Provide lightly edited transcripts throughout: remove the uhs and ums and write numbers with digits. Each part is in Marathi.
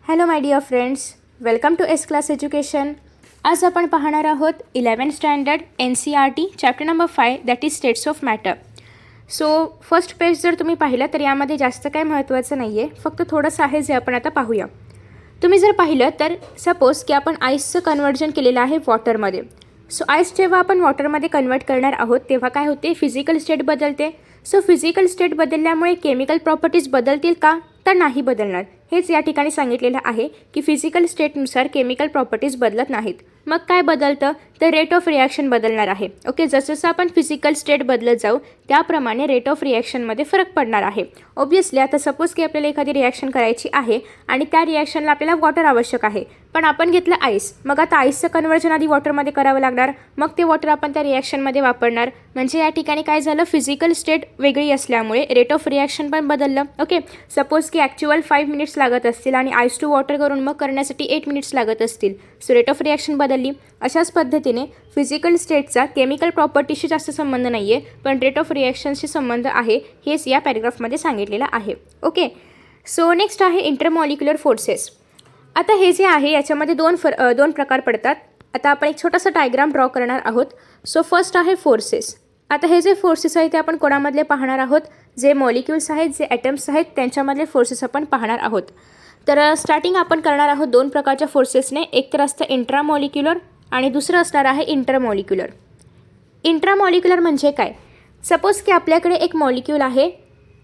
Hello my dear friends, welcome to S class education. आज आपण पाहणार आहोत 11th standard NCERT chapter number 5 that is states of matter. So first page जर तुम्ही पाहिलं तर यामध्ये जास्त काही महत्त्वाचं नाही आहे, फक्त थोडंसं आहे जे आपण आता पाहूया. तुम्ही जर पाहिलं तर सपोज की आपण आईसचं कन्वर्जन केलेलं आहे वॉटरमध्ये. सो आईस जेव्हा आपण वॉटरमध्ये कन्वर्ट करणार आहोत तेव्हा काय होते, फिजिकल स्टेट बदलते. सो फिजिकल स्टेट बदलल्यामुळे केमिकल प्रॉपर्टीज बदलतील का, तर नाही बदलणार. हेच या ठिकाणी सांगितलेलं आहे की फिजिकल स्टेटनुसार केमिकल प्रॉपर्टीज बदलत नाहीत. मग काय बदलतं, तर रेट ऑफ रिॲक्शन बदलणार आहे. ओके, जसं आपण फिजिकल स्टेट बदलत जाऊ त्याप्रमाणे रेट ऑफ रिॲक्शनमध्ये फरक पडणार आहे. ऑब्वियसली आता सपोज की आपल्याला एखादी रिॲक्शन करायची आहे आणि त्या रिॲक्शनला आपल्याला वॉटर आवश्यक आहे, पण आपण घेतलं आईस. मग आता आईसचं कन्वर्जन आधी वॉटरमध्ये करावं लागणार, मग ते वॉटर आपण त्या रिॲक्शनमध्ये वापरणार. म्हणजे या ठिकाणी काय झालं, फिजिकल स्टेट वेगळी असल्यामुळे रेट ऑफ रिॲक्शन पण बदललं. ओके, सपोज की ॲक्च्युअल 5 मिनिट्स लागत असतील आणि आईस टू वॉटर करून मग करण्यासाठी 8 मिनिट्स लागत असतील. सो रेट ऑफ रिॲक्शन बदलली. अशाच पद्धतीने फिजिकल स्टेटचा केमिकल प्रॉपर्टीशी जास्त संबंध नाही आहे, पण रेट ऑफ रिॲक्शनशी संबंध आहे. हेच या पॅरेग्राफमध्ये सांगितलेलं आहे. ओके, सो नेक्स्ट आहे इंटरमॉलिक्युलर फोर्सेस. आता हे जे आहे याच्यामध्ये दोन प्रकार पडतात. आता आपण एक छोटासा डायग्राम ड्रॉ करणार आहोत. सो फर्स्ट आहे फोर्सेस. आता हे जे फोर्सेस आहेत ते आपण कोणामधले पाहणार आहोत, जे मॉलिक्युल्स आहेत, जे ॲटम्स आहेत त्यांच्यामधले फोर्सेस आपण पाहणार आहोत. तर स्टार्टिंग आपण करणार आहोत दोन प्रकारच्या फोर्सेसने. एक तर असतं इंट्रामॉलिक्युलर आणि दुसरं असणार आहे इंटरमॉलिक्युलर. इंट्रामॉलिक्युलर म्हणजे काय, सपोज की आपल्याकडे एक मॉलिक्यूल आहे.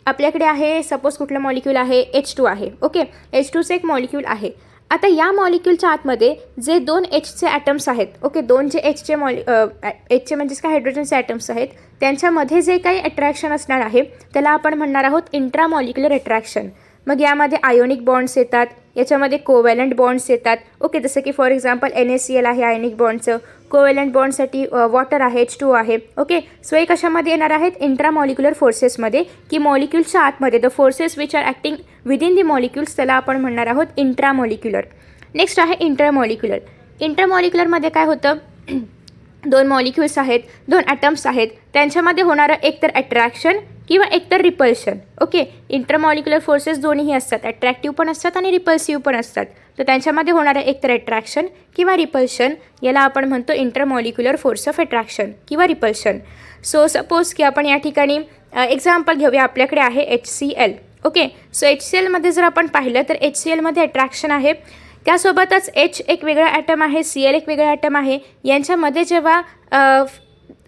आपल्याकडे आहे सपोज कुठलं मॉलिक्यूल आहे, H2 आहे. ओके, H2चं एक मॉलिक्यूल आहे. आता या मॉलिक्यूलच्या आतमध्ये जे दोन Hचे ॲटम्स आहेत, ओके, दोन जे Hचे म्हणजेच काय हायड्रोजनचे ॲटम्स आहेत, त्यांच्यामध्ये जे काही अट्रॅक्शन असणार आहे त्याला आपण म्हणणार आहोत इंट्रामॉलिक्युलर अट्रॅक्शन. मग यामध्ये आयोनिक बॉन्ड्स येतात, याच्यामध्ये कोव्हॅलंट बॉन्ड्स येतात. ओके, जसं की फॉर एक्झाम्पल NaCl आहे आयोनिक बॉन्डचं, कोव्हॅलंट बॉन्डसाठी वॉटर आहे, H2 आहे. ओके, सो हे कशामध्ये येणार आहेत, इंट्रामॉलिक्युलर फोर्सेसमध्ये, की मॉलिक्यूलच्या आतमध्ये the forces which are acting within the molecules त्याला आपण म्हणणार आहोत इंट्रामॉलिक्युलर. नेक्स्ट आहे इंटरमॉलिक्युलर. इंटरमॉलिक्युलरमध्ये काय होतं, दोन मॉलिक्युल्स आहेत, दोन ॲटम्स आहेत, त्यांच्यामध्ये होणारं एकतर अट्रॅक्शन किंवा एकतर रिपल्शन. ओके, इंटरमॉलिक्युलर फोर्सेस दोन्हीही असतात, अट्रॅक्टिव्ह पण असतात आणि रिपल्सिव्ह पण असतात. तर त्यांच्यामध्ये होणारं एकतर अट्रॅक्शन किंवा रिपल्शन याला आपण म्हणतो इंटरमॉलिक्युलर फोर्स ऑफ अट्रॅक्शन किंवा रिपल्शन. सो सपोज की आपण या ठिकाणी एक्झाम्पल घेऊया. आपल्याकडे आहे HCl. ओके, सो HClमध्ये जर आपण पाहिलं तर HClमध्ये अट्रॅक्शन आहे, त्यासोबतच H एक वेगळा ॲटम आहे, Cl एक वेगळा ॲटम आहे. यांच्यामध्ये जेव्हा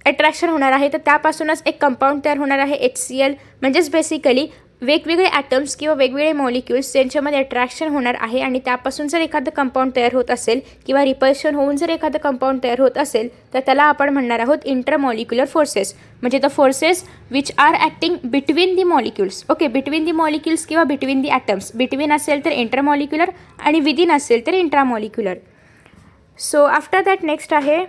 अट्रॅक्शन होणार आहे तर त्यापासूनच एक कंपाऊंड तयार होणार आहे HCl. म्हणजेच बेसिकली वेगवेगळे ॲटम्स किंवा वेगवेगळे मॉलिक्युल्स त्यांच्यामध्ये अट्रॅक्शन होणार आहे आणि त्यापासून जर एखादं कंपाऊंड तयार होत असेल किंवा रिपल्शन होऊन जर एखादं कंपाऊंड तयार होत असेल तर त्याला आपण म्हणणार आहोत इंटरमॉलिक्युलर फोर्सेस. म्हणजे the forces which are acting between the molecules. Okay, between the molecules किंवा बिटवीन दी ॲटम्स. बिटवीन असेल तर इंटरमॉलिक्युलर आणि विदिन असेल तर इंट्रामॉलिक्युलर. सो आफ्टर दॅट नेक्स्ट आहे,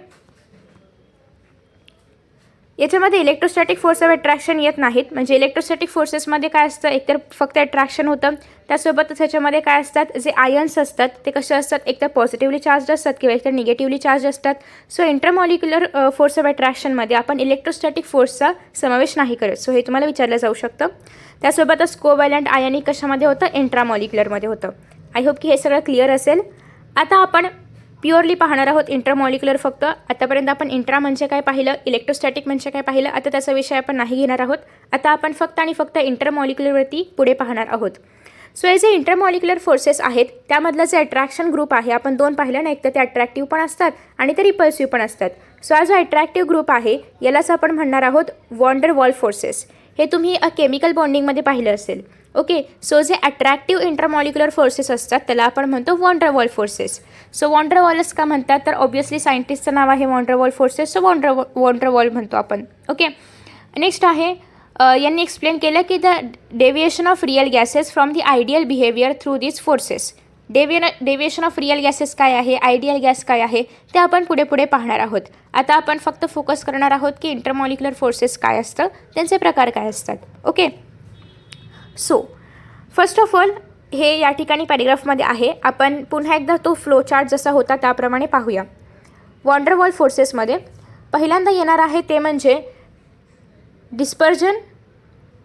याच्यामध्ये इलेक्ट्रोस्टॅटिक फोर्स ऑफ अट्रॅक्शन येत नाहीत. म्हणजे इलेक्ट्रोस्टॅटिक फोर्सेसमध्ये काय असतं, एकतर फक्त अट्रॅक्शन होतं, त्यासोबतच ह्याच्यामध्ये काय असतात, जे आयन्स असतात ते कसे असतात, एकतर पॉझिटिव्हली चार्ज असतात किंवा एकतर निगेटिव्हली चार्ज असतात. सो इंटरमॉलिक्युलर फोर्स ऑफ अट्रॅक्शनमध्ये आपण इलेक्ट्रोस्टॅटिक फोर्सचा समावेश नाही करत. सो हे तुम्हाला विचारलं जाऊ शकतं. त्यासोबतच कोव्हॅलंट आयनिक कशामध्ये होतं, इंट्रामॉलिक्युलरमध्ये होतं. आय होप की हे सगळं क्लिअर असेल. आता आपण प्युअरली पाहणार आहोत इंटरमॉलिक्युलर फक्त. आतापर्यंत आपण इंट्रा म्हणजे काय पाहिलं, इलेक्ट्रोस्टॅटिक म्हणजे काय पाहिलं. आता त्याचा विषय आपण नाही घेणार आहोत. आता आपण फक्त आणि फक्त इंटरमॉलिक्युलरवरती पुढे पाहणार आहोत. सो हे जे इंटरमॉलिक्युलर फोर्सेस आहेत त्यामधलं जे अट्रॅक्शन ग्रुप आहे आपण दोन पाहिलं ना, एक तर ते अट्रॅक्टिव्ह पण असतात आणि ते रिपल्सिव्ह पण असतात. सो हा जो अट्रॅक्टिव्ह ग्रुप आहे यालाच आपण म्हणणार आहोत वॉन डर वॉल फोर्सेस. हे तुम्ही केमिकल बॉन्डिंगमध्ये पाहिलं असेल. ओके, सो जे अट्रॅक्टिव्ह इंटरमॉलिक्युलर फोर्सेस असतात त्याला आपण म्हणतो van der Waals forces. So van der वॉलच का म्हणतात, तर ऑब्वियसली सायंटिस्टचं नाव आहे van der Waals forces, so van der Waals म्हणतो आपण. ओके, नेक्स्ट आहे, यांनी एक्सप्लेन केलं की the deviation of real gases from the ideal behaviour through these forces. Deviation of real gases काय आहे, आयडियल गॅस काय आहे, ते आपण पुढे पाहणार आहोत. आता आपण फक्त फोकस करणार आहोत की इंटरमॉलिक्युलर फोर्सेस काय असतं, त्यांचे प्रकार काय असतात. Okay, so first of all हे या ठिकाणी पॅरेग्राफमध्ये आहे. आपण पुन्हा एकदा तो फ्लो चार्ट जसा होता त्याप्रमाणे पाहूया. वॉन डर वॉल फोर्सेसमध्ये पहिल्यांदा येणार आहे ते म्हणजे डिस्पर्जन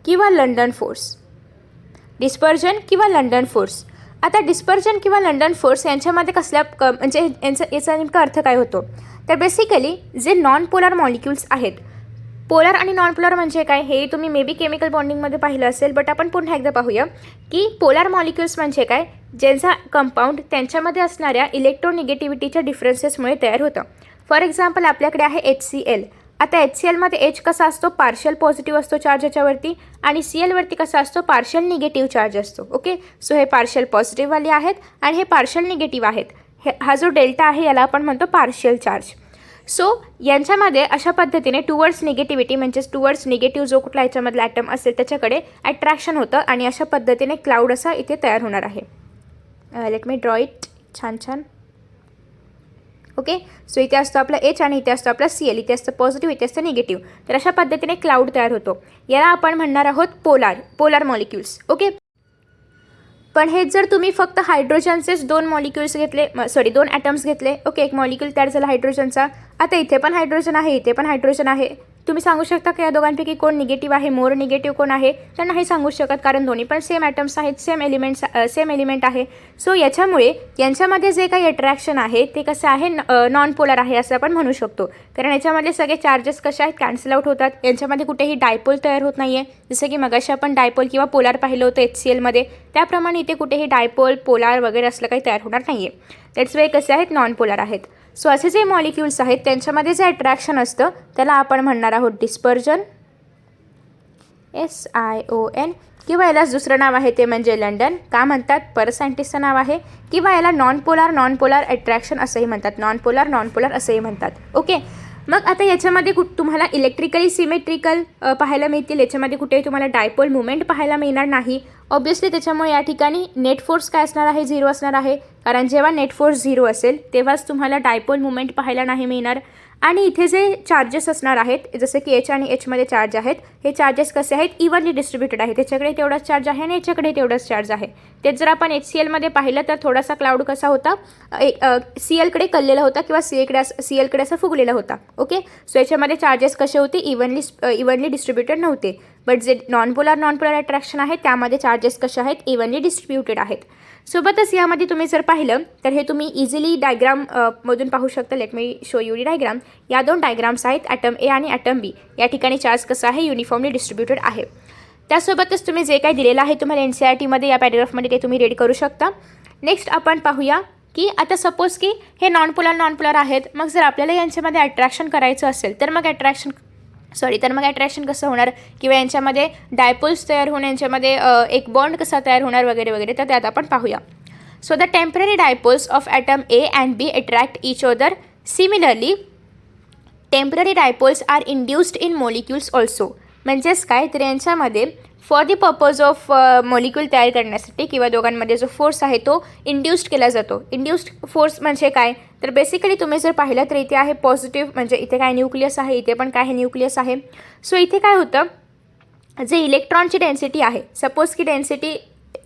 किंवा लंडन फोर्स. डिस्पर्जन किंवा लंडन फोर्स. आता डिस्पर्जन किंवा लंडन फोर्स यांच्यामध्ये म्हणजे याचा नेमका अर्थ काय होतो, तर बेसिकली जे नॉन पोलर मॉलिक्युल्स आहेत, पोलर आणि नॉन पोलर म्हणजे काय हे तुम्ही मे बी केमिकल बॉन्डिंगमध्ये पाहिलं असेल, बट आपण पुन्हा एकदा पाहूया की पोलर मॉलिक्युल्स म्हणजे काय, ज्यांचा कंपाऊंड त्यांच्यामध्ये असणाऱ्या इलेक्ट्रोनिगेटिव्हिटीच्या डिफरन्सेसमुळे तयार होतं. फॉर एक्झाम्पल आपल्याकडे आहे HCl. आता HClमध्ये H कसा असतो, पार्शियल पॉझिटिव्ह असतो चार्ज याच्यावरती, आणि Clवरती कसा असतो, पार्शियल निगेटिव्ह चार्ज असतो. ओके, सो हे पार्शियल पॉझिटिव्हवाले आहेत आणि हे पार्शियल निगेटिव्ह आहेत. हा जो डेल्टा आहे याला आपण म्हणतो पार्शियल चार्ज. सो यांच्यामध्ये अशा पद्धतीने टुवर्ड्स निगेटिव्हिटी म्हणजेच टुवर्ड्स निगेटिव्ह जो कुठला याच्यामधला ॲटम असेल त्याच्याकडे अट्रॅक्शन होतं आणि अशा पद्धतीने क्लाउड असा इथे तयार होणार आहे. Let me draw it. छान. ओके, सो इथे असतो आपला H आणि इथे असतो आपला Cl, इथे असतं पॉझिटिव्ह, इथे असतं निगेटिव्ह. तर अशा पद्धतीने क्लाउड तयार होतो. याला आपण म्हणणार आहोत पोलार मॉलिक्युल्स. ओके, पण हेच जर तुम्ही फक्त हायड्रोजनचेच दोन ॲटम्स घेतले. ओके, एक मॉलिक्यूल तयार झाला हायड्रोजनचा. आता इथे पण हायड्रोजन आहे, इथे पण हायड्रोजन आहे. तुम्ही सांगू शकता की या दोघांपैकी कोण निगेटिव्ह आहे, मोर निगेटिव्ह कोण आहे, तर नाही सांगू शकत, कारण दोन्ही पण सेम ॲटम्स आहेत, सेम एलिमेंट आहे. सो याच्यामुळे यांच्यामध्ये जे काही अट्रॅक्शन आहे ते कसं आहे, नॉन पोलर आहे असं आपण म्हणू शकतो, कारण याच्यामधले सगळे चार्जेस कसे आहेत, कॅन्सल आउट होतात. यांच्यामध्ये कुठेही डायपोल तयार होत नाही आहे. जसं की मगाशी आपण डायपोल किंवा पोलार पाहिलं होतं HClमध्ये, त्याप्रमाणे इथे कुठेही डायपोल, पोलार वगैरे असलं काही तयार होणार नाही आहे. दॅट्स वे कसे आहेत, नॉन पोलार आहेत. सो असे जे मॉलिक्युल्स आहेत त्यांच्यामध्ये जे अट्रॅक्शन असतं त्याला आपण म्हणणार आहोत डिस्पर्जन, SION, किंवा यालाच दुसरं नाव आहे ते म्हणजे लंडन. का म्हणतात, परत सायंटिस्टचं नाव आहे, किंवा याला नॉन पोलार अट्रॅक्शन असंही म्हणतात, नॉन पोलार असंही म्हणतात. ओके, मग आता याच्यामध्ये तुम्हाला इलेक्ट्रिकली सिमेट्रिकल पाहायला मिळतील. याच्यामध्ये कुठेही तुम्हाला डायपोल मुवमेंट पाहायला मिळणार नाही. ऑब्वियसली त्याच्यामुळे या ठिकाणी नेट फोर्स काय असणार आहे, 0 असणार आहे, कारण जेव्हा नेट फोर्स 0 असेल तेव्हाच तुम्हाला डायपोल मुवमेंट पाहायला नाही मिळणार. आणि इथे जे चार्जेस असणार आहेत, जसे की H आणि Hमध्ये चार्ज आहेत, हे चार्जेस कसे आहेत, इव्हनली डिस्ट्रीब्युटेड आहे. त्याच्याकडे तेवढाच चार्ज आहे आणि याच्याकडे तेवढाच चार्ज आहे. तेच जर आपण HClमध्ये पाहिलं तर थोडासा क्लाउड कसा होता, Clकडे कललेला होता किंवा Clकडे असा फुगलेला होता. ओके, सो याच्यामध्ये चार्जेस कसे होते, इव्हनली डिस्ट्रीब्युटेड नव्हते. बट जे नॉन पोलार अट्रॅक्शन आहे त्यामध्ये चार्जेस कसे आहेत, इव्हनली डिस्ट्रीब्युटेड आहेत. सोबतच यामध्ये तुम्ही जर पाहिलं तर हे तुम्ही इझिली डायग्राम मधून पाहू शकता. Late me show you the diagram. या दोन डायग्राम्स आहेत, ॲटम A आणि ॲटम B. या ठिकाणी चार्ज कसा आहे, युनिफॉर्मली डिस्ट्रीब्युटेड आहे. त्यासोबतच तुम्ही जे काही दिलेलं आहे तुम्हाला NCERTमध्ये या पॅराग्राफमध्ये ते तुम्ही रीड करू शकता. नेक्स्ट आपण पाहूया की आता सपोज की हे नॉन पोलार आहेत. मग जर आपल्याला यांच्यामध्ये अट्रॅक्शन करायचं असेल तर मग अट्रॅक्शन कसं होणार, किंवा यांच्यामध्ये डायपोल्स तयार होऊन यांच्यामध्ये एक बॉन्ड कसा तयार होणार वगैरे, तर त्यात आपण पाहूया. So the temporary dipoles of atom A and B attract each other. Similarly temporary dipoles are induced in molecules also. म्हणजेच काय, तर यांच्यामध्ये for the purpose of molecule तयार करण्यासाठी किंवा दोघांमध्ये जो फोर्स आहे तो इंड्युस्ड केला जातो. इंड्युस्ड फोर्स म्हणजे काय, तर बेसिकली तुम्ही जर पाहिलं तर इथे आहे पॉझिटिव्ह, म्हणजे इथे काय न्यूक्लियस आहे, इथे पण काय न्यूक्लियस आहे. सो इथे काय होतं, जे इलेक्ट्रॉनची डेन्सिटी आहे, सपोज की डेन्सिटी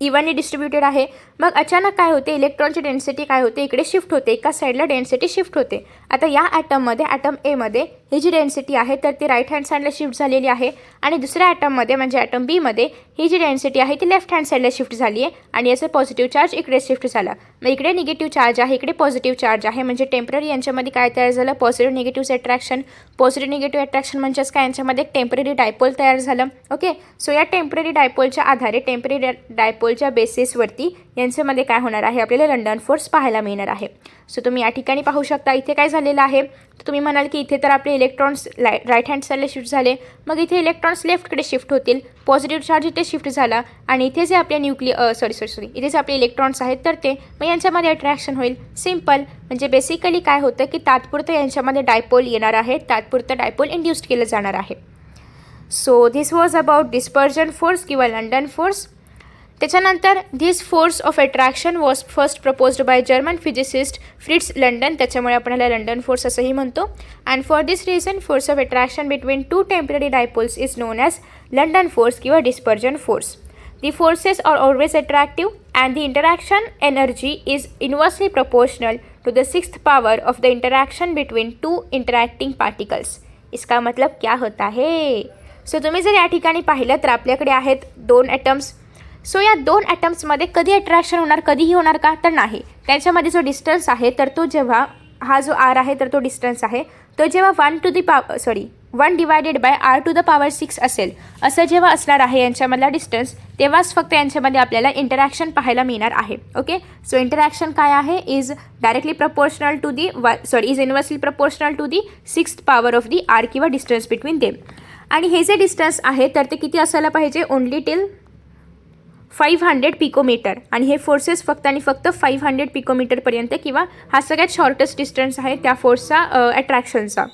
इव्हनली डिस्ट्रीब्युटेड आहे, मग अचानक काय होते, इलेक्ट्रॉनची डेन्सिटी काय होते, इकडे शिफ्ट होते, एका साईडला डेन्सिटी शिफ्ट होते. आता या ॲटममध्ये, ॲटम Aमध्ये ही जी डेन्सिटी आहे तर ती राईट हँड साईडला शिफ्ट झालेली आहे, आणि दुसऱ्या ॲटममध्ये म्हणजे ॲटम Bमध्ये ही जी डेन्सिटी आहे ती लेफ्ट हँड साईडला शिफ्ट झाली आहे, आणि याचं पॉझिटिव्ह चार्ज इकडे शिफ्ट झाला. मग इकडे निगेटिव्ह चार्ज आहे, इकडे पॉझिटिव्ह चार्ज आहे, म्हणजे टेम्पररी यांच्यामध्ये काय तयार झालं, पॉझिटिव्ह निगेटिव्ह अट्रॅक्शन म्हणजेच काय, यांच्यामध्ये एक टेम्पररी डायपोल तयार झालं. ओके, सो या टेम्पररी डायपोलच्या आधारे, टेम्पररी डायपोलच्या बेसिसवरती यांच्यामध्ये काय होणार आहे, आपल्याला लंडन फोर्स पाहायला मिळणार आहे. सो तुम्ही या ठिकाणी पाहू शकता इथे काय झालेलं आहे, तर तुम्ही म्हणाल की इथे तर आपले इलेक्ट्रॉन्स राईट हँड साईडला शिफ्ट झाले, मग इथे इलेक्ट्रॉन्स लेफ्टकडे शिफ्ट होतील, पॉझिटिव्ह चार्ज इथे शिफ्ट झाला, आणि इथे जे आपले इथे जे आपले इलेक्ट्रॉन्स आहेत तर ते मग यांच्यामध्ये अट्रॅक्शन होईल. सिम्पल. म्हणजे बेसिकली काय होतं की तात्पुरतं यांच्यामध्ये डायपोल येणार आहे, तात्पुरतं डायपोल इंड्युस्ड केलं जाणार आहे. So this was about dispersion force किंवा लंडन फोर्स. त्याच्यानंतर this force of attraction was first proposed by German physicist Fritz London, त्याच्यामुळे आपण ह्याला लंडन फोर्स असंही म्हणतो. And for this reason force of attraction between two temporary dipoles is known as London force किंवा dispersion force. The forces are always attractive and the interaction energy is inversely proportional to the sixth power of the interaction between two interacting particles. इसका मतलब क्या होता है. सो तुम्ही जर या ठिकाणी पाहिलं तर आपल्याकडे आहेत दोन ॲटम्स. सो या दोन ॲटम्समध्ये कधी अट्रॅक्शन होणार, कधीही होणार का, तर नाही. त्याच्यामध्ये जो डिस्टन्स आहे तर तो जेव्हा हा जो आर आहे तर तो डिस्टन्स आहे, तो जेव्हा 1 डिवायडेड बाय r⁶ असेल, असं जेव्हा असणार आहे यांच्यामधला डिस्टन्स, तेव्हाच फक्त यांच्यामध्ये आपल्याला इंटरॅक्शन पाहायला मिळणार आहे. ओके, सो इंटरॅक्शन काय आहे, is directly proportional to the is inversely proportional to the 6th power of the R किंवा डिस्टन्स बिटवीन देम. आणि हे जे डिस्टन्स आहे तर ते किती असायला पाहिजे, ओनली टिल 500 पिकोमीटर. आणि हे फोर्सेस फक्त आणि फक्त 500 पिकोमीटरपर्यंत किंवा हा सगळ्यात शॉर्टेस्ट डिस्टन्स आहे त्या फोर्सचा अट्रॅक्शनचा.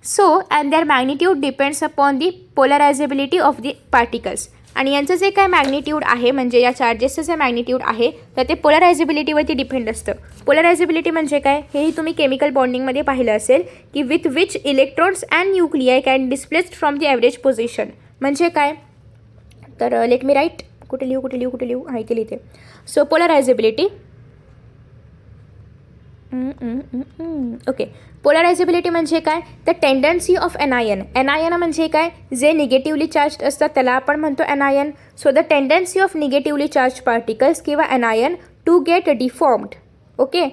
So and their magnitude depends upon the polarisability of the particles. आणि यांचं जे काय मॅग्निट्यूड आहे, म्हणजे या चार्जेसचं जे मॅग्निट्यूड आहे तर ते पोलरायझेबिलिटीवरती डिपेंड असतं. पोलरायझेबिलिटी म्हणजे काय, हेही तुम्ही केमिकल बॉन्डिंगमध्ये पाहिलं असेल की with which electrons and nuclei can displaced from the average position. म्हणजे काय, तर लेट मी राईट, कुठे लिहू हा इथे लिहिते. सो पोलरायझेबिलिटी, ओके, पोलरायझेबिलिटी म्हणजे काय, तर टेंडन्सी ऑफ एनायन. एनायन म्हणजे काय, जे निगेटिव्हली चार्ज असतात त्याला आपण म्हणतो anion. So the tendency of negatively charge particles किंवा anion to get deformed. Okay,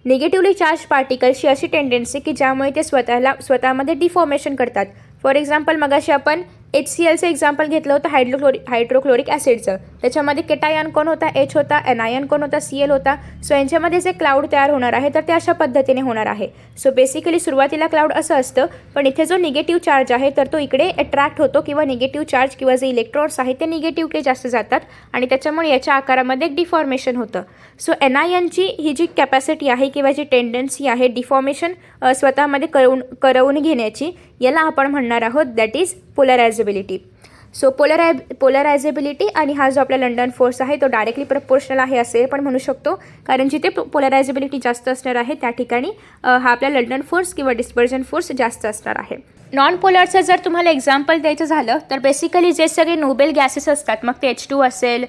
negatively charge पार्टिकल्सची अशी टेंडन्सी की ज्यामुळे ते स्वतःमध्ये डिफॉर्मेशन करतात. फॉर एक्झाम्पल मगाशी आपण HClचं एक्झाम्पल घेतलं होतं, हायड्रोक्लोरिक ॲसिडचं. त्याच्यामध्ये केटायन कोण होता, H होता, एनायन कोण होता, Cl होता. सो यांच्यामध्ये जे क्लाउड तयार होणार आहे तर ते अशा पद्धतीने होणार आहे. सो बेसिकली सुरुवातीला क्लाउड असं असतं, पण इथे जो निगेटिव्ह चार्ज आहे तर तो इकडे अट्रॅक्ट होतो किंवा निगेटिव्ह चार्ज किंवा जे इलेक्ट्रॉन्स आहेत ते निगेटिव्हकडे जास्त जातात आणि त्याच्यामुळे याच्या आकारामध्ये एक डिफॉर्मेशन होतं. सो एनायनची ही जी कॅपॅसिटी आहे किंवा जी टेंडन्सी आहे डिफॉर्मेशन स्वतःमध्ये करवून घेण्याची, याला आपण म्हणणार आहोत दॅट इज पोलरायझेबिलिटी. सो पोलरायझेबिलिटी आणि हा जो आपला लंडन फोर्स आहे तो डायरेक्टली प्रपोर्शनल आहे असे पण म्हणू शकतो, कारण जिथे पोलरायझेबिलिटी जास्त असणार आहे त्या ठिकाणी हा आपला लंडन फोर्स किंवा डिस्पर्जन फोर्स जास्त असणार आहे. नॉन पोलरचं जर तुम्हाला एक्झाम्पल द्यायचं झालं तर बेसिकली जे सगळे नोबेल गॅसेस असतात, मग ते H2 असेल,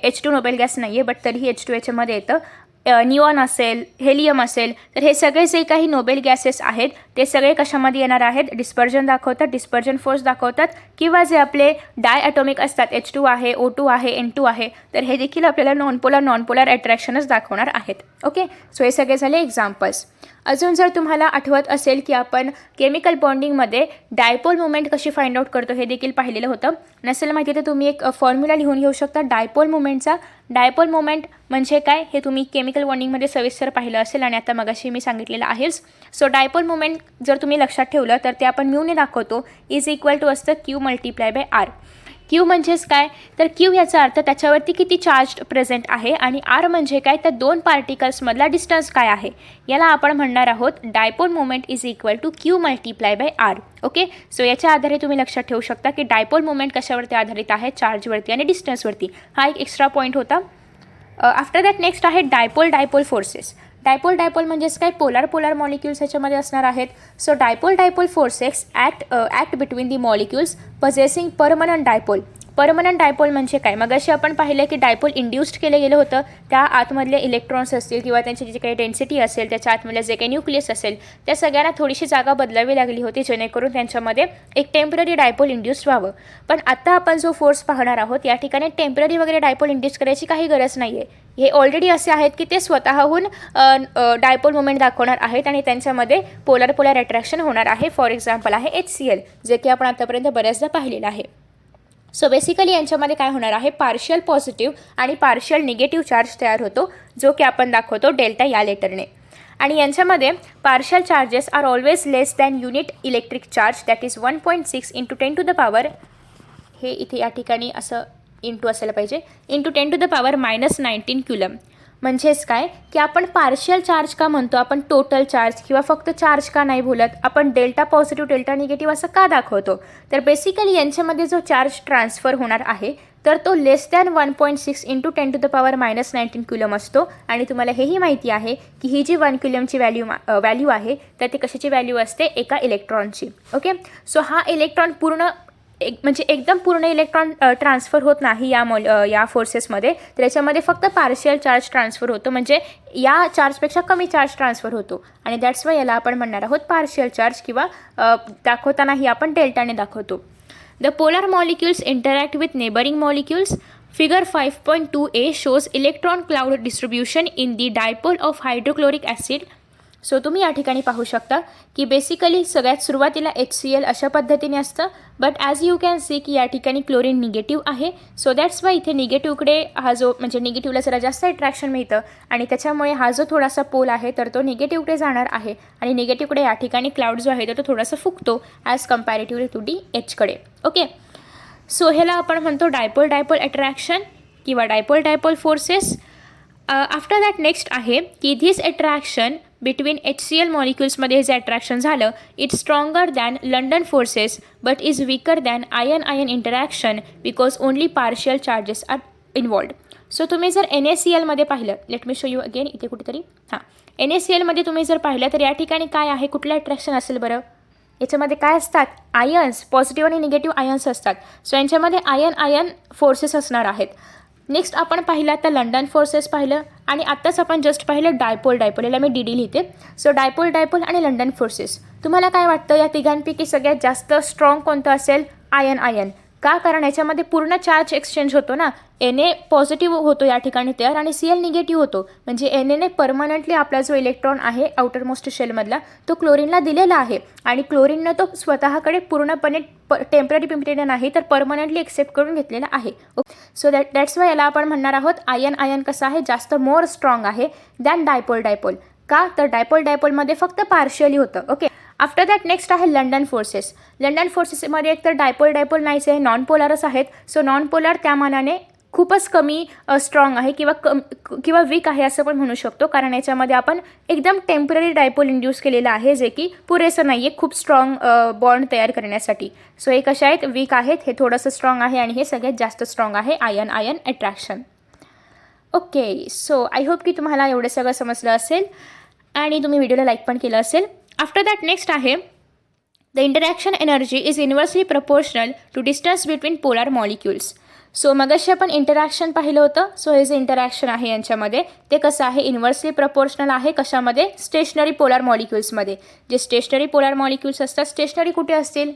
H2 नोबेल गॅस नाही आहे बट तरीही H2 याच्यामध्ये येतं, निऑन असेल, हेलियम असेल, तर हे सगळे जे काही नोबेल गॅसेस आहेत ते सगळे कशामध्ये येणार आहेत, डिस्पर्जन दाखवतात, डिस्पर्जन फोर्स दाखवतात, किंवा जे आपले डाय ॲटॉमिक असतात, H2 आहे, O2 आहे, N2 आहे, तर हे देखील आपल्याला नॉन पोलर अट्रॅक्शनच दाखवणार आहेत. ओके, सो हे सगळे झाले एक्झाम्पल्स. अजून जर तुम्हाला आठवत असेल की आपण केमिकल बॉन्डिंगमध्ये डायपोल मुवमेंट कशी फाइंड आउट करतो हे देखील पाहिलेलं होतं. नसेल माहिती तर तुम्ही एक फॉर्म्युला लिहून घेऊ शकता डायपोल मुवमेंटचा. डायपोल मुवमेंट म्हणजे काय हे तुम्ही केमिकल बॉन्डिंगमध्ये सविस्तर पाहिलं असेल आणि आता मगाशी मी सांगितलेलं आहेच. सो डायपोल मुवमेंट जर तुम्ही लक्षात ठेवलं तर ते आपण म्यूने दाखवतो, इज इक्वल टू असतं Q × R. Q म्हणजेच काय, तर Q याचा अर्थ त्याच्यावरती किती चार्ज प्रेझेंट आहे, आणि R म्हणजे काय, तर दोन पार्टिकल्समधला डिस्टन्स काय आहे, याला आपण म्हणणार आहोत dipole movement is equal to Q × R. Okay, so याच्या आधारे तुम्ही लक्षात ठेवू शकता की डायपोल मुवमेंट कशावरती आधारित आहे, चार्जवरती आणि डिस्टन्सवरती. हा एक एक्स्ट्रा पॉईंट होता. आफ्टर दॅट नेक्स्ट आहे डायपोल फोर्सेस. डायपोल म्हणजेच काय, पोलर मॉलिक्युल्स ह्याच्यामध्ये असणार आहेत. So dipole forces act between the molecules possessing permanent dipole. Permanent dipole म्हणजे काय, मग अशी आपण पाहिलं की डायपोल इंड्यूस्ड केलं गेलं होतं, त्या आतमधले इलेक्ट्रॉन्स असतील किंवा त्यांची जी काही डेन्सिटी असेल, त्याच्या आतमधलं जे काही न्यूक्लियस असेल, त्या सगळ्यांना थोडीशी जागा बदलावी लागली होती जेणेकरून त्यांच्यामध्ये एक टेम्पररी डायपोल इंड्यूस्ड व्हावं. पण आता आपण जो फोर्स पाहणार आहोत या ठिकाणी टेम्पररी वगैरे डायपोल इंड्यूस करायची काही गरज नाही आहे. हे ऑलरेडी असे आहेत की ते स्वतःहून डायपोल मुवमेंट दाखवणार आहेत आणि त्यांच्यामध्ये पोलर अट्रॅक्शन होणार आहे. फॉर एक्झाम्पल आहे HCl, जे की आपण आतापर्यंत बऱ्याचदा पाहिलेलं आहे. सो बेसिकली यांच्यामध्ये काय होणार आहे, पार्शियल पॉझिटिव्ह आणि पार्शियल निगेटिव्ह चार्ज तयार होतो, जो की आपण दाखवतो डेल्टा या लेटरने. आणि यांच्यामध्ये partial charges are always less than unit electric charge, that is 1.6 × 10⁻, हे इथे या ठिकाणी असं इंटू असायला पाहिजे, × 10⁻−19 कूलम. म्हणजेच काय की आपण पार्शियल चार्ज का म्हणतो, आपण टोटल चार्ज किंवा फक्त चार्ज का नाही बोलत, आपण डेल्टा पॉझिटिव्ह डेल्टा निगेटिव्ह असं का दाखवतो, तर बेसिकली यांच्यामध्ये जो चार्ज ट्रान्सफर होणार आहे तर तो लेस दॅन 1.6 × 10⁻−19 कूलम असतो. आणि तुम्हाला हेही माहिती आहे की ही जी 1 कूलमची व्हॅल्यू आहे तर ती कशाची व्हॅल्यू असते, एका इलेक्ट्रॉनची. ओके, सो हा इलेक्ट्रॉन म्हणजे एकदम पूर्ण इलेक्ट्रॉन ट्रान्सफर होत नाही या फोर्सेसमध्ये, तर याच्यामध्ये फक्त पार्शियल चार्ज ट्रान्सफर होतो, म्हणजे या चार्जपेक्षा कमी चार्ज ट्रान्सफर होतो आणि दॅट्स वाय याला आपण म्हणणार आहोत पार्शियल चार्ज, किंवा दाखवतानाही आपण डेल्टाने दाखवतो. The polar molecules interact with neighbouring molecules. Figure 5.2a shows electron cloud distribution in the dipole of hydrochloric acid. So तुम्ही या ठिकाणी पाहू शकता की बेसिकली सगळ्यात सुरुवातीला HCl अशा पद्धतीने असतं, but as you can see की या ठिकाणी क्लोरीन निगेटिव्ह आहे. सो दॅट्स वाय इथे निगेटिव्हकडे हा जो म्हणजे निगेटिव्हला जरा जास्त अट्रॅक्शन मिळतं आणि त्याच्यामुळे हा जो थोडासा पोल आहे तर तो निगेटिव्हकडे जाणार आहे आणि निगेटिव्हकडे या ठिकाणी क्लाउड जो आहे तो थोडासा फुकतो ॲज कम्पॅरेटिव्हली टू डी एचकडे. ओके, सो ह्याला आपण म्हणतो डायपोल डायपोल अट्रॅक्शन किंवा dipole dipole forces. After that next आहे की धिस अट्रॅक्शन बिटवीन HCl मॉलिक्युल्समध्ये जे अट्रॅक्शन झालं it's stronger than London forces but is weaker than ion ion interaction because only partial charges are involved. So तुम्ही जर NaClमध्ये पाहिलं, let me show you again इथे कुठेतरी, हां NaClमध्ये तुम्ही जर पाहिलं तर या ठिकाणी काय आहे, कुठलं अट्रॅक्शन असेल बरं, याच्यामध्ये काय असतात, आयन्स, पॉझिटिव्ह आणि निगेटिव्ह आयन्स असतात. सो यांच्यामध्ये आयन आयन फोर्सेस असणार आहेत. नेक्स्ट आपण पाहिलं आता लंडन फोर्सेस पाहिलं आणि आत्ताच आपण जस्ट पाहिलं डायपोल डायपोल, याला मी DD लिहिते. सो डायपोल डायपोल आणि लंडन फोर्सेस. तुम्हाला काय वाटतं या तिघांपैकी सगळ्यात जास्त स्ट्रॉंग कोणतं असेल, आयन आयन. का, कारण याच्यामध्ये पूर्ण चार्ज एक्सचेंज होतो ना, Na पॉझिटिव्ह होतो या ठिकाणी तयार आणि Cl निगेटिव्ह होतो, म्हणजे Na परमनंटली आपला जो इलेक्ट्रॉन आहे आउटरमोस्ट शेलमधला तो क्लोरीनला दिलेला आहे आणि क्लोरीननं तो स्वतःकडे पूर्णपणे टेम्पररी पिंपलेला नाही तर परमनंटली एक्सेप्ट करून घेतलेला आहे. ओके, सो दॅट्स वाय याला आपण म्हणणार आहोत आयन आयन कसं आहे, जास्त मोर स्ट्रॉंग आहे दॅन डायपोल डायपोल. का, तर डायपोल डायपोलमध्ये फक्त पार्शियली होतं. ओके, आफ्टर दॅट नेक्स्ट आहे लंडन फोर्सेस. लंडन फोर्सेसमध्ये एक तर डायपोल डायपोल नाहीच आहे, नॉन पोलारच आहेत. सो नॉन पोलार त्या मानाने खूपच कमी स्ट्रॉंग आहे किंवा वीक आहे असं पण म्हणू शकतो, कारण याच्यामध्ये आपण एकदम टेम्पररी डायपोल इंड्यूस केलेलं आहे जे की पुरेसं नाही आहे खूप स्ट्रॉंग बॉन्ड तयार करण्यासाठी. सो हे कशा आहेत, वीक आहेत, हे थोडंसं स्ट्रॉंग आहे आणि हे सगळ्यात जास्त स्ट्रॉंग आहे, ion ion attraction. Okay, so I hope की तुम्हाला एवढं सगळं समजलं असेल आणि तुम्ही व्हिडिओला लाईक पण केलं असेल. आफ्टर दॅट नेक्स्ट आहे the interaction energy is inversely proportional to distance between polar molecules. So मगाशी आपण इंटरॅक्शन पाहिलं होतं. सो हे जे इंटरॅक्शन आहे यांच्यामध्ये ते कसं आहे, इन्व्हर्सली प्रपोर्शनल आहे. कशामध्ये, स्टेशनरी पोलार मॉलिक्युल्समध्ये. जे स्टेशनरी पोलार मॉलिक्युल्स असतात, स्टेशनरी कुठे असतील,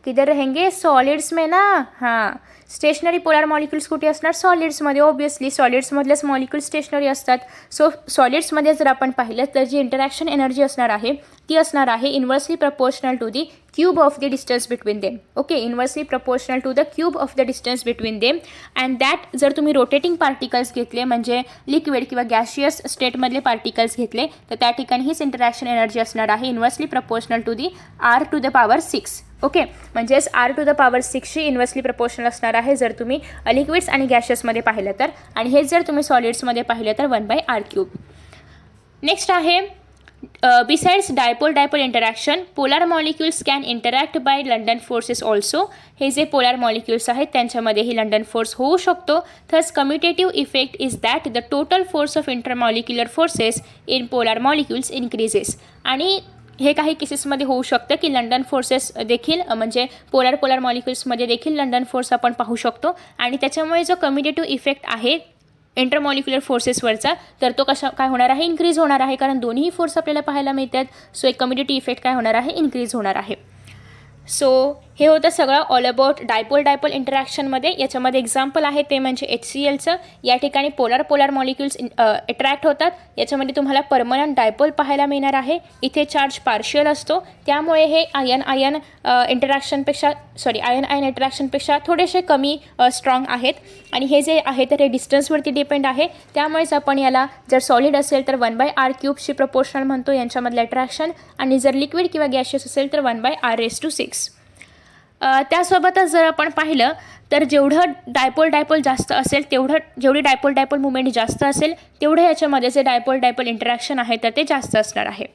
किधर रहेंगे, सॉलिड्स में ना. हां, स्टेशनरी पोलार मॉलिक्युल्स कुठे असणार, सॉलिड्समध्ये. ऑब्वियसली सॉलिड्समधलेच मॉलिक्युल्स स्टेशनरी असतात. सो सॉलिड्समध्ये जर आपण पाहिलं तर जी इंटरॅक्शन एनर्जी असणार आहे ती असणार आहे inversely proportional to the cube of the distance between them. Okay, inversely proportional to the cube of the distance between them. And that जर तुम्ही रोटेटिंग पार्टिकल्स घेतले म्हणजे लिक्विड किंवा गॅशियस स्टेटमधले पार्टिकल्स घेतले तर त्या ठिकाणी हीच इंटरॅक्शन एनर्जी असणार आहे inversely proportional to the R⁶. Okay, म्हणजेच R⁶ इन्व्हर्सली प्रपोर्शनल असणार आहे जर तुम्ही लिक्विड्स आणि गॅशियसमध्ये पाहिलं तर, आणि हेच जर तुम्ही सॉलिड्समध्ये पाहिलं तर 1/R³. नेक्स्ट आहे besides dipole dipole interaction polar molecules can interact by London forces also. हे जे पोलार मॉलिक्युल्स आहेत त्यांच्यामध्येही लंडन फोर्स होऊ शकतो. Thus commutative effect is that the total force of intermolecular forces in polar molecules increases. आणि हे काही केसेसमध्ये होऊ शकतं की लंडन फोर्सेस देखील म्हणजे पोलार मॉलिक्युल्समध्ये देखील लंडन फोर्स आपण पाहू शकतो आणि त्याच्यामुळे जो कम्युटेटिव्ह इफेक्ट आहे इंटरमॉलिक्युलर फोर्सेसवरचा तर तो काय होणार आहे, इन्क्रीज होणार आहे, कारण दोन्ही फोर्स आपल्याला पाहायला मिळतात. सो एक कम्युटेटिव्ह इफेक्ट काय होणार आहे, इन्क्रीज होणार आहे. सो हे होतं सगळं ऑल अबाउट डायपोल डायपोल इंटरॅक्शनमध्ये. याच्यामध्ये एक्झाम्पल आहे ते म्हणजे HClचं. या ठिकाणी पोलार मॉलिक्युल्स अट्रॅक्ट होतात. याच्यामध्ये तुम्हाला परमनंट डायपोल पाहायला मिळणार आहे. इथे चार्ज पार्शियल असतो त्यामुळे हे आयन आयन अट्रॅक्शनपेक्षा थोडेसे कमी स्ट्रॉंग आहेत आणि हे जे आहे तर हे डिस्टन्सवरती डिपेंड आहे. त्यामुळेच आपण याला जर सॉलिड असेल तर 1/R³ प्रपोर्शनल म्हणतो यांच्यामधलं अट्रॅक्शन, आणि जर लिक्विड किंवा गॅशियस असेल तर 1/R⁶. त्यासोबतच जर आपण पाहिलं तर जेवढं डायपोल डायपोल जास्त असेल जेवढी डायपोल डायपोल मुवमेंट जास्त असेल तेवढं याच्यामध्ये जे डायपोल डायपोल इंटरॅक्शन आहे तर ते जास्त असणार आहे.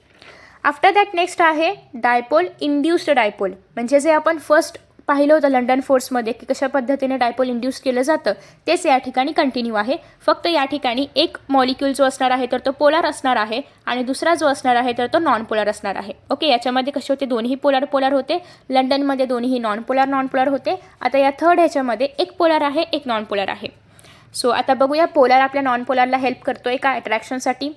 आफ्टर दॅट नेक्स्ट आहे डायपोल इंड्युस्ड डायपोल. म्हणजे जे आपण फर्स्ट पाहिलं होतं लंडन फोर्समध्ये की कशा पद्धतीने डायपोल इंड्यूस केलं जातं तेच या ठिकाणी कंटिन्यू आहे. फक्त या ठिकाणी एक मॉलिक्यूल जो असणार आहे तर तो पोलार असणार आहे आणि दुसरा जो असणार आहे तर तो नॉन पोलार असणार आहे. ओके, याच्यामध्ये कसे होते, दोन्ही पोलार होते. लंडनमध्ये दोन्ही नॉन पोलार होते. आता या थर्ड ह्याच्यामध्ये एक पोलार आहे एक नॉन पोलार आहे. सो आता बघूया पोलार आपल्या नॉन पोलारला हेल्प करतो आहे का अट्रॅक्शनसाठी.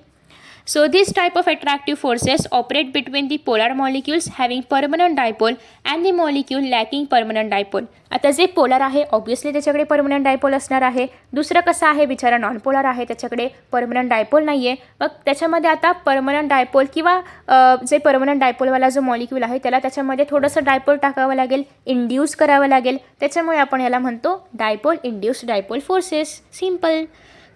So this type of attractive forces operate between the polar molecules having permanent dipole and the molecule lacking permanent dipole. आता जे पोलर आहे ऑब्व्हियसली त्याच्याकडे परमनंट डायपोल असणार आहे. दुसरं कसं आहे बिचारा नॉन पोलर आहे त्याच्याकडे परमनंट डायपोल नाही आहे. मग त्याच्यामध्ये आता परमनंट डायपोल किंवा जे परमनंट डायपोलवाला जो मॉलिक्यूल आहे त्याला त्याच्यामध्ये थोडंसं डायपोल टाकावं लागेल, इंड्यूस करावं लागेल. त्याच्यामुळे आपण याला म्हणतो dipole induced dipole forces. Simple.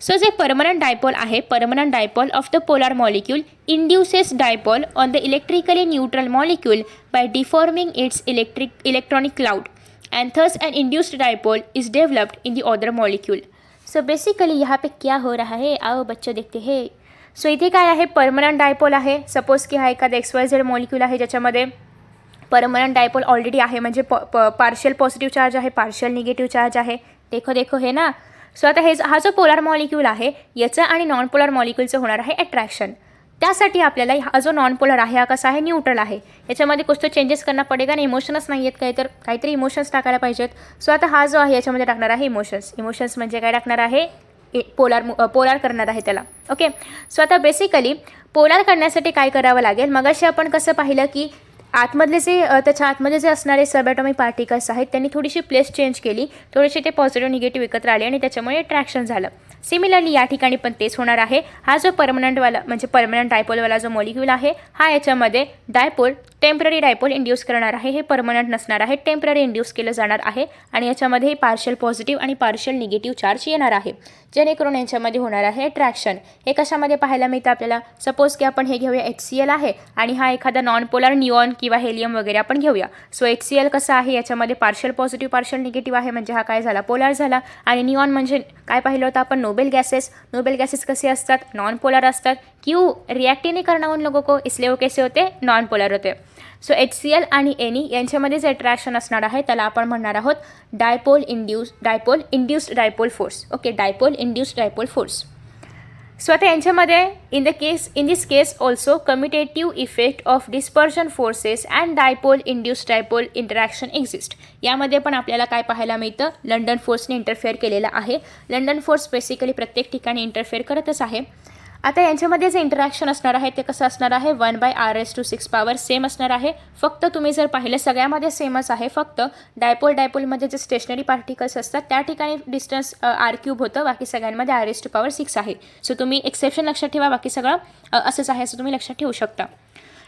So जे परमनंट डायपोल आहे, permanent dipole of the polar molecule induces dipole on the electrically neutral molecule by deforming its electronic cloud and thus an induced dipole is developed in the other molecule. So basically यहाँ पे क्या हो रहा है, आओ बच्चों देखते हैं. सो इथे काय आहे, परमनंट डायपोल आहे. सपोज की हा एखादा XYZ मॉलिक्यूल आहे ज्याच्यामध्ये परमनंट डायपोल ऑलरेडी आहे, म्हणजे पार्शियल पॉझिटिव्ह चार्ज आहे, पार्शियल निगेटिव्ह चार्ज आहे. देखो हे ना. सो आता हा जो पोलार मॉलिक्यूल आहे याचं आणि नॉन पोलार मॉलिक्यूलचं होणार आहे अट्रॅक्शन. त्यासाठी आपल्याला हा जो नॉन पोलर आहे हा कसा आहे, न्यूट्रल आहे. याच्यामध्ये कुछ तो चेंजेस करना पडेगा ना, इमोशन्स नाही आहेत काही, तर काहीतरी इमोशन्स टाकायला पाहिजेत. सो आता हा जो आहे याच्यामध्ये टाकणार आहे इमोशन्स म्हणजे काय टाकणार आहे, पोलार करणार आहे त्याला. ओके. सो आता बेसिकली पोलार करण्यासाठी काय करावं लागेल, मगाशी आपण कसं पाहिलं की आतमधले जे त्याच्या आतमध्ये जे असणारे सबॲटॉमिक पार्टिकल्स आहेत त्यांनी थोडीशी प्लेस चेंज केली, थोडेसे ते पॉझिटिव्ह निगेटिव्ह एकत्र आले आणि त्याच्यामुळे अट्रॅक्शन झालं. सिमिलरली या ठिकाणी पण तेच होणार आहे. हा जो परमनंटवाला म्हणजे परमनंट डायपोलवाला जो मॉलिक्यूल आहे हा याच्यामध्ये डायपोल टेम्पररी डायपोल इंड्यूस करणार आहे. हे परमनंट नसणार आहे, टेम्पररी इंड्यूस केलं जाणार आहे आणि याच्यामध्ये पार्शियल पॉझिटिव्ह आणि पार्शियल निगेटिव्ह चार्ज येणार आहे, जेणेकरून यांच्यामध्ये होणार आहे अट्रॅक्शन. हे कशामध्ये पाहायला मिळतं आपल्याला, सपोज की आपण हे घेऊया HCl आहे आणि हा एखादा नॉन पोलार निऑन किंवा हेलियम वगैरे आपण घेऊया. सो HCl कसा आहे, याच्यामध्ये पार्शियल पॉझिटिव्ह पार्शियल निगेटिव्ह आहे, म्हणजे हा काय झाला, पोलार झाला. आणि निऑन म्हणजे काय पाहिलं होतं आपण, नोबेल गॅसेस कसे असतात, नॉन पोलार असतात. क्यों, रिएक्ट ही नहीं करना उन लोगों को, इसलिए वो कैसे होते, नॉन पोलार होते. सो HCl आणि Na यांच्यामध्ये जे अट्रॅक्शन असणार आहे त्याला आपण म्हणणार आहोत dipole induced dipole force. Okay, dipole induced dipole force. So आता यांच्यामध्ये in this case also commutative effect of dispersion forces and dipole induced dipole interaction exist. यामध्ये पण आपल्याला काय पाहायला मिळतं, लंडन फोर्सने इंटरफेअर केलेला आहे. लंडन फोर्स बेसिकली प्रत्येक ठिकाणी इंटरफेअर करतच आहे. आता यांच्यामध्ये जे इंटरॅक्शन असणार आहे ते कसं असणार आहे, 1/r⁶ सेम असणार आहे. फक्त तुम्ही जर पाहिलं सगळ्यामध्ये सेमच आहे, फक्त डायपोलमध्ये जे स्टेशनरी पार्टिकल्स असतात त्या ठिकाणी डिस्टन्स r³ होतं, बाकी सगळ्यांमध्ये r⁶ आहे. सो तुम्ही एक्सेप्शन लक्षात ठेवा, बाकी सगळं असंच आहे असं तुम्ही लक्षात ठेवू शकता.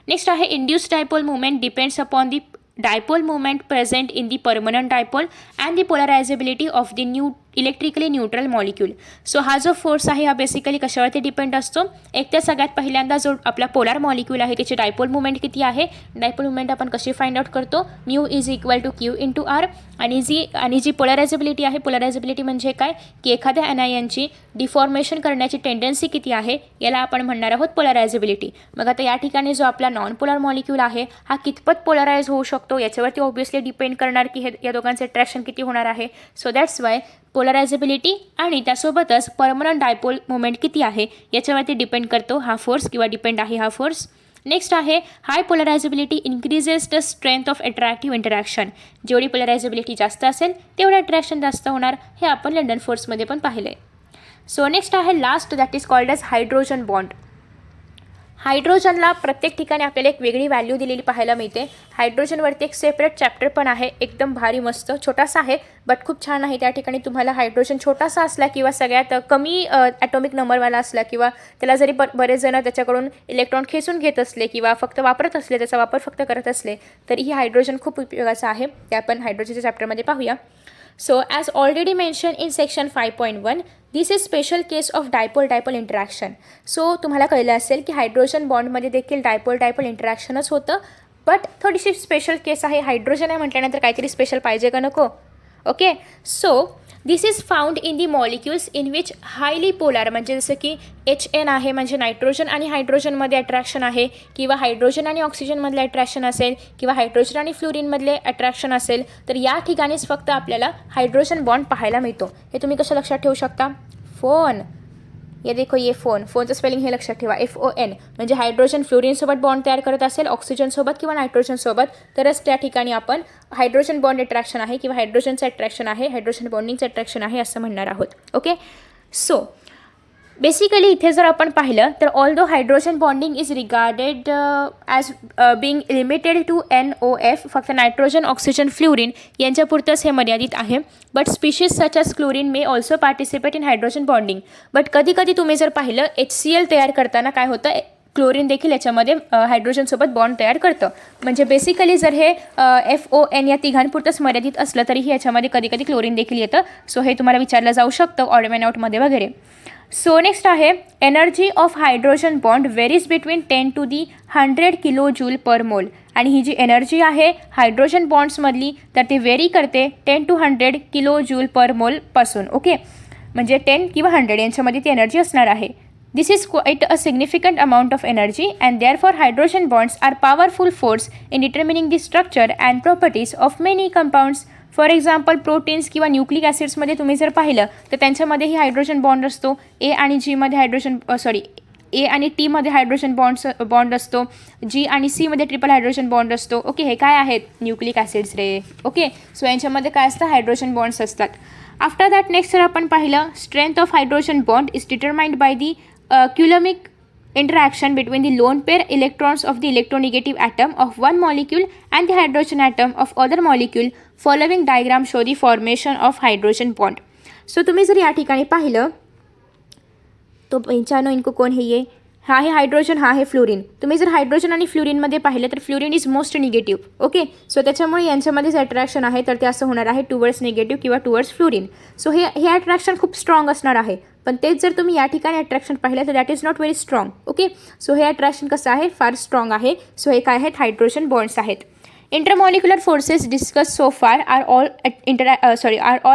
नेक्स्ट आहे induced dipole movement depends upon the dipole moment present in the permanent dipole and the polarizability of the electrically neutral molecule. So हा जो फोर्स आहे हा बेसिकली कशावरती डिपेंड असतो, एक तर सगळ्यात पहिल्यांदा जो आपला पोलार मॉलिक्यूल आहे त्याची डायपोल मुवमेंट किती आहे. डायपोल मुवमेंट आपण कशी फाइंड आउट करतो, μ = Q × R. आणि जी पोलरायझेबिलिटी आहे, पोलरायझेबिलिटी म्हणजे काय की एखाद्या अनायनची डिफॉर्मेशन करण्याची टेंडन्सी किती आहे याला आपण म्हणणार आहोत पोलरायझेबिलिटी. मग आता या ठिकाणी जो आपला नॉन पोलार मॉलिक्यूल आहे हा कितपत पोलराइज होऊ शकतो याच्यावरती ऑब्व्हियसली डिपेंड करणार की या दोघांचे अट्रॅक्शन किती होणार आहे. सो दॅट्स वाय पोलरायझेबिलिटी आणि त्यासोबतच परमनंट डायपोल मुवमेंट किती आहे याच्यावरती डिपेंड करतो हा फोर्स किंवा डिपेंड आहे हा फोर्स. नेक्स्ट आहे high polarisability increases the strength of attractive interaction. जेवढी पोलरायझेबिलिटी जास्त असेल तेवढं अट्रॅक्शन जास्त होणार, हे आपण लंडन फोर्समध्ये पण पाहिलं आहे. सो नेक्स्ट आहे last, that is called as hydrogen bond. हायड्रोजनला प्रत्येक ठिकाणी आपल्याला एक वेगळी व्हॅल्यू दिलेली पाहायला मिळते. हायड्रोजनवरती एक सेपरेट चॅप्टर पण आहे, एकदम भारी मस्त, छोटासा आहे बट खूप छान आहे. त्या ठिकाणी तुम्हाला हायड्रोजन छोटासा असला किंवा सगळ्यात कमी ॲटॉमिक नंबरवाला असला किंवा त्याला जरी बरेच जण त्याच्याकडून इलेक्ट्रॉन खेचून घेत असले किंवा फक्त वापरत असले, त्याचा वापर फक्त करत असले, तरी ही हायड्रोजन खूप उपयोगाचं आहे. ते आपण हायड्रोजनच्या चॅप्टरमध्ये पाहूया. So as already mentioned in section 5.1, this is special case of dipole interaction. So तुम्हाला कळलं असेल की हायड्रोजन बॉन्डमध्ये देखील डायपोल इंटरॅक्शनच होतं, बट थोडीशी स्पेशल केस आहे. हायड्रोजन आहे म्हटल्यानंतर काहीतरी स्पेशल पाहिजे का नको. Okay. So this is found in the molecules in which highly polar, म्हणजे जसं की HN आहे म्हणजे नायट्रोजन आणि हायड्रोजनमध्ये अट्रॅक्शन आहे, किंवा हायड्रोजन आणि ऑक्सिजनमधले अट्रॅक्शन असेल, किंवा हायड्रोजन आणि फ्लोरीनमधले अट्रॅक्शन असेल, तर या ठिकाणीच फक्त आपल्याला हायड्रोजन बॉन्ड पाहायला मिळतो. हे तुम्ही कसं लक्षात ठेवू शकता, फोन, ये देखो ये फोनचं स्पेलिंग हे लक्षात ठेवा, FON. म्हणजे हायड्रोजन फ्लोरीनसोबत बॉन्ड तयार करत असेल ऑक्सिजनसोबत किंवा नायट्रोजनसोबत, तरच त्या ठिकाणी आपण हायड्रोजन बॉन्ड अट्रॅक्शन आहे किंवा हायड्रोजनचं अट्रॅक्शन आहे, हायड्रोजन बॉन्डिंगचं अट्रॅक्शन आहे असं म्हणणार आहोत. ओके. सो बेसिकली इथे जर आपण पाहिलं तर all though hydrogen bonding is regarded as being limited to NOF, फक्त नायट्रोजन ऑक्सिजन फ्लोरीन यांच्यापुरतंच हे मर्यादित आहे. But species such as chlorine may also participate in hydrogen bonding. But कधी कधी तुम्ही जर पाहिलं HCl तयार करताना काय होतं, क्लोरीन देखील याच्यामध्ये हायड्रोजनसोबत बॉन्ड तयार करतं. म्हणजे बेसिकली जर हे FON या तिघांपुरतंच मर्यादित असलं तरीही याच्यामध्ये कधी कधी क्लोरीन देखील येतं. सो हे तुम्हाला विचारलं जाऊ शकतं ऑड मॅन आउटमध्ये वगैरे. सो नेक्स्ट आहे energy of hydrogen bond varies between 10 to the 100 kJ per mole. आणि ही जी एनर्जी आहे हायड्रोजन बॉन्ड्समधली तर ती व्हेरी करते 10 to 100 kJ per mole पासून. ओके, म्हणजे 10 किंवा 100 यांच्यामध्ये ती एनर्जी असणार आहे. This is quite a significant amount of energy, and therefore hydrogen bonds are powerful force in determining the structure and properties of many compounds. For example proteins किंवा न्यूक्लिक ॲसिड्समध्ये तुम्ही जर पाहिलं तर त्यांच्यामध्येही हायड्रोजन बॉन्ड असतो. A आणि Gमध्ये A आणि Tमध्ये हायड्रोजन बॉन्ड असतो. G आणि Cमध्ये ट्रिपल हायड्रोजन बॉन्ड असतो. ओके, हे काय आहेत? न्यूक्लिक ॲसिड्स रे. ओके, सो यांच्यामध्ये काय असतं? हायड्रोजन बॉन्ड्स असतात. आफ्टर दॅट नेक्स्ट जर आपण पाहिलं strength of hydrogen bond is determined by the Coulombic interaction between the lone pair electrons of the electronegative atom of one molecule and the hydrogen atom of other molecule. Following diagram show the formation of hydrogen bond. So तुम्ही जर या ठिकाणी पाहिलं तो पंचानो इनको कोण हे ये हा आहे हायड्रोजन, हा आहे फ्लोरीन. तुम्ही जर हायड्रोजन आणि फ्लोरीनमध्ये पाहिलं तर fluorine is most negative. Okay, so त्याच्यामुळे यांच्यामध्येच अट्रॅक्शन आहे तर ते असं होणार आहे टुवर्ड्स निगेटिव्ह किंवा टुवर्ड्स फ्लोरीन. सो हे अट्रॅक्शन खूप स्ट्रॉंग असणार आहे. पण तेच जर तुम्ही या ठिकाणी अट्रॅक्शन पाहिलं तर that is not very strong. Okay, so हे अट्रॅक्शन कसं आहे? फार स्ट्रॉंग आहे. सो हे काय आहेत? हायड्रोजन बॉन्ड्स आहेत. Intermolecular forces discuss so far are all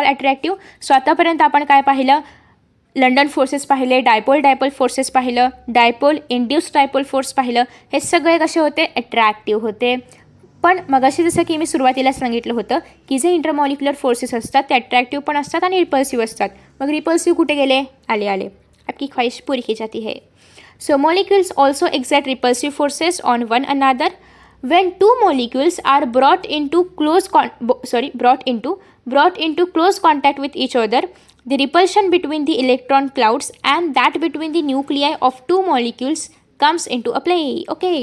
attractive. So आतापर्यंत आपण काय पाहिलं? लंडन फोर्सेस पाहिले, डायपोल फोर्सेस पाहिलं, डायपोल इंड्यूस डायपोल फोर्स पाहिलं. हे सगळे कसे होते? अट्रॅक्टिव्ह होते. पण मगाशी जसं की मी सुरुवातीला सांगितलं होतं की जे इंटरमॉलिक्युलर फोर्सेस असतात ते अट्रॅक्टिव्ह पण असतात आणि रिपल्सिव्ह असतात. मग रिपल्सिव्ह कुठे गेले? आले आपकी ख्वाहिश पूरी की जाती है. So molecules also exact repulsive forces on one another. When two molecules are brought into close contact with each other, the repulsion between the electron clouds and that between the nuclei of two molecules comes into a play. Okay,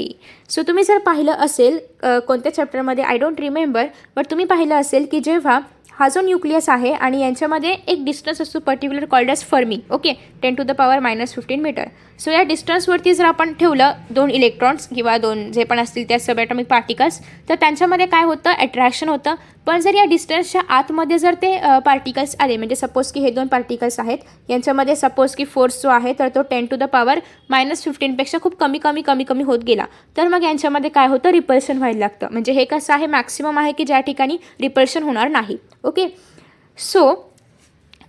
so तुम्ही जर पाहिलं असेल कोणत्या चॅप्टरमध्ये आय डोंट रिमेंबर, बट तुम्ही पाहिलं असेल की जेव्हा हा जो न्यूक्लियस आहे आणि यांच्यामध्ये एक डिस्टन्स असतो particular called as fermi. Okay, 10⁻⁻15 metre. So या डिस्टन्सवरती जर आपण ठेवलं दोन इलेक्ट्रॉन्स किंवा दोन जे पण असतील त्या सबॲटॉमिक पार्टिकल्स तर त्यांच्यामध्ये काय होतं? अट्रॅक्शन होतं. पण जर या डिस्टन्सच्या आतमध्ये जर ते पार्टिकल्स आले, म्हणजे सपोज की हे दोन पार्टिकल्स आहेत यांच्यामध्ये सपोज की फोर्स जो आहे तर तो 10⁻⁻15 पेक्षा खूप कमी होत गेला तर मग यांच्यामध्ये काय होतं? रिपल्शन व्हायला लागतं. म्हणजे हे कसं आहे? मॅक्सिमम आहे की ज्या ठिकाणी रिपल्शन होणार नाही. ओके, सो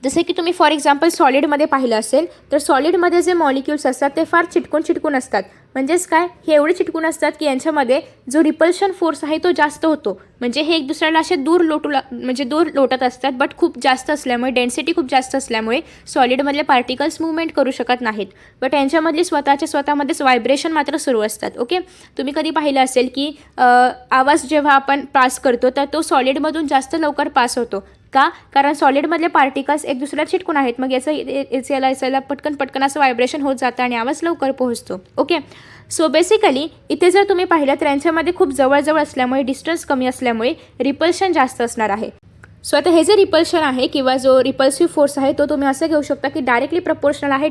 जसे की तुम्ही फॉर एक्झाम्पल सॉलिडमध्ये पाहिलं असेल तर सॉलिडमध्ये जे मॉलिक्युल्स असतात ते फार चिटकून असतात. म्हणजेच काय? हे एवढे चिटकून असतात की यांच्यामध्ये जो रिपल्शन फोर्स आहे तो जास्त होतो. म्हणजे हे एक दुसऱ्याला असे दूर लोटत असतात. बट खूप जास्त असल्यामुळे, डेन्सिटी खूप जास्त असल्यामुळे सॉलिडमधले पार्टिकल्स मूवमेंट करू शकत नाहीत. बट यांच्यामधली स्वतःमध्येच व्हायब्रेशन मात्र सुरू असतात. ओके, तुम्ही कधी पाहिलं असेल की आवाज जेव्हा आपण पास करतो तर तो सॉलिडमधून जास्त लवकर पास होतो. का? कारण सॉलिडमधले पार्टिकल्स एक दुसऱ्याला चिटकून आहेत. मग याचा पटकन असं व्हायब्रेशन होत जातं आणि आवाज लवकर पोहोचतो. ओके, सो बेसिकली इथे जर तुम्ही पाहिलं तर यांच्यामध्ये खूप जवळ असल्यामुळे, डिस्टन्स कमी असल्यामुळे रिपल्शन जास्त असणार आहे. सो आता हे जे रिपल्शन आहे किंवा जो रिपल्सिव्ह फोर्स आहे तो तुम्ही असं घेऊ शकता की डायरेक्टली प्रपोर्शनल आहे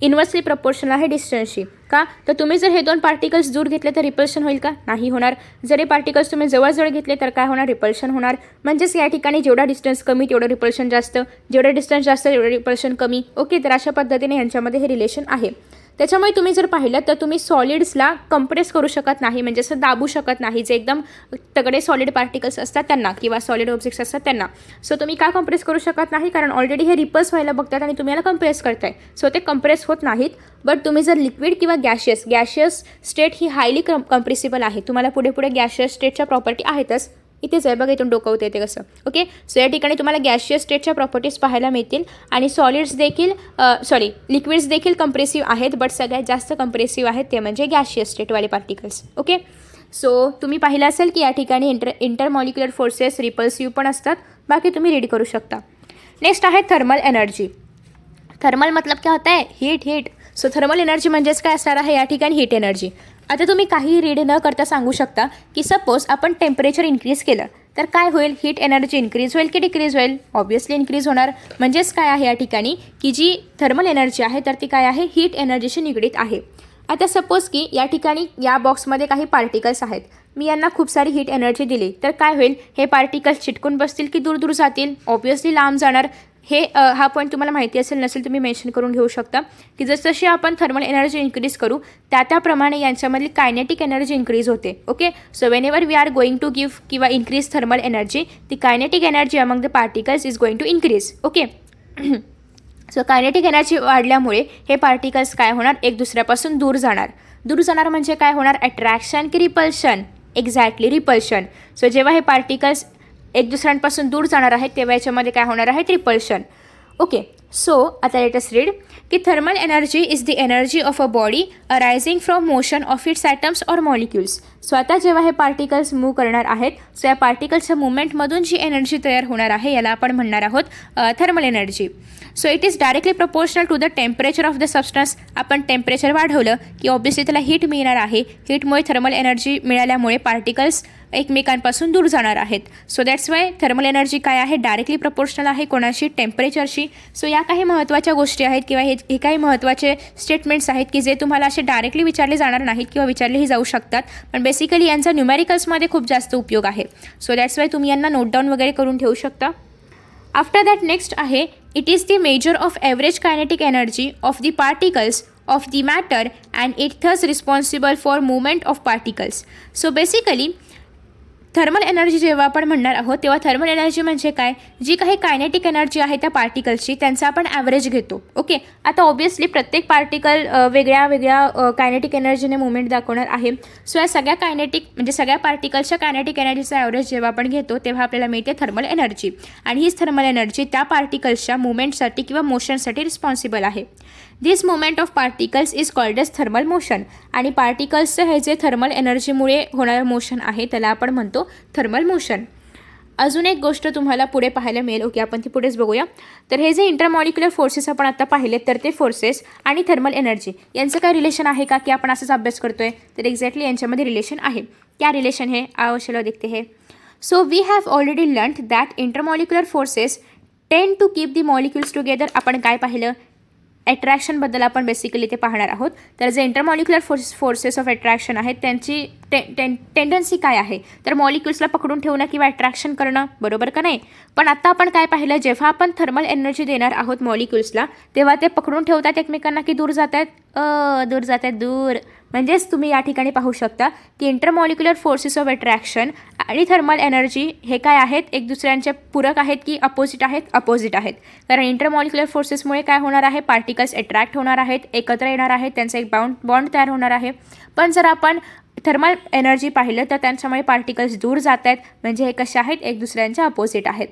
इन्व्हर्सली प्रपोर्शनल आहे डिस्टन्सशी. का? तर तुम्ही जर हे दोन पार्टिकल्स दूर घेतले तर रिपल्शन होईल का? नाही होणार. जर हे पार्टिकल्स तुम्ही जवळ घेतले तर काय होणार? रिपल्शन होणार. म्हणजेच या ठिकाणी जेवढा डिस्टन्स कमी तेवढं रिपल्शन जास्त, जेवढा डिस्टन्स जास्त तेवढं रिपल्शन कमी. ओके, तर अशा पद्धतीने यांच्यामध्ये हे रिलेशन आहे. त्याच्यामुळे तुम्ही जर पाहिलं तर तुम्ही सॉलिड्सला कंप्रेस करू शकत नाही, म्हणजे असं दाबू शकत नाही. जे एकदम तगडे सॉलिड पार्टिकल्स असतात त्यांना किंवा सॉलिड ऑब्जेक्ट्स असतात त्यांना. सो तुम्ही का कंप्रेस करू शकत नाही? कारण ऑलरेडी हे रिपल्स व्हायला बघतात आणि तुम्ही याला कंप्रेस करताय. सो ते कंप्रेस होत नाहीत. बट तुम्ही जर लिक्विड किंवा गॅशियस स्टेट ही हायली कंप्रेसिबल आहे. तुम्हाला पुढे गॅशियस स्टेटच्या प्रॉपर्टी आहेतच. इथेच आहे बघा, इथून डोकावते ते कसं. ओके, सो या ठिकाणी तुम्हाला गॅशियस स्टेटच्या प्रॉपर्टीज पाहायला मिळतील आणि लिक्विड्स देखील कंप्रेसिव्ह आहेत. बट सगळ्यात जास्त कंप्रेसिव्ह आहेत ते म्हणजे गॅशियस स्टेटवाले पार्टिकल्स. ओके, सो तुम्ही पाहिलं असेल की या ठिकाणी इंटरमॉलिक्युलर फोर्सेस रिपल्सिव्ह पण असतात. बाकी तुम्ही रीड करू शकता. नेक्स्ट आहे थर्मल एनर्जी. थर्मल मतलब क्या होता है, हीट. सो थर्मल एनर्जी म्हणजेच काय असणार आहे या ठिकाणी, हीट एनर्जी. आता तुम्ही काही रीड न करता सांगू शकता की सपोज आपण टेम्परेचर इन्क्रीज केलं तर काय होईल, हीट एनर्जी इन्क्रीज होईल की डिक्रीज होईल, ऑब्व्हियसली इन्क्रीज होणार. म्हणजेच काय आहे या ठिकाणी की जी थर्मल एनर्जी आहे तर ती काय आहे, हीट एनर्जीशी निगडीत आहे. आता सपोज की या ठिकाणी या बॉक्समध्ये काही पार्टिकल्स आहेत, मी यांना खूप सारी हीट एनर्जी दिली तर काय होईल, हे पार्टिकल्स चिटकून बसतील की दूर दूर जातील, ऑब्व्हियसली लांब जाणार. हे हा पॉईंट तुम्हाला माहिती असेल नसेल तुम्ही मेन्शन करून घेऊ शकता की जसजशी आपण थर्मल एनर्जी इन्क्रीज करू त्याप्रमाणे यांच्यामधली कायनेटिक एनर्जी इन्क्रीज होते. Okay, so when we are going to give किंवा increase thermal energy, the kinetic energy among the particles is going to increase. Okay, so kinetic energy वाढल्यामुळे हे पार्टिकल्स काय होणार, एक दुसऱ्यापासून दूर जाणार. दूर जाणार म्हणजे काय होणार, अट्रॅक्शन की रिपल्शन, एक्झॅक्टली रिपल्शन. सो जेव्हा हे पार्टिकल्स एक दुसऱ्यांपासून दूर जाणार आहेत तेव्हा याच्यामध्ये काय होणार आहे, रिपल्शन. ओके, सो आता लेट अस रीड की thermal energy is the energy of a body arising from motion of its atoms or molecules. So आता जेव्हा हे पार्टिकल्स मूव्ह करणार आहेत सो या पार्टिकल्सच्या मुवमेंटमधून जी एनर्जी तयार होणार आहे याला आपण म्हणणार आहोत thermal energy. So it is directly proportional to the temperature of the substance. आपण टेम्परेचर वाढवलं की ऑब्व्हियसली त्याला हीट मिळणार आहे, हीटमुळे थर्मल एनर्जी मिळाल्यामुळे पार्टिकल्स एकमेकांपासून दूर जाणार आहेत. So that's why thermal energy काय आहे, डायरेक्टली प्रपोर्शनल आहे कोणाशी, टेम्परेचरशी. सो या काही महत्त्वाच्या गोष्टी आहेत किंवा हे काही महत्त्वाचे स्टेटमेंट्स आहेत की जे तुम्हाला असे डायरेक्टली विचारले जाणार नाहीत किंवा विचारलेही जाऊ शकतात, पण बेसिकली यांचा न्यूमेरिकल्समध्ये खूप जास्त उपयोग आहे. सो दॅट्स वाय तुम्ही यांना नोट डाऊन वगैरे करून ठेवू शकता. आफ्टर दॅट नेक्स्ट आहे, it is the measure of average kinetic energy of the particles of the matter and it thus responsible for movement of particles. So basically thermal energy जेव्हा आपण म्हणणार आहोत तेव्हा थर्मल एनर्जी म्हणजे काय, जी काही कायनेटिक एनर्जी आहे त्या पार्टिकल्सची त्यांचा आपण ॲव्हरेज घेतो. ओके, आता ऑब्व्हियसली प्रत्येक पार्टिकल वेगळ्या वेगळ्या कायनेटिक एनर्जीने मुवमेंट दाखवणार आहे. सो या सगळ्या कायनेटिक म्हणजे सगळ्या पार्टिकल्सच्या कायनेटिक एनर्जीचा ॲव्हरेज जेव्हा आपण घेतो तेव्हा आपल्याला मिळते थर्मल एनर्जी, आणि हीच थर्मल एनर्जी त्या पार्टिकल्सच्या मुवमेंटसाठी किंवा मोशनसाठी रिस्पॉन्सिबल आहे. This movement of particles is called as thermal motion. आणि पार्टिकल्सचं हे जे थर्मल एनर्जीमुळे होणारं मोशन आहे त्याला आपण म्हणतो थर्मल मोशन. अजून एक गोष्ट तुम्हाला पुढे पाहायला मिळेल. ओके, आपण ती पुढेच बघूया. तर हे जे इंटरमॉलिक्युलर फोर्सेस आपण आता पाहिलेत तर ते फोर्सेस आणि थर्मल एनर्जी यांचं काय रिलेशन आहे का की आपण असंच अभ्यास करतोय, तर एक्झॅक्टली यांच्यामध्ये रिलेशन आहे. क्या रिलेशन है आओ चलो देखते हैं. So we have already learned that intermolecular forces tend to keep the molecules together. आपण काय पाहिलं, अट्रॅक्शनबद्दल आपण बेसिकली ते पाहणार आहोत. तर जे इंटरमॉलिक्युलर फोर्सेस ऑफ अट्रॅक्शन आहेत त्यांची टेंडन्सी काय आहे, तर मॉलिक्युल्सला पकडून ठेवणं किंवा अट्रॅक्शन करणं, बरोबर का नाही. पण आता आपण काय पाहिलं, जेव्हा आपण थर्मल एनर्जी देणार आहोत मॉलिक्युल्सला तेव्हा ते पकडून ठेवतात एकमेकांना की दूर जात आहेत, दूर. म्हणजेच तुम्ही या ठिकाणी पाहू शकता की इंटरमॉलिक्युलर फोर्सेस ऑफ अट्रॅक्शन आणि थर्मल एनर्जी हे काय आहेत, एक दुसऱ्यांचे पूरक आहेत की अपोजिट आहेत. कारण इंटरमॉलिक्युलर फोर्सेसमुळे काय होणार आहे, पार्टिकल्स अट्रॅक्ट होणार आहेत, एकत्र येणार आहेत, त्यांचा एक बॉन्ड तयार होणार आहे. पण जर आपण थर्मल एनर्जी पाहिलं तर त्यांच्यामुळे पार्टिकल्स दूर जात आहेत, म्हणजे हे कसे आहेत, एक दुसऱ्यांच्या अपोजिट आहेत.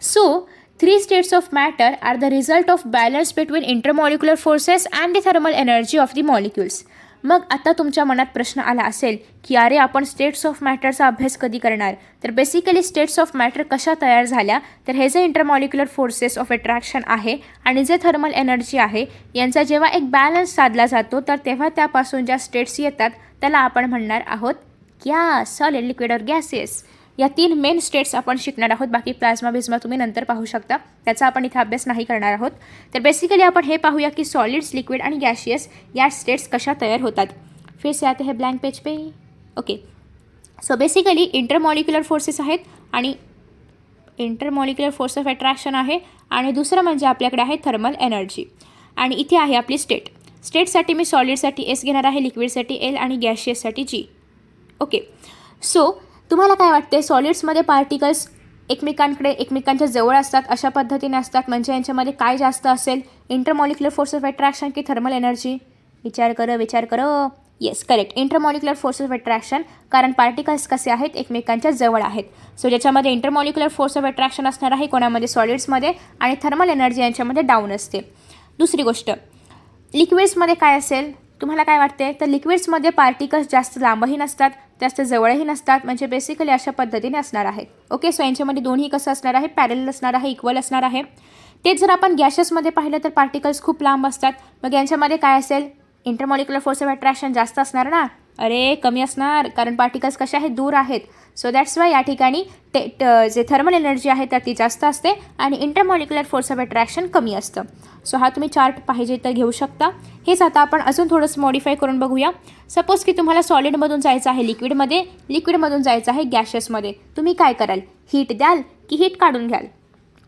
So 3 states of matter are the result of balance between intermolecular forces and the thermal energy of the molecules. मग आता तुमच्या मनात प्रश्न आला असेल की अरे आपण स्टेट्स ऑफ मॅटरचा अभ्यास कधी करणार. तर बेसिकली स्टेट्स ऑफ मॅटर कशा तयार झाल्या, तर हे जे इंटरमॉलिक्युलर फोर्सेस ऑफ अट्रॅक्शन आहे आणि जे थर्मल एनर्जी आहे यांचा जेव्हा एक बॅलन्स साधला जातो तर तेव्हा त्यापासून ज्या स्टेट्स येतात त्याला आपण म्हणणार आहोत क्या, सॉलिड, लिक्विड और गॅसेस. या 3 मेन स्टेट्स आपण शिकणार आहोत. बाकी प्लाझ्मा बिझ्मा तुम्ही नंतर पाहू शकता, त्याचा आपण इथे अभ्यास नाही करणार आहोत. तर बेसिकली आपण हे पाहूया की सॉलिड्स, लिक्विड आणि गॅशियस या स्टेट्स कशा तयार होतात. फिर से आते हैं ब्लँक पेज पे. Okay, so basically intermolecular forces आहेत आणि इंटरमॉलिक्युलर फोर्स ऑफ अट्रॅक्शन आहे आणि दुसरं म्हणजे आपल्याकडे आहे थर्मल एनर्जी. आणि इथे आहे आपली स्टेटसाठी मी सॉलिडसाठी S घेणार आहे, लिक्विडसाठी L आणि गॅशियससाठी G. ओके, सो तुम्हाला काय वाटते, सॉलिड्समध्ये पार्टिकल्स एकमेकांच्या जवळ असतात, अशा पद्धतीने असतात, म्हणजे यांच्यामध्ये काय जास्त असेल, इंटरमॉलिक्युलर फोर्स ऑफ अट्रॅक्शन की थर्मल एनर्जी. विचार करो. Yes, correct, intermolecular force of attraction. कारण पार्टिकल्स कसे आहेत, एकमेकांच्या जवळ आहेत. सो ज्याच्यामध्ये इंटरमॉलिक्युलर फोर्स ऑफ अट्रॅक्शन असणार आहे कोणामध्ये, सॉलिड्समध्ये, आणि थर्मल एनर्जी यांच्यामध्ये डाऊन असते. दुसरी गोष्ट, लिक्विड्समध्ये काय असेल, तुम्हाला काय वाटते, तर लिक्विड्समध्ये पार्टिकल्स जास्त लांबही नसतात, जास्त जवळही नसतात, म्हणजे बेसिकली अशा पद्धतीने असणार आहेत. ओके, सो यांच्यामध्ये दोन्ही कसं असणार आहे, पॅरलल असणार आहे, इक्वल असणार आहे. तेच जर आपण गॅसेसमध्ये पाहिलं तर पार्टिकल्स खूप लांब असतात. मग यांच्यामध्ये काय असेल, इंटरमॉलिक्युलर फोर्स ऑफ अट्रॅक्शन जास्त असणार ना, अरे कमी असणार, कारण पार्टिकल्स कसे आहेत, दूर आहेत. सो दॅट्स वाय या ठिकाणी जे थर्मल एनर्जी आहे तर ती जास्त असते आणि इंटरमॉलिक्युलर फोर्स ऑफ अट्रॅक्शन कमी असतं. सो हा तुम्ही चार्ट पाहिजे तर घेऊ शकता. हेच आता आपण अजून थोडंसं मॉडिफाय करून बघूया. सपोज की तुम्हाला सॉलिडमधून जायचं आहे लिक्विडमध्ये, लिक्विडमधून जायचं आहे गॅशियसमध्ये, तुम्ही काय कराल, हीट द्याल की हीट काढून घ्याल?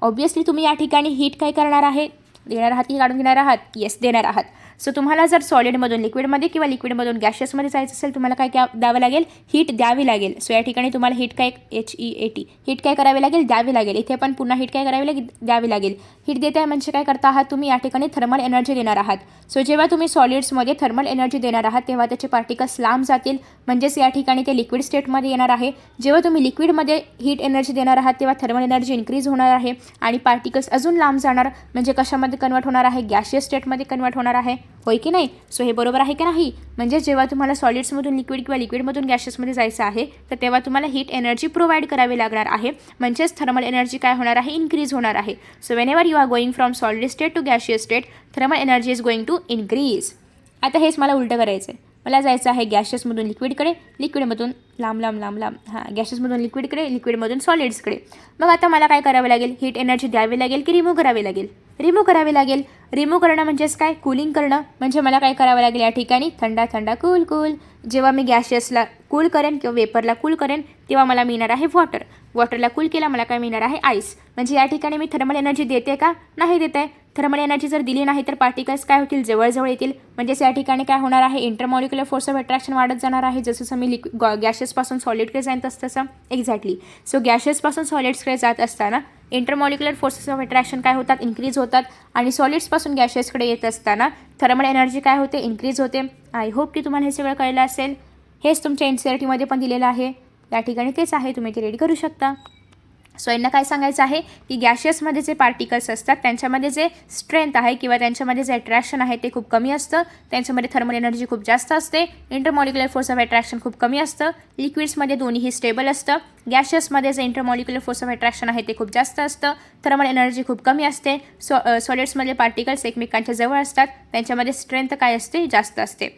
ऑब्वियसली तुम्ही या ठिकाणी हीट काय करणार आहे, देणार आहात की काढून घेणार आहात? येस, देणार आहात. सो तुम्हाला जर सॉलिडमधून लिक्विडमध्ये किंवा लिक्विडमधून गॅशियसमध्ये जायचं असेल, तुम्हाला काय द्यावं लागेल, हीट द्यावी लागेल. सो या ठिकाणी तुम्हाला हीट काय, HEAT, हीट काय करावी लागेल, द्यावी लागेल. इथे पण पुन्हा हीट काय करावी लागेल, द्यावी लागेल. हीट देत आहे म्हणजे काय करता आहात तुम्ही, या ठिकाणी थर्मल एनर्जी देणार आहात. सो जेव्हा तुम्ही सॉलिड्समध्ये थर्मल एनर्जी देणार आहात तेव्हा त्याचे पार्टिकल्स लांब जातील, म्हणजेच या ठिकाणी ते लिक्विड स्टेटमध्ये येणार आहे. जेव्हा तुम्ही लिक्विडमध्ये हीट एनर्जी देणार आहात तेव्हा थर्मल एनर्जी इन्क्रीज होणार आहे आणि पार्टिकल्स अजून लांब जाणार, म्हणजे कशामध्ये कन्वर्ट होणार आहे, गॅशियस स्टेटमध्ये कन्वर्ट होणार आहे. होय की नाही? सो हे बरोबर आहे की नाही? म्हणजे जेव्हा तुम्हाला सॉलिड्समधून लिक्विड किंवा लिक्विडमधून गॅशियसमध्ये जायचं आहे तर तेव्हा तुम्हाला हीट एनर्जी प्रोव्हाइड करावी लागणार आहे, म्हणजेच थर्मल एनर्जी काय होणार आहे, इन्क्रीज होणार आहे. So whenever you are going from solid state to gaseous state, thermal energy is going to increase. आता हेच मला उलटं करायचं आहे. मला जायचं आहे गॅशियसमधून लिक्विडकडे, लिक्विडमधून लांब लांब लांब लांब गॅशियसमधून लिक्विडकडे, लिक्विडमधून सॉलिड्सकडे. मग आता मला काय करावं लागेल, हीट एनर्जी द्यावी लागेल की रिमूव्ह करावी लागेल? रिमूव्ह करावी लागेल. रिमूव्ह करणं म्हणजेच काय, कूलिंग करणं. म्हणजे मला काय करावं लागेल, या ठिकाणी थंडा थंडा कूल कूल. जेव्हा मी गॅशियसला कूल करेन किंवा वेपरला कूल करेन तेव्हा मला मिळणार आहे वॉटर. वॉटरला कूल केला मला काय मिळणार आहे, आईस. म्हणजे या ठिकाणी मी थर्मल एनर्जी देते का, नाही देत आहे. थर्मल एनर्जी जर दिली नाही तर पार्टिकल्स काय होतील, जवळजवळ येतील. म्हणजेच या ठिकाणी काय होणार आहे, इंटरमॉलिक्युलर फोर्स ऑफ अट्रॅक्शन वाढत जाणार आहे. जसं मी गॅशियसपासून सॉलिडकडे जात तसं. एक्झॅक्टली. सो गॅशियसपासून सॉलिड्सकडे जात असताना इंटरमॉलिक्युलर फोर्सेस ऑफ अट्रॅक्शन काय होतात, इन्क्रीज होतात आणि सॉलिड्सपासून गॅशियसकडे येत असताना थर्मल एनर्जी काय होते, इन्क्रीज होते. आय होप की तुम्हाला हे सगळं कळलं असेल. हेच तुमच्या NCERTमध्ये पण दिलेलं आहे, या ठिकाणी तेच आहे, तुम्ही ते रेडी करू शकता. सो यांना काय सांगायचं आहे की गॅशियसमध्ये जे पार्टिकल्स असतात त्यांच्यामध्ये जे स्ट्रेंथ आहे किंवा त्यांच्यामध्ये जे अट्रॅक्शन आहे ते खूप कमी असतं, त्यांच्यामध्ये थर्मल एनर्जी खूप जास्त असते. इंटरमॉलिक्युलर फोर्स ऑफ अट्रॅक्शन खूप कमी असतं. लिक्विड्समध्ये दोन्हीही स्टेबल असतं. गॅशियसमध्ये जे इंटरमॉलिक्युलर फोर्स ऑफ अट्रॅक्शन आहे ते खूप जास्त असतं, थर्मल एनर्जी खूप कमी असते. सॉलिड्समधले पार्टिकल्स एकमेकांच्या जवळ असतात, त्यांच्यामध्ये स्ट्रेंथ काय असते, जास्त असते.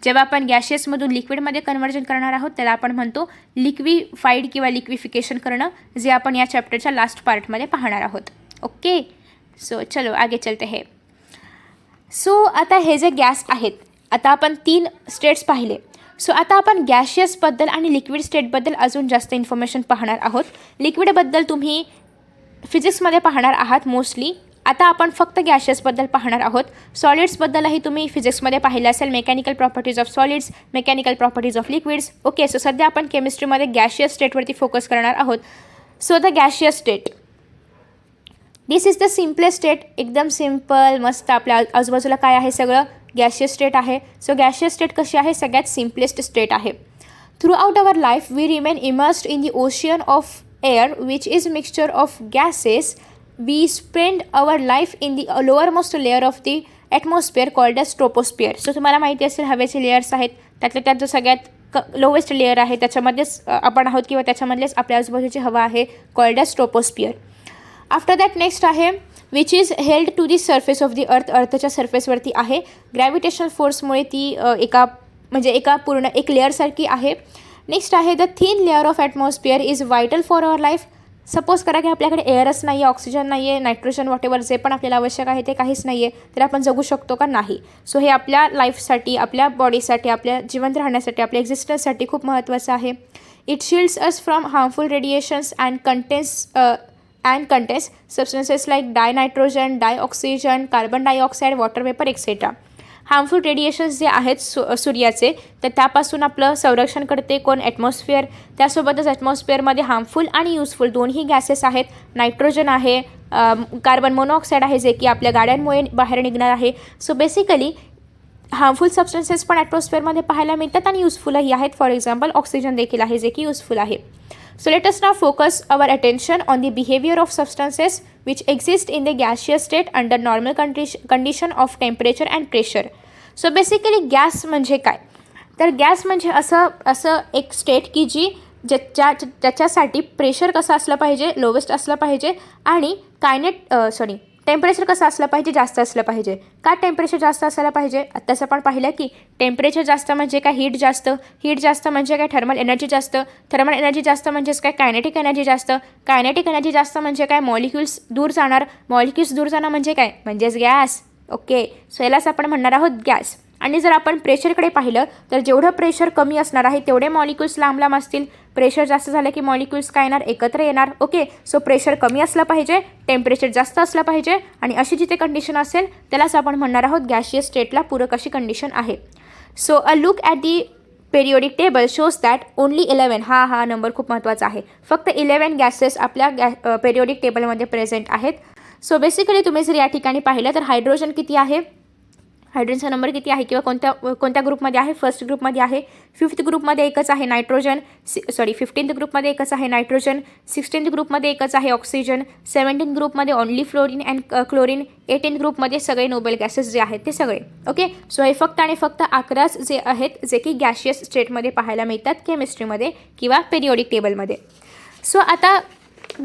जेव्हा आपण गॅशियसमधून लिक्विडमध्ये कन्व्हर्जन करणार आहोत त्याला आपण म्हणतो लिक्विफाईड किंवा लिक्विफिकेशन करणं, जे आपण या चॅप्टरच्या लास्ट पार्टमध्ये पाहणार आहोत. ओके, सो चलो आगे चलते हैं. सो आता हे जे गॅस आहेत, आता आपण 3 स्टेट्स पाहिले. सो आता आपण गॅशियसबद्दल आणि लिक्विड स्टेटबद्दल अजून जास्त इन्फॉर्मेशन पाहणार आहोत. लिक्विडबद्दल तुम्ही फिजिक्समध्ये पाहणार आहात मोस्टली. आता आपण फक्त गॅशियसबद्दल पाहणार आहोत. सॉलिड्सबद्दलही तुम्ही फिजिक्समध्ये पाहिलं असेल, mechanical properties of solids, mechanical properties of liquids. Okay, so सध्या आपण केमिस्ट्रीमध्ये गॅशियस स्टेटवरती फोकस करणार आहोत. So the gaseous state, this is the simplest state. एकदम सिम्पल, मस्त. आपल्या आजूबाजूला काय आहे, सगळं गॅशियस स्टेट आहे. सो गॅशियस स्टेट कशी आहे, सगळ्यात सिम्पलेस्ट स्टेट आहे. Throughout our life we remain immersed in the ocean of air which is mixture of gases. We spend our life in the lowermost layer of the atmosphere called as troposphere. So तुम्हाला माहिती असेल हवेचे लेयर्स आहेत, त्यातल्या त्यात जो सगळ्यात लोवेस्ट लेयर आहे त्याच्यामध्येच आपण आहोत किंवा त्याच्यामधलेच आपल्या आजूबाजूची हवा आहे, called as troposphere. After that next आहे which is held to the surface of the earth. अर्थच्या सर्फेसवरती आहे. ग्रॅव्हिटेशनल फोर्समुळे ती एका पूर्ण एक लेअरसारखी आहे. नेक्स्ट आहे the thin layer of atmosphere is vital for our life. Suppose करा की आपल्याकडे एअरच नाही आहे, ऑक्सिजन नाही आहे, नायट्रोजन वॉटेवर जे पण आपल्याला आवश्यक आहे ते काहीच नाही आहे, तर आपण जगू शकतो का, नाही. सो हे आपल्या लाईफसाठी, आपल्या बॉडीसाठी, आपल्या जिवंत राहण्यासाठी, आपल्या एक्झिस्टन्ससाठी खूप महत्त्वाचं आहे. It shields us from harmful radiations and contains substances like dinitrogen, dioxygen, carbon dioxide, water vapour et cetera. Harmful radiations जे आहेत सूर्याचे, तर त्यापासून आपलं संरक्षण करते कोण, ॲटमॉस्फिअर. त्यासोबतच ॲटमॉस्फिअरमध्ये हार्मफुल आणि युजफुल दोन्ही गॅसेस आहेत. नायट्रोजन आहे, कार्बन मोनॉक्साईड आहे, जे की आपल्या गाड्यांमुळे बाहेर निघणार आहे. सो बेसिकली हार्मफुल सबस्टन्सेस पण ॲटमॉस्फिअरमध्ये पाहायला मिळतात आणि युजफुलही आहेत. फॉर एक्झाम्पल ऑक्सिजन देखील आहे, जे की युजफुल आहे. So let us now focus our attention on the behavior of substances which exist in the gaseous state under normal condition of temperature and pressure. So basically gas म्हणजे काय, तर गॅस म्हणजे असं एक स्टेट की जी ज्याच्यासाठी प्रेशर कसं असलं पाहिजे, लोवेस्ट असलं पाहिजे आणि टेम्परेचर कसं असलं पाहिजे, जास्त असलं पाहिजे. का टेम्परेचर जास्त असायला पाहिजे? आत्ताच आपण पाहिलं की टेम्परेचर जास्त म्हणजे काय, हीट जास्त, हीट जास्त म्हणजे काय, थर्मल एनर्जी जास्त, थर्मल एनर्जी जास्त म्हणजेच काय, कायनेटिक एनर्जी जास्त, कायनेटिक एनर्जी जास्त म्हणजे काय, मॉलिक्युल्स दूर जाणार, मॉलिक्युल्स दूर जाणं म्हणजे काय, म्हणजेच गॅस. ओके, सो यालाच आपण म्हणणार आहोत गॅस. आणि जर आपण प्रेशरकडे पाहिलं तर जेवढं प्रेशर कमी असणार आहे तेवढे मॉलिक्युल्स लांब लांब असतील. प्रेशर जास्त झालं की मॉलिक्युल्स काय येणार, एकत्र येणार. ओके, सो प्रेशर कमी असलं पाहिजे, टेम्परेचर जास्त असलं पाहिजे आणि अशी जिथे कंडिशन असेल त्यालाच आपण म्हणणार आहोत गॅशियस स्टेटला पूरक अशी कंडिशन आहे. So a look at the periodic table shows that only 11, हा नंबर खूप महत्त्वाचा आहे, फक्त 11 गॅसेस आपल्या पेरियोडिक टेबलमध्ये प्रेझेंट आहेत. सो बेसिकली तुम्ही जर या ठिकाणी पाहिलं तर हायड्रोजन किती आहे, हायड्रोजनचा नंबर किती आहे किंवा कोणत्या ग्रुपमध्ये आहे, फर्स्ट ग्रुपमध्ये आहे. 5th ग्रुपमध्ये एकच आहे नायट्रोजन, 15th ग्रुपमध्ये एकच आहे नायट्रोजन, 16th ग्रुपमध्ये एकच आहे ऑक्सिजन, 17th ग्रुपमध्ये only fluorine and chlorine, 18th ग्रुपमध्ये सगळे नोबेल गॅसेस जे आहेत ते सगळे. ओके, सो हे फक्त आणि फक्त 11 जे आहेत जे की गॅशियस स्टेटमध्ये पाहायला मिळतात केमिस्ट्रीमध्ये किंवा पेरियोडिक टेबलमध्ये. सो आता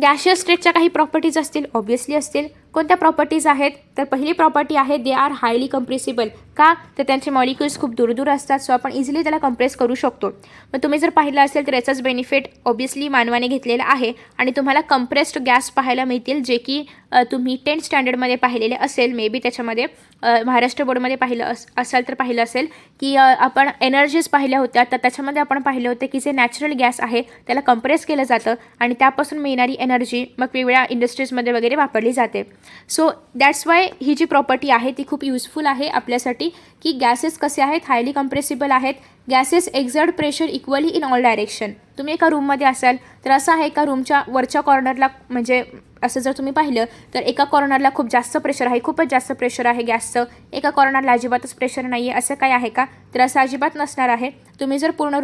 गॅशियस स्टेटच्या काही प्रॉपर्टीज असतील, ऑब्वियसली असतील. कोणत्या प्रॉपर्टीज आहेत, तर पहिली प्रॉपर्टी आहे दे आर हायली कंप्रेसिबल. का, तर त्यांचे मॉलिक्युल्स खूप दूर असतात, सो आपण इझिली त्याला कंप्रेस करू शकतो. मग तुम्ही जर पाहिलं असेल तर याचाच बेनिफिट ऑब्वियसली मानवाने घेतलेला आहे आणि तुम्हाला कंप्रेस्ड गॅस पाहायला मिळतील जे की तुम्ही 10th स्टँडर्डमध्ये पाहिलेले असेल, मे बी त्याच्यामध्ये महाराष्ट्र बोर्डमध्ये पाहिलं असेल की आपण एनर्जीज पाहिल्या होत्या, तर त्याच्यामध्ये आपण पाहिलं होतं की जे नॅचरल गॅस आहे त्याला कंप्रेस केलं जातं आणि त्यापासून मिळणारी एनर्जी मग वेगवेगळ्या इंडस्ट्रीजमध्ये वगैरे वापरली जाते. सो दॅट्स वाय ही जी प्रॉपर्टी आहे ती खूप युजफुल आहे आपल्यासाठी की गॅसेस कसे आहेत, हायली कंप्रेसिबल आहेत. Gases exert pressure equally in all direction. तुम्ही एका रूममध्ये असाल तर असं आहे का रूमच्या वरच्या कॉर्नरला, म्हणजे असं जर तुम्ही पाहिलं तर एका कॉर्नरला खूप जास्त प्रेशर आहे, खूपच जास्त प्रेशर आहे गॅसचं, एका कॉर्नरला अजिबातच प्रेशर नाही आहे, असं काय आहे का, तर असं अजिबात नसणार आहे. तुम्ही जर पूर्ण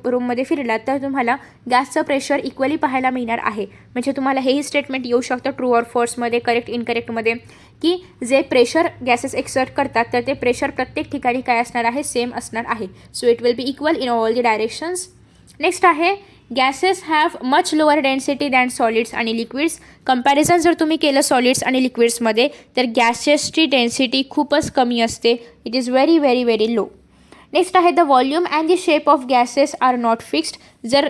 रूममध्ये फिरलात तर तुम्हाला गॅसचं प्रेशर इक्वली पाहायला मिळणार आहे. म्हणजे तुम्हाला हेही स्टेटमेंट येऊ शकतं ट्रू ऑर फॉल्समध्ये, करेक्ट इनकरेक्टमध्ये, की जे प्रेशर गॅसेस एक्सर्ट करतात तर ते प्रेशर प्रत्येक ठिकाणी काय असणार आहे, सेम असणार आहे. So it will be equal in all the directions. Next आहे gases have much lower density than solids आणि लिक्विड्स. कंपॅरिझन जर तुम्ही केलं सॉलिड्स आणि लिक्विड्समध्ये तर गॅसेसची डेन्सिटी खूपच कमी असते, it is very very very low. Next आहे the volume and the shape of gases are not fixed. जर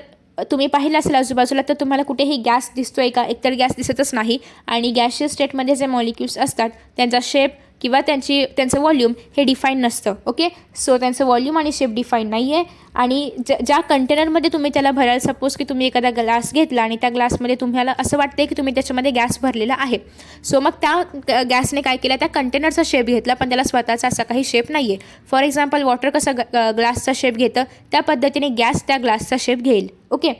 तुम्ही पाहिलं असेल आजूबाजूला तर तुम्हाला कुठेही गॅस दिसतोय का, एकतर गॅस दिसतच नाही. आणि गॅशियस स्टेटमध्ये जे मॉलिक्युल्स असतात त्यांचा शेप किंवा त्यांचं व्हॉल्यूम हे डिफाईन नसतं. ओके, सो त्यांचं व्हॉल्यूम आणि शेप डिफाईन नाही आहे. आणि ज्या कंटेनरमध्ये तुम्ही त्याला भराल, सपोज की तुम्ही एखादा ग्लास घेतला आणि त्या ग्लासमध्ये तुम्हाला असं वाटते की तुम्ही त्याच्यामध्ये गॅस भरलेला आहे, सो मग त्या गॅसने काय केलं, त्या कंटेनरचा शेप घेतला पण त्याला स्वतःचा असा काही शेप नाही आहे. फॉर एक्झाम्पल वॉटर कसं ग्लासचा शेप घेतं त्या पद्धतीने गॅस त्या ग्लासचा शेप घेईल. ओके,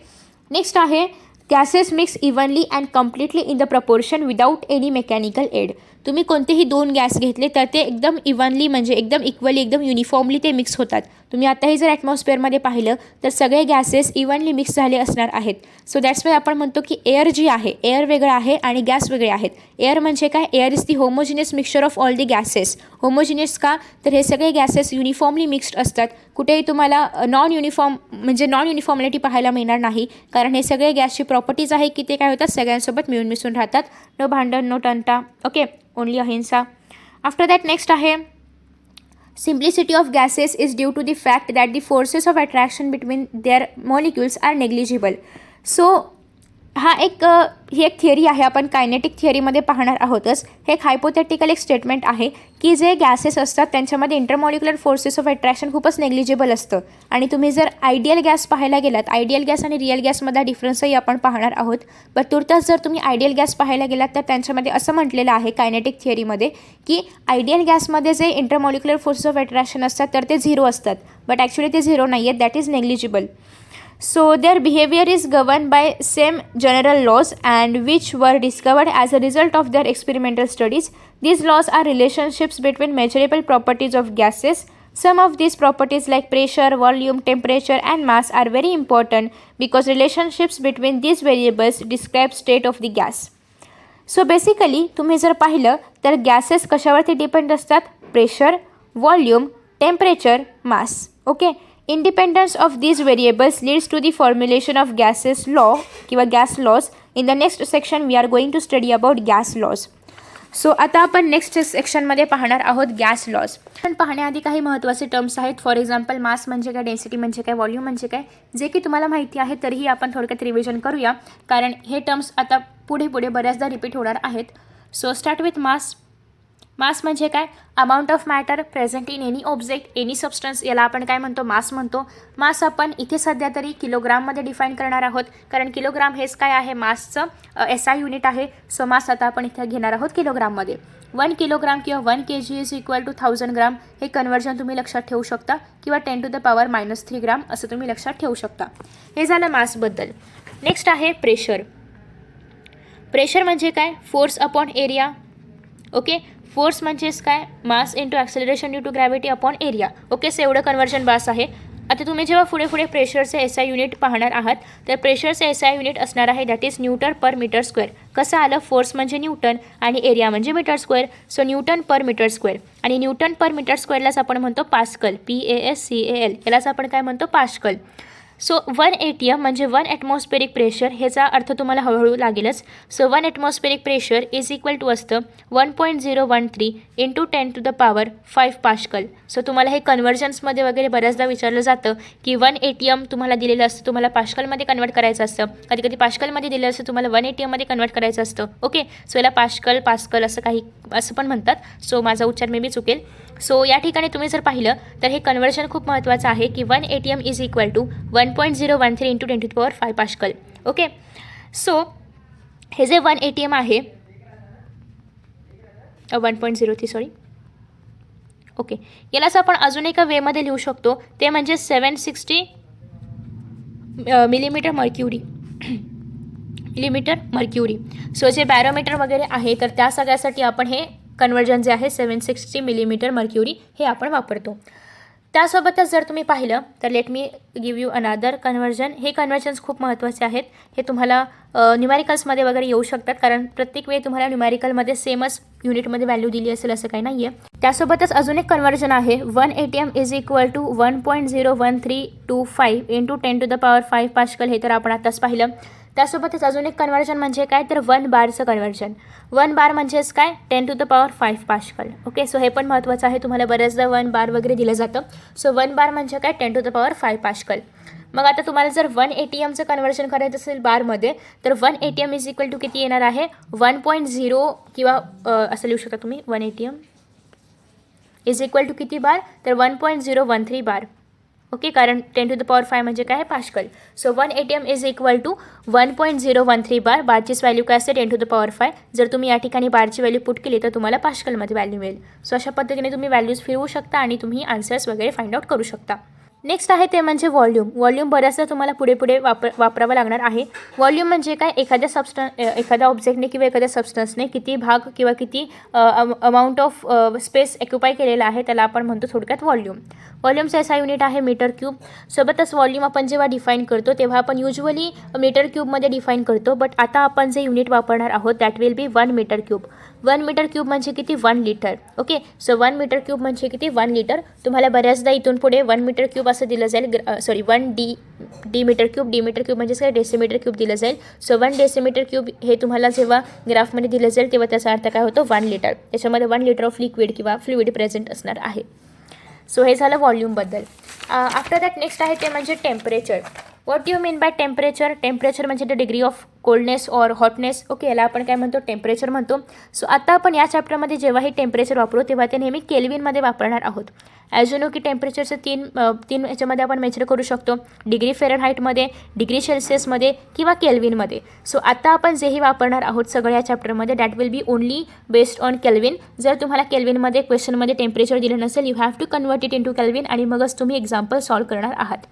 नेक्स्ट आहे gases mix evenly and completely in the proportion without any mechanical aid. तुम्ही कोणतेही 2 गॅस घेतले तर ते एकदम इव्हनली म्हणजे एकदम इक्वली, एकदम युनिफॉर्मली ते मिक्स होतात. तुम्ही आताही जर ॲटमॉस्फिअरमध्ये पाहिलं तर सगळे गॅसेस इव्हनली मिक्स झाले असणार आहेत. सो दॅट्स वाय आपण म्हणतो की एअर जी आहे, एअर वेगळं आहे आणि गॅस वेगळे आहेत. एअर म्हणजे काय, air is the homogeneous mixture of all the gases. Homogeneous का, तर हे सगळे गॅसेस युनिफॉर्मली मिक्स्ड असतात. कुठेही तुम्हाला नॉन युनिफॉर्मॅलिटी पाहायला मिळणार नाही, कारण हे सगळे गॅसची प्रॉपर्टीज आहे की ते काय होतात, सगळ्यांसोबत मिळून मिसळून राहतात. नो भांडण, नो तंटा. ओके, ओनली अहिंसा. आफ्टर दॅट नेक्स्ट आहे simplicity of gases is due to the fact that the forces of attraction between their molecules are negligible. So ही एक थिअरी आहे, आपण कायनेटिक थिअरीमध्ये पाहणार आहोतच. हे एक हायपोथेटिकल एक स्टेटमेंट आहे की जे गॅसेस असतात त्यांच्यामध्ये इंटरमॉलिक्युलर फोर्सेस ऑफ अट्रॅक्शन खूपच नेग्लिजिबल असतं. आणि तुम्ही जर आयडियल गॅस पाहायला गेलात, आयडियल गॅस आणि रिअल गॅसमधला डिफरन्सही आपण पाहणार आहोत. पण तुर्तास जर तुम्ही आयडियल गॅस पाहायला गेलात तर त्यांच्यामध्ये असं म्हटलेलं आहे कायनेटिक थिअरीमध्ये की आयडियल गॅसमध्ये जे इंटरमॉलिक्युलर फोर्सेस ऑफ अट्रॅक्शन असतात तर ते 0 असतात, बट ॲक्च्युली ते 0 नाही आहेत, that is negligible. So their behavior is governed by same general laws and which were discovered as a result of their experimental studies. These laws are relationships between measurable properties of gases. Some of these properties like pressure, volume, temperature and mass are very important because relationships between these variables describe state of the gas. So basically तुम्ही जर पाहिलं तर गॅसेस कशावरती डिपेंड असतात, pressure, volume, temperature, mass. Okay, independence of these variables leads to the formulation of gases law किंवा gas laws. In the next section we are going to study about gas laws. So आता आपण नेक्स्ट सेक्शनमध्ये पाहणार आहोत गॅस लॉज. पण पाहण्याआधी काही महत्त्वाचे टर्म्स आहेत. फॉर एक्झाम्पल मास म्हणजे काय, डेन्सिटी म्हणजे काय, व्हॉल्यूम म्हणजे काय, जे की तुम्हाला माहिती आहे तरीही आपण थोडक्यात रिव्हिजन करूया, कारण हे टर्म्स आता पुढे बऱ्याचदा रिपीट होणार आहेत. So start with mass. Mass म्हणजे काय, amount of matter present in any object, any substance, याला आपण काय म्हणतो, मास म्हणतो. मास आपण इथे सध्या तरी किलोग्राममध्ये डिफाईन करणार आहोत, कारण किलोग्राम हेच काय आहे, मासचं SI युनिट आहे. सो मास आता आपण इथे घेणार आहोत किलोग्राममध्ये. 1 किलोग्राम किंवा 1 kg इज इक्वल टू 1000 ग्राम, हे कन्वर्जन तुम्ही लक्षात ठेवू शकता, किंवा 10⁻³ ग्राम असं तुम्ही लक्षात ठेवू शकता. हे झालं मासबद्दल. नेक्स्ट आहे प्रेशर. प्रेशर म्हणजे काय, force upon area. Okay, force म्हणजेच काय, mass into acceleration due to gravity upon area. Okay, so एवढं कन्वर्जन बास आहे. आता तुम्ही जेव्हा पुढे प्रेशरचे SI युनिट पाहणार आहात, तर प्रेशरचे SI युनिट असणार आहे that is newton per metre square. कसं आलं, फोर्स म्हणजे न्यूटन आणि एरिया म्हणजे metre square. So newton per metre square, आणि न्यूटन पर मीटर स्क्वेअरलाच आपण म्हणतो पास्कल, PASCAL, यालाच आपण काय म्हणतो, पास्कल. सो 1 ATM म्हणजे 1 ॲटमॉस्फेरिक प्रेशर, ह्याचा अर्थ तुम्हाला हळूहळू लागेलच. So 1 atmospheric pressure is equal to असतं 1.013 इंटू 10⁵ पास्कल. सो तुम्हाला हे कन्व्हर्जन्समध्ये वगैरे बऱ्याचदा विचारलं जातं की 1 ATM तुम्हाला दिलेलं असतं, तुम्हाला पास्कलमध्ये कन्वर्ट करायचं असतं. कधी पास्कलमध्ये दिलेलं असतं, तुम्हाला 1 ATMमध्ये कन्वर्ट करायचं असतं. ओके, सो याला पास्कल असं पण म्हणतात. सो माझा उच्चार मे बी चुकेल. सो या ठिकाणी तुम्ही जर पाहिलं तर हे कन्वर्जन खूप महत्त्वाचं आहे की 1 ATM is equal to 1.013 into 10⁵ pascal. Okay, so हे जे 1 ATM आहे 1.03 सॉरी. ओके, यालाच आपण अजून एका वेमध्ये लिहू शकतो, ते म्हणजे 760 मिलीमीटर मर्क्युरी. सो जे बॅरोमीटर वगैरे आहे तर त्या सगळ्यासाठी आपण हे कन्वर्जन जे आहे 760 मिलीमीटर मर्क्युरी हे आपण वापरतो. त्यासोबतच जर तुम्ही पाहिलं तर लेट मी गिव्ह यू अनादर कन्वर्जन. हे कन्वर्जन्स खूप महत्त्वाचे आहेत. हे तुम्हाला न्यूमॅरिकल्समध्ये वगैरे येऊ शकतात, कारण प्रत्येक वेळी तुम्हाला न्यूमॅरिकलमध्ये सेमच युनिटमध्ये व्हॅल्यू दिली असेल असं काही नाही आहे. त्यासोबतच अजून एक कन्वर्जन आहे 1 ATM is equal to 1.01325 into 10⁵ pascal. हे तर आपण आताच पाहिलं. त्यासोबतच अजून एक कन्वर्जन म्हणजे काय, तर 1 बारचं कन्वर्जन. 1 बार म्हणजेच काय, 10⁵ पास्कल. ओके, सो हे पण महत्त्वाचं आहे, तुम्हाला बऱ्याचदा 1 बार वगैरे दिलं जातं. सो 1 बार म्हणजे काय, 10⁵ पास्कल. मग आता तुम्हाला जर 1 ATMचं कन्वर्जन करायचं असेल बारमध्ये, तर 1 ATM इज इक्वल टू किती येणार आहे, 1.0 किंवा असं लिहू शकता तुम्ही, 1 ATM इज इक्वल टू किती बार, तर 1.013 बार. ओके, कारण 10⁵ म्हणजे काय, pascal. So 1 ATM is equal to 1.013 bar. बारचीच व्हॅल्यू काय असते, 10⁵. जर तुम्ही या ठिकाणी बारची व्हॅल्यू पुट केली तर तुम्हाला पास्कलमध्ये व्हॅल्यू मिळेल. सो अशा पद्धतीने तुम्ही व्हॅल्यूज फिरवू शकता आणि तुम्ही आन्सर्स वगैरे फाइंड आउट करू शकता. नेक्स्ट आहे ते म्हणजे व्हॉल्यूम. व्हॉल्यूम बऱ्याचदा तुम्हाला पुढे वापरावं लागणार आहे. व्हॉल्यूम म्हणजे काय, एखाद्या ऑब्जेक्टने किंवा एखाद्या सबस्टन्सने किती भाग किंवा किती अमाऊंट ऑफ स्पेस ऑक्युपाय केलेला आहे त्याला आपण म्हणतो थोडक्यात व्हॉल्यूम. व्हॉल्यूमचा असा युनिट आहे मीटर क्यूब. सोबतच व्हॉल्यूम आपण जेव्हा डिफाईन करतो तेव्हा आपण युजली मीटर क्यूबमध्ये डिफाईन करतो, बट आता आपण जे युनिट वापरणार आहोत that will be 1 metre cube. 1 metre cube म्हणजे किती, 1 litre. Okay, so 1 metre cube म्हणजे किती, 1 लिटर. तुम्हाला बऱ्याचदा इथून पुढे 1 मीटर क्यूब असं दिलं जाईल, 1 डी मीटर क्यूब म्हणजे काय, डेसिमीटर क्यूब दिलं जाईल. सो 1 डेसिमीटर क्यूब हे तुम्हाला जेव्हा ग्राफमध्ये दिलं जाईल तेव्हा त्याचा अर्थ काय होतो, 1 लिटर. त्याच्यामध्ये 1 लिटर ऑफ लिक्विड किंवा फ्लुइड प्रेझेंट असणार आहे. सो हे झालं व्हॉल्यूमबद्दल. आफ्टर दॅट नेक्स्ट आहे ते म्हणजे temperature. What do you mean by temperature. Temperature म्हणजे the degree of coldness or hotness. Okay, याला आपण काय म्हणतो, टेम्परेचर म्हणतो. सो आता आपण या चॅप्टरमध्ये जेव्हा हे टेम्परेचर वापरू तेव्हा ते नेहमी केल्विनमध्ये वापरणार आहोत. ॲज यू नो की टेम्परेचरचे तीन याच्यामध्ये आपण मेजर करू शकतो, डिग्री फेरनहाईटमध्ये, डिग्री सेल्सिअसमध्ये किंवा केल्विनमध्ये. सो आता आपण जेही वापरणार आहोत सगळ्या या चॅप्टरमध्ये that will be only based on Kelvin. जर तुम्हाला केल्विनमध्ये क्वेश्चनमध्ये टेम्परेचर दिलं नसेल you have to convert it into Kelvin आणि मगच तुम्ही एक्झाम्पल सॉल्व करणार आहात.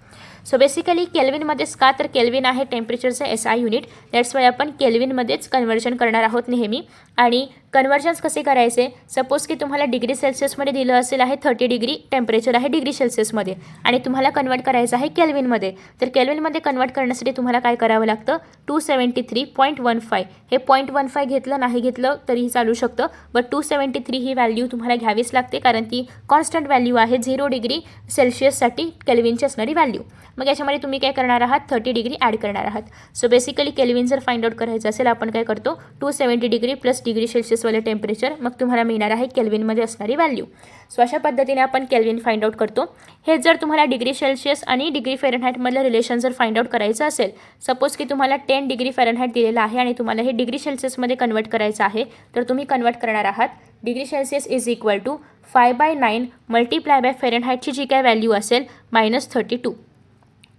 सो बेसिकली केल्विनमध्येच का, तर केल्विन आहे टेम्परेचरचं SI युनिट. दॅट्स वाय आपण केल्विनमध्येच कन्वर्जन करणार आहोत नेहमी. आणि कन्वर्जन्स कसे करायचे, सपोज की तुम्हाला डिग्री सेल्सिअसमध्ये दिलं असेल आहे 30 डिग्री टेम्परेचर आहे डिग्री सेल्सिअसमध्ये आणि तुम्हाला कन्वर्ट करायचं आहे केल्विनमध्ये, तर केल्विनमध्ये कन्वर्ट करण्यासाठी तुम्हाला काय करावं लागतं, 273.15. हे 0.15 घेतलं नाही घेतलं तरीही चालू शकतं, बट 273 ही व्हॅल्यू तुम्हाला घ्यावीच लागते, कारण ती कॉन्स्टंट व्हॅल्यू आहे 0 डिग्री सेल्सिअससाठी केल्विनची असणारी व्हॅल्यू. मग याच्यामध्ये तुम्ही काय करणार आहात, 30 डिग्री ॲड करणार आहात. सो बेसिकली केल्विन जर फाइंड आउट करायचं असेल आपण काय करतो, 270 डिग्री प्लस डिग्री सेल्सिअस गॅसवाले टेम्परेचर, मग तुम्हाला मिळणार आहे केल्विनमध्ये असणारी व्हॅल्यू. सो अशा पद्धतीने आपण केल्विन फाइंड आउट करतो. हे जर तुम्हाला डिग्री सेल्सिअस आणि डिग्री फॅरनहाईटमधलं रिलेशन जर फाइंड आउट करायचं असेल, सपोज की तुम्हाला 10 डिग्री फॅरनहाईट दिलेलं आहे आणि तुम्हाला हे डिग्री सेल्सिअसमध्ये कन्वर्ट करायचं आहे, तर तुम्ही कन्वर्ट करणार आहात degree Celsius is equal to 5/9 multiply by फॅरनहाईटची जी काय व्हॅल्यू असेल -32.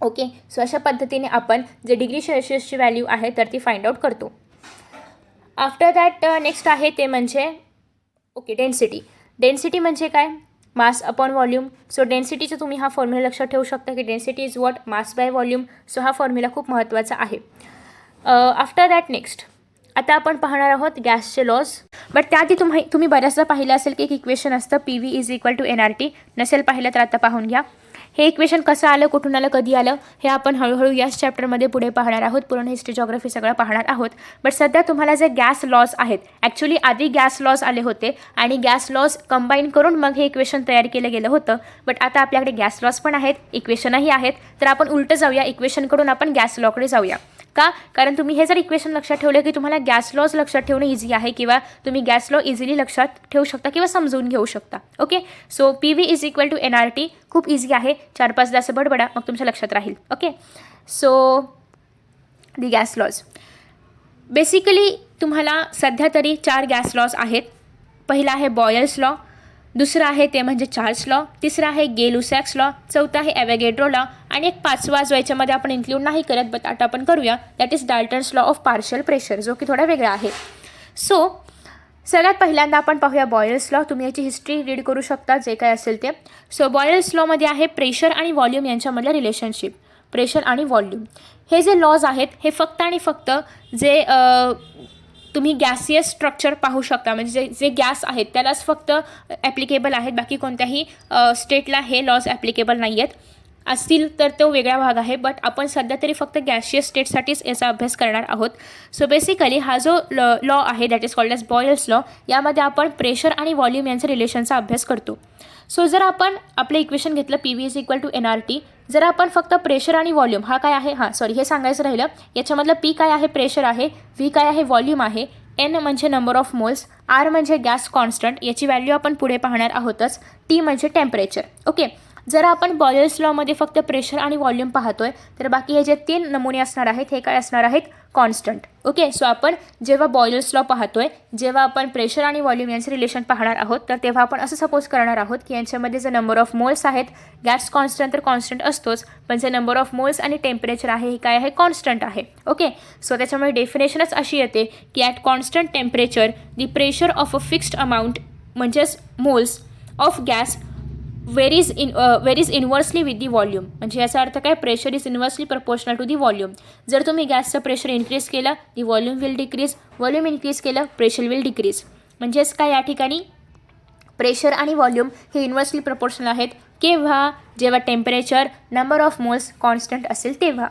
ओके, सो अशा पद्धतीने आपण जे डिग्री सेल्सिअसची व्हॅल्यू आहे तर ती फाइंड आउट करतो. आफ्टर दॅट नेक्स्ट आहे ते म्हणजे डेन्सिटी. डेन्सिटी म्हणजे काय? मास अपॉन व्हॉल्यूम. सो डेन्सिटीचं तुम्ही हा फॉर्म्युला लक्षात ठेवू शकता की density is what? Mass by volume. So हा फॉर्म्युला खूप महत्त्वाचा आहे. आफ्टर दॅट नेक्स्ट आता आपण पाहणार आहोत गॅसचे लॉज. बट त्याआधी तुम्ही बऱ्याचदा पाहिलं असेल की एक इक्वेशन असतं PV is equal to NRT. नसेल पाहिलं तर आता पाहून घ्या. हे इक्वेशन कसं आलं, कुठून आलं, कधी आलं, हे आपण हळूहळू याच चॅप्टरमध्ये पुढे पाहणार आहोत. पूर्ण हिस्ट्री, जॉग्राफी सगळं पाहणार आहोत. बट सध्या तुम्हाला जे गॅस लॉज आहेत, ॲक्च्युली आधी गॅस लॉज आले होते आणि गॅस लॉज कंबाईन करून मग हे इक्वेशन तयार केलं गेलं होतं. बट आता आपल्याकडे गॅस लॉज पण आहेत, इक्वेशनही आहेत. तर आपण उलटं जाऊया, इक्वेशनकडून आपण गॅस लॉकडे जाऊया. का? कारण तुम्ही हे जर इक्वेशन लक्षात ठेवलं की तुम्हाला गॅस लॉज लक्षात ठेवणं इझी आहे, किंवा तुम्ही गॅस लॉ इझिली लक्षात ठेवू शकता किंवा समजून घेऊ शकता. Okay, so PV is equal to NRT. खूप इझी आहे, 4-5 असं बडबडा मग तुमच्या लक्षात राहील. Okay, so the gas laws. Basically तुम्हाला सध्या तरी 4 गॅस लॉज आहेत. पहिला आहे बॉयल्स लॉ, दुसरा आहे ते म्हणजे चार्ल्स लॉ, तिसरा आहे गे-लुसॅक्स लॉ, चौथा आहे ॲव्होगॅड्रो लॉ आणि एक 5वा जो याच्यामध्ये आपण इन्क्लूड नाही करत बट आता आपण करूया, that is Dalton's law of partial pressure, जो की थोडा वेगळा आहे. सो सगळ्यात पहिल्यांदा आपण पाहूया बॉयल्स लॉ. तुम्ही याची हिस्ट्री रीड करू शकता जे काय असेल ते. सो बॉयल्स लॉमध्ये आहे प्रेशर आणि व्हॉल्यूम यांच्यामधलं रिलेशनशिप. प्रेशर आणि व्हॉल्यूम हे जे लॉज आहेत हे फक्त आणि फक्त जे तुम्ही गॅसियस स्ट्रक्चर पाहू शकता, म्हणजे जे गॅस आहेत त्यालाच फक्त ॲप्लिकेबल आहेत. बाकी कोणत्याही स्टेटला हे लॉज ॲप्लिकेबल नाही आहेत. असतील तर तो वेगळा भाग आहे, बट आपण सध्या तरी फक्त गॅशियस स्टेटसाठीच याचा अभ्यास करणार आहोत. सो बेसिकली हा जो लॉ आहे that is called as Boyle's law, यामध्ये आपण प्रेशर आणि व्हॉल्यूम यांचा रिलेशनचा अभ्यास करतो. सो जर आपण आपलं इक्वेशन घेतलं PV is equal to NRT, जर आपण फक्त प्रेशर आणि व्हॉल्यूम हा काय आहे, हे सांगायचं राहिलं. याच्यामधलं P काय आहे, प्रेशर आहे, V काय आहे, व्हॉल्यूम आहे, N म्हणजे नंबर ऑफ मोल्स, R म्हणजे गॅस कॉन्स्टंट, याची व्हॅल्यू आपण पुढे पाहणार आहोतच, T म्हणजे टेम्परेचर. ओके, जर आपण बॉयल्स लॉमध्ये फक्त प्रेशर आणि व्हॉल्यूम पाहतोय तर बाकी हे जे 3 नमुने असणार आहेत हे काय असणार आहेत, कॉन्स्टंट. ओके, सो आपण जेव्हा बॉयल्स लॉ पाहतोय, जेव्हा आपण प्रेशर आणि व्हॉल्यूम यांचे रिलेशन पाहणार आहोत, तर तेव्हा आपण असं सपोज करणार आहोत की यांच्यामध्ये जे नंबर ऑफ मोल्स आहेत, गॅस कॉन्स्टंट तर कॉन्स्टंट असतोच, पण जे नंबर ऑफ मोल्स आणि टेम्परेचर आहे हे काय आहे, कॉन्स्टंट आहे. ओके, सो त्याच्यामुळे डेफिनेशनच अशी येते की at constant temperature the pressure of a fixed amount म्हणजेच moles of gas varies inversely with the volume. म्हणजे याचा अर्थ काय, pressure is inversely proportional to the volume. जर तुम्ही गॅसचं प्रेशर इन्क्रीज केलं, the volume will decrease, volume increase केलं, प्रेशर विल डिक्रीज. म्हणजेच काय, या ठिकाणी प्रेशर आणि व्हॉल्यूम हे इन्व्हर्सली प्रपोर्शनल आहेत. केव्हा? जेव्हा temperature, number of moles constant असेल तेव्हा.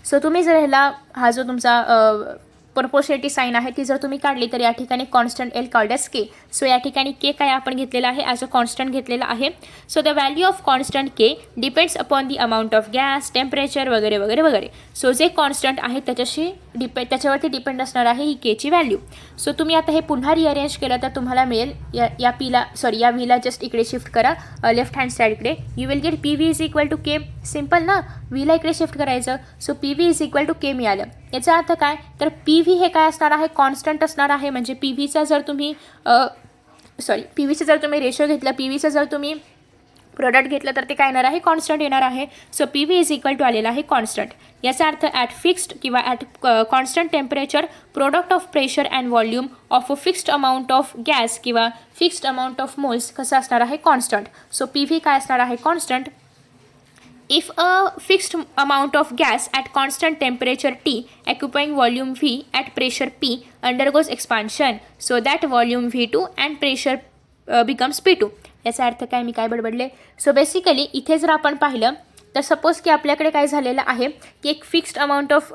सो तुम्ही जर ह्याला हा जो तुमचा प्रपोर्शनॅलिटी साईन आहे ती जर तुम्ही काढली तर या ठिकाणी constant L called as K. So या ठिकाणी K काय आपण घेतलेला आहे, ॲज अ कॉन्स्टंट घेतलेला आहे. So the value of constant K depends upon the amount of gas, temperature वगैरे वगैरे वगैरे. सो जे कॉन्स्टंट आहे त्याच्यावरती डिपेंड असणार आहे ही Kची व्हॅल्यू. सो तुम्ही आता हे पुन्हा रिअरेंज केलं तर तुम्हाला मिळेल या Vला जस्ट इकडे शिफ्ट करा लेफ्ट हँड साईडकडे. You will get PV is equal to K. Simple ना, Vला इकडे शिफ्ट करायचं. So PV is equal to K मिळालं. याचा अर्थ काय, तर PV हे काय असणार आहे, कॉन्स्टंट असणार आहे. म्हणजे PVचा जर तुम्ही जर तुम्ही रेशो घेतला, PVचा जर तुम्ही प्रोडक्ट घेतलं तर ते काय येणार आहे, कॉन्स्टंट येणार आहे. So PV is equal to आलेला आहे कॉन्स्टंट. याचा अर्थ ॲट फिक्स्ड किंवा at constant temperature product of pressure and volume of a fixed amount of gas किंवा फिक्स्ड अमाऊंट ऑफ मोल्स कसं असणार आहे, कॉन्स्टंट. सो PV काय असणार आहे, constant. If a fixed amount of gas at constant temperature T occupying volume V at pressure P undergoes expansion, so that volume V2 and pressure becomes P2. याचा अर्थ काय, मी काय बडबडले. सो बेसिकली इथे जर आपण पाहिलं तर सपोज की आपल्याकडे काय झालेलं आहे की एक फिक्स्ड अमाऊंट ऑफ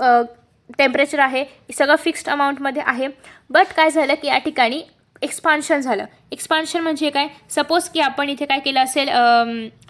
टेम्परेचर आहे, सगळं फिक्स्ड अमाऊंटमध्ये आहे. बट काय झालं की या ठिकाणी एक्सपान्शन झालं. एक्सपान्शन म्हणजे काय, सपोज की आपण इथे काय केलं असेल,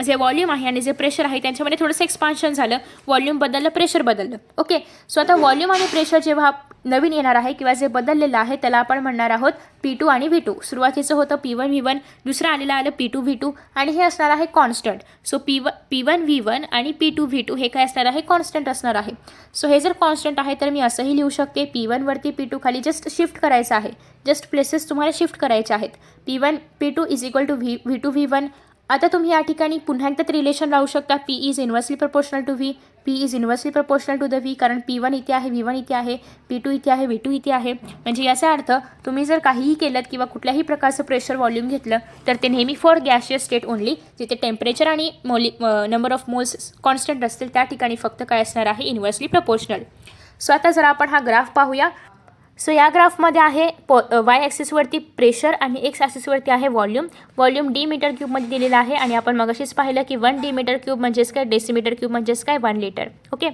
जे व्हॉल्यूम आहे आणि जे प्रेशर आहे त्यांच्यामध्ये थोडंसं एक्सपान्शन झालं, व्हॉल्यूम बदललं, प्रेशर बदललं. ओके, सो आता व्हॉल्यूम आणि प्रेशर जेव्हा नवीन येणार आहे किंवा जे बदललेलं आहे त्याला आपण म्हणणार आहोत P2 आणि V2. सुरुवातीचं होतं P1 V1, दुसरं आलं P2 V2 आणि हे असणार आहे कॉन्स्टंट. सो P1 V1 आणि P2 V2 हे काय असणार आहे, कॉन्स्टंट असणार आहे. सो हे जर कॉन्स्टंट आहे तर मी असंही लिहू शकते, P1 वरती P2 खाली जस्ट शिफ्ट करायचं आहे, जस्ट प्लेसेस तुम्हाला शिफ्ट करायचे आहेत. P1 P2 is equal to V2 V1. आता तुम्ही या ठिकाणी पुन्हा एकदा ते रिलेशन लावू शकता, P is inversely proportional to V, P is inversely proportional to the V, कारण P1 इथे आहे, V1 इथे आहे, P2 इथे आहे, V2 इथे आहे. म्हणजे याचा अर्थ तुम्ही जर काहीही केलं किंवा कुठल्याही प्रकारचं प्रेशर व्हॉल्यूम घेतलं तर ते नेहमी फॉर गॅशियस स्टेट ओनली, जिथे टेम्परेचर आणि नंबर ऑफ मोल्स कॉन्स्टंट असतील त्या ठिकाणी फक्त काय असणार आहे, इन्व्हर्सली प्रपोर्शनल. सो आता जर आपण हा ग्राफ पाहूया. सो या ग्राफमध्ये आहे वाय ॲक्सिसवरती प्रेशर आणि एक्स ॲक्सिसवरती आहे व्हॉल्यूम. व्हॉल्यूम डी मीटर क्यूबमध्ये दिलेला आहे आणि आपण मगाशीच पाहिलं की 1 डी मीटर क्यूब म्हणजेच काय, डेसिमीटर क्यूब म्हणजेच काय, 1 लिटर. ओके,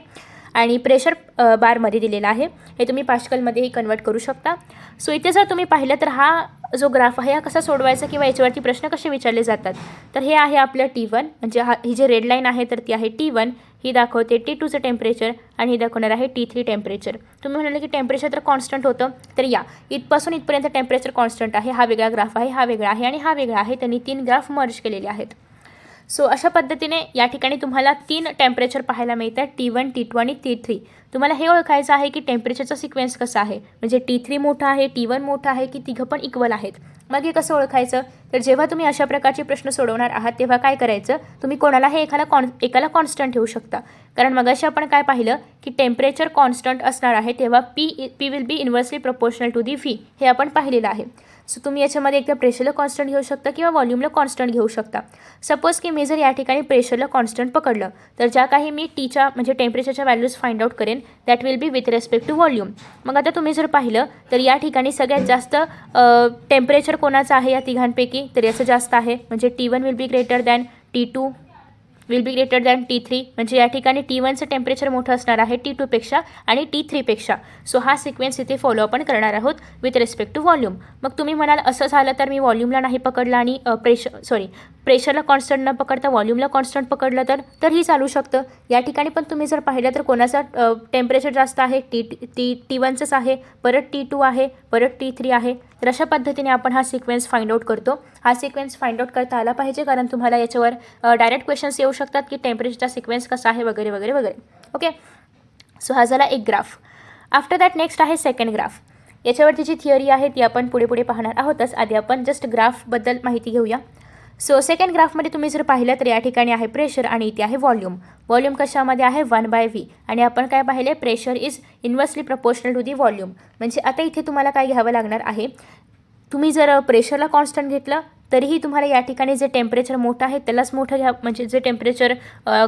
आणि प्रेशर बारमध्ये दिलेला आहे, हे तुम्ही पास्कलमध्येही कन्वर्ट करू शकता. सो इथे जर तुम्ही पाहिलं तर हा जो ग्राफ आहे हा कसा सोडवायचा किंवा याच्यावरती प्रश्न कसे विचारले जातात, तर हे आहे आपलं T1, म्हणजे ही जी रेड लाईन आहे तर ती आहे T1, ही दाखवते T2चं टेम्परेचर आणि ही दाखवणार आहे T3 टेम्परेचर. तुम्ही म्हणाले की टेम्परेचर तर कॉन्स्टंट होतं, तर या इथपासून इथपर्यंत टेम्परेचर कॉन्स्टंट आहे, हा वेगळा ग्राफ आहे, हा वेगळा आहे आणि हा वेगळा आहे, त्यांनी 3 ग्राफ मर्ज केलेले आहेत. सो अशा पद्धतीने या ठिकाणी तुम्हाला 3 टेम्परेचर पाहायला मिळतात, T1 T2 आणि T3. तुम्हाला हे ओळखायचं आहे की टेम्परेचरचा सिक्वेन्स कसा आहे, म्हणजे T3 मोठा आहे, T1 मोठा आहे की तिघं पण इक्वल आहेत. मग हे कसं ओळखायचं, तर जेव्हा तुम्ही अशा प्रकारचे प्रश्न सोडवणार आहात तेव्हा काय करायचं, तुम्ही कोणाला हे एकाला कॉन्स्टंट ठेवू शकता, कारण मगाशी आपण काय पाहिलं की टेम्परेचर कॉन्स्टंट असणार आहे तेव्हा P will be inversely proportional to the V, हे आपण पाहिलेलं आहे. सो तुम्ही याच्यामध्ये एकदा प्रेशरला कॉन्स्टंट घेऊ शकता किंवा व्हॉल्यूमला कॉन्स्टंट घेऊ शकता. सपोज की मी जर या ठिकाणी प्रेशरला कॉन्स्टंट पकडलं तर ज्या काही मी टीच्या म्हणजे टेम्परेचरच्या व्हॅल्यूज फाइंड आउट करेन that will be with respect to volume. मग आता तुम्ही जर पाहिलं तर या ठिकाणी सगळ्यात जास्त टेम्परेचर कोणाचं आहे या तिघांपैकी, तर याचं जास्त आहे, म्हणजे T1 will be greater than T2 will be greater than T3, म्हणजे या ठिकाणी T1चं टेम्परेचर मोठं असणार आहे T2पेक्षा आणि T3पेक्षा. सो हा सिक्वेन्स इथे फॉलो आपण करणार आहोत विथ रिस्पेक्ट टू व्हॉल्यूम. मग तुम्ही म्हणाल असं झालं तर मी व्हॉल्यूमला नाही पकडलं आणि प्रेशरला कॉन्स्टंट न पकडता व्हॉल्यूमला कॉन्स्टंट पकडलं तरही चालू शकतं. या ठिकाणी पण तुम्ही जर पाहिलं तर कोणाचं टेम्परेचर जास्त आहे, T1चंच आहे, परत T2 आहे, परत T3 आहे. तर अशा पद्धतीने आपण हा सिक्वेन्स फाइंड आउट करतो. हा सिक्वेन्स फाइंड आउट करता आला पाहिजे, कारण तुम्हाला याच्यावर डायरेक्ट क्वेश्चन्स येऊ शकतात की टेम्परेचरचा सिक्वेन्स कसा आहे वगैरे वगैरे वगैरे. ओके, सो हा झाला एक ग्राफ. आफ्टर दॅट नेक्स्ट आहे सेकंड ग्राफ. याच्यावरती जी थिअरी आहे ती आपण पुढे पाहणार आहोतच. आधी आपण जस्ट ग्राफबद्दल माहिती घेऊया. सो सेकंड ग्राफमध्ये तुम्ही जर पाहिलं तर या ठिकाणी आहे प्रेशर आणि इथे आहे व्हॉल्यूम. व्हॉल्यूम कशामध्ये आहे 1/V आणि आपण काय पाहिले, pressure is inversely proportional to the volume. म्हणजे आता इथे तुम्हाला काय घ्यावं लागणार आहे, तुम्ही जर प्रेशरला कॉन्स्टंट घेतलं तरीही तुम्हाला या ठिकाणी जे टेम्परेचर मोठं आहे त्यालाच मोठं घ्या, म्हणजे जे टेम्परेचर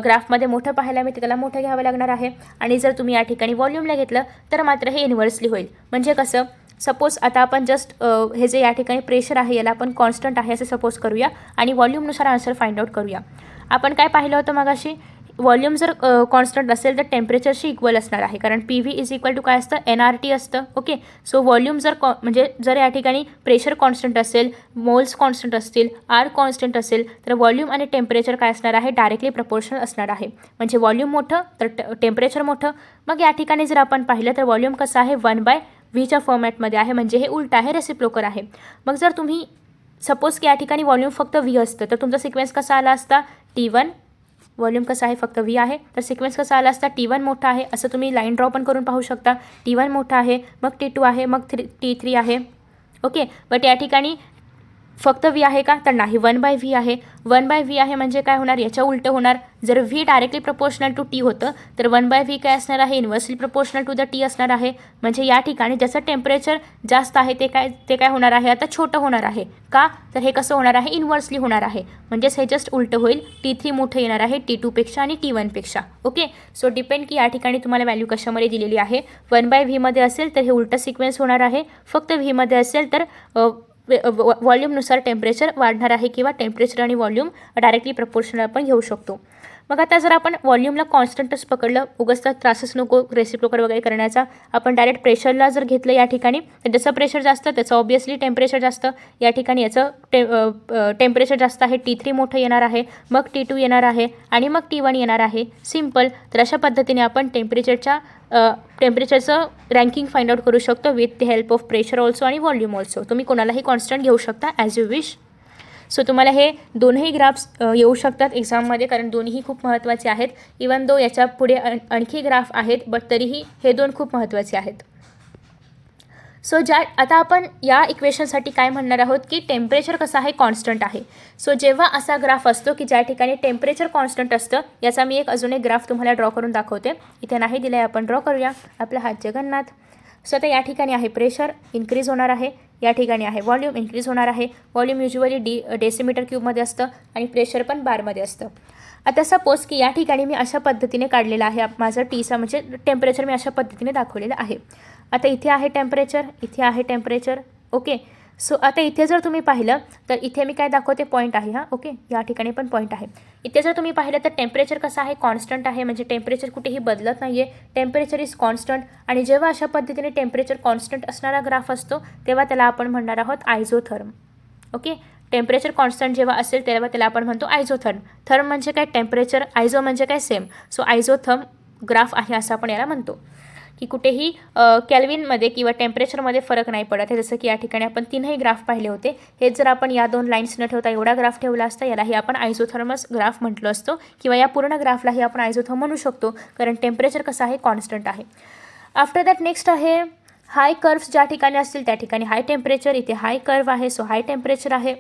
ग्राफमध्ये मोठं पाहायला मिळते त्याला मोठं घ्यावं लागणार आहे. आणि जर तुम्ही या ठिकाणी व्हॉल्यूमला घेतलं तर मात्र हे इन्व्हर्सली होईल. म्हणजे कसं, सपोज आता आपण जस्ट हे जे या ठिकाणी प्रेशर आहे याला आपण कॉन्स्टंट आहे असं सपोज करूया आणि व्हॉल्यूमनुसार आन्सर फाइंड आउट करूया. आपण काय पाहिलं होतं मगाशी, व्हॉल्यूम जर कॉन्स्टंट असेल तर टेम्परेचरशी इक्वल असणार आहे, कारण PV इज इक्वल टू काय असतं, NRT असतं. ओके, सो व्हॉल्यूम जर या ठिकाणी प्रेशर कॉन्स्टंट असेल, मोल्स कॉन्स्टंट असतील, R कॉन्स्टंट असेल तर व्हॉल्यूम आणि टेम्परेचर काय असणार आहे, डायरेक्टली प्रपोर्शनल असणार आहे. म्हणजे व्हॉल्यूम मोठं तर टेम्परेचर मोठं. मग या ठिकाणी जर आपण पाहिलं तर व्हॉल्यूम कसं आहे 1/Vच्या फॉर्मॅटमध्ये आहे, म्हणजे हे उलट आहे, रेसिप्रोकल आहे. मग जर तुम्ही सपोज की या ठिकाणी व्हॉल्यूम फक्त V असतं तर तुमचा सिक्वेन्स कसा आला असता, T1 व्हॉल्यूम कसं आहे फक्त V आहे तर सिक्वेन्स कसा आला असता, T1 मोठा आहे, असं तुम्ही लाईन ड्रॉ पण करून पाहू शकता. T1 मोठा आहे, मग T2 आहे, मग T3 आहे. ओके, बट या ठिकाणी फक्त V आहे का, तर नाही, 1/V आहे. 1/V आहे म्हणजे काय होणार, याच्या उलटं होणार. जर V directly proportional to T होतं तर 1/V काय असणार आहे, inversely proportional to the T असणार आहे. म्हणजे या ठिकाणी ज्याचं टेम्परेचर जास्त आहे ते काय होणार आहे, आता छोटं होणार आहे. का, तर हे कसं होणार आहे, इन्व्हर्सली होणार आहे. म्हणजेच हे जस्ट उलटं होईल, T3 मोठं येणार आहे T2पेक्षा आणि T1पेक्षा. ओके, सो डिपेंड की या ठिकाणी तुम्हाला व्हॅल्यू कशामध्ये दिलेली आहे. 1/V मध्ये असेल तर हे उलटं सिक्वेन्स होणार आहे, फक्त V मध्ये असेल तर व्हॉल्यूमनुसार टेम्परेचर वाढणार आहे किंवा टेम्परेचर आणि व्हॉल्यूम डायरेक्टली प्रपोर्शनल आपण घेऊ शकतो. मग आता जर आपण व्हॉल्यूमला कॉन्स्टंटच पकडलं, उगाच तर त्रासच नको रेसिप्रोकल वगैरे करण्याचा, आपण डायरेक्ट प्रेशरला जर घेतलं या ठिकाणी तर जसं प्रेशर जास्त त्याचं ऑब्वियसली टेम्परेचर जास्त. या ठिकाणी याचं टेम्परेचर जास्त आहे, T3 मोठं येणार आहे, मग T2 येणार आहे आणि मग T1 येणार आहे. सिम्पल. तर अशा पद्धतीने आपण टेम्परेचरचं रँकिंग फाइंड आउट करू शकतो with the help of pressure also आणि व्हॉल्यूम ऑल्सो. तुम्ही कोणालाही कॉन्स्टंट घेऊ शकता ॲज यू विश. सो तुम्हाला हे दोनही ग्राफ्स येऊ शकतात एक्झाममध्ये, कारण दोन्ही खूप महत्त्वाचे आहेत. इवन दो याच्या पुढे आणखी ग्राफ आहेत, बट तरीही हे दोन खूप महत्त्वाचे आहेत. सो आता आपण या इक्वेशनसाठी काय म्हणणार आहोत की टेम्परेचर कसं आहे, कॉन्स्टंट आहे. सो जेव्हा असा ग्राफ असतो की ज्या ठिकाणी टेम्परेचर कॉन्स्टंट असतं, याचा मी अजून एक ग्राफ तुम्हाला ड्रॉ करून दाखवते. इथे नाही दिलं आहे, आपण ड्रॉ करूया. आपला हात जगन्नाथ. सो आता या ठिकाणी आहे प्रेशर इन्क्रीज होणार आहे, या ठिकाणी आहे व्हॉल्यूम इन्क्रीज होणार आहे. व्हॉल्यूम युज्युअली डेसिमीटर क्यूबमध्ये असतं आणि प्रेशर पण बारमध्ये असतं. आता सपोज की या ठिकाणी मी अशा पद्धतीने काढलेलं आहे माझं टीचा म्हणजे टेम्परेचर मी अशा पद्धतीने दाखवलेलं आहे. आता इथे आहे टेम्परेचर, इथे आहे टेम्परेचर. ओके. सो आता इथे जर तुम्ही पाहिलं तर इथे मी काय दाखवते, पॉईंट आहे हा. ओके. या ठिकाणी पण पॉईंट आहे. इथे जर तुम्ही पाहिलं तर टेम्परेचर कसं आहे, कॉन्स्टंट आहे, म्हणजे टेम्परेचर कुठेही बदलत नाही आहे. Temperature is constant. आणि जेव्हा अशा पद्धतीने टेम्परेचर कॉन्स्टंट असणारा ग्राफ असतो तेव्हा त्याला आपण म्हणणार आहोत आयझोथर्म. ओके. टेम्परेचर कॉन्स्टंट जेव्हा असेल तेव्हा त्याला आपण म्हणतो आयझोथर्म. थर्म म्हणजे काय, टेम्परेचर. आयझो म्हणजे काय, सेम. सो आयझोथर्म ग्राफ आहे असं आपण याला म्हणतो, की कुठेही केल्विनमध्ये किंवा टेम्परेचरमध्ये फरक नाही पडत आहे. जसं की या ठिकाणी आपण तीनही ग्राफ पाहिले होते. हेच जर आपण या दोन लाईन्स न ठेवता एवढा ग्राफ ठेवला असता, यालाही आपण आयझोथर्मस ग्राफ म्हटलं असतो, किंवा या पूर्ण ग्राफलाही आपण आयझोथर्म म्हणू शकतो, कारण टेम्परेचर कसं आहे, कॉन्स्टंट आहे. आफ्टर दॅट नेक्स्ट आहे हाय कर्व्स. ज्या ठिकाणी असतील त्या ठिकाणी हाय टेम्परेचर, इथे हाय कर्व आहे, सो हाय टेम्परेचर आहे.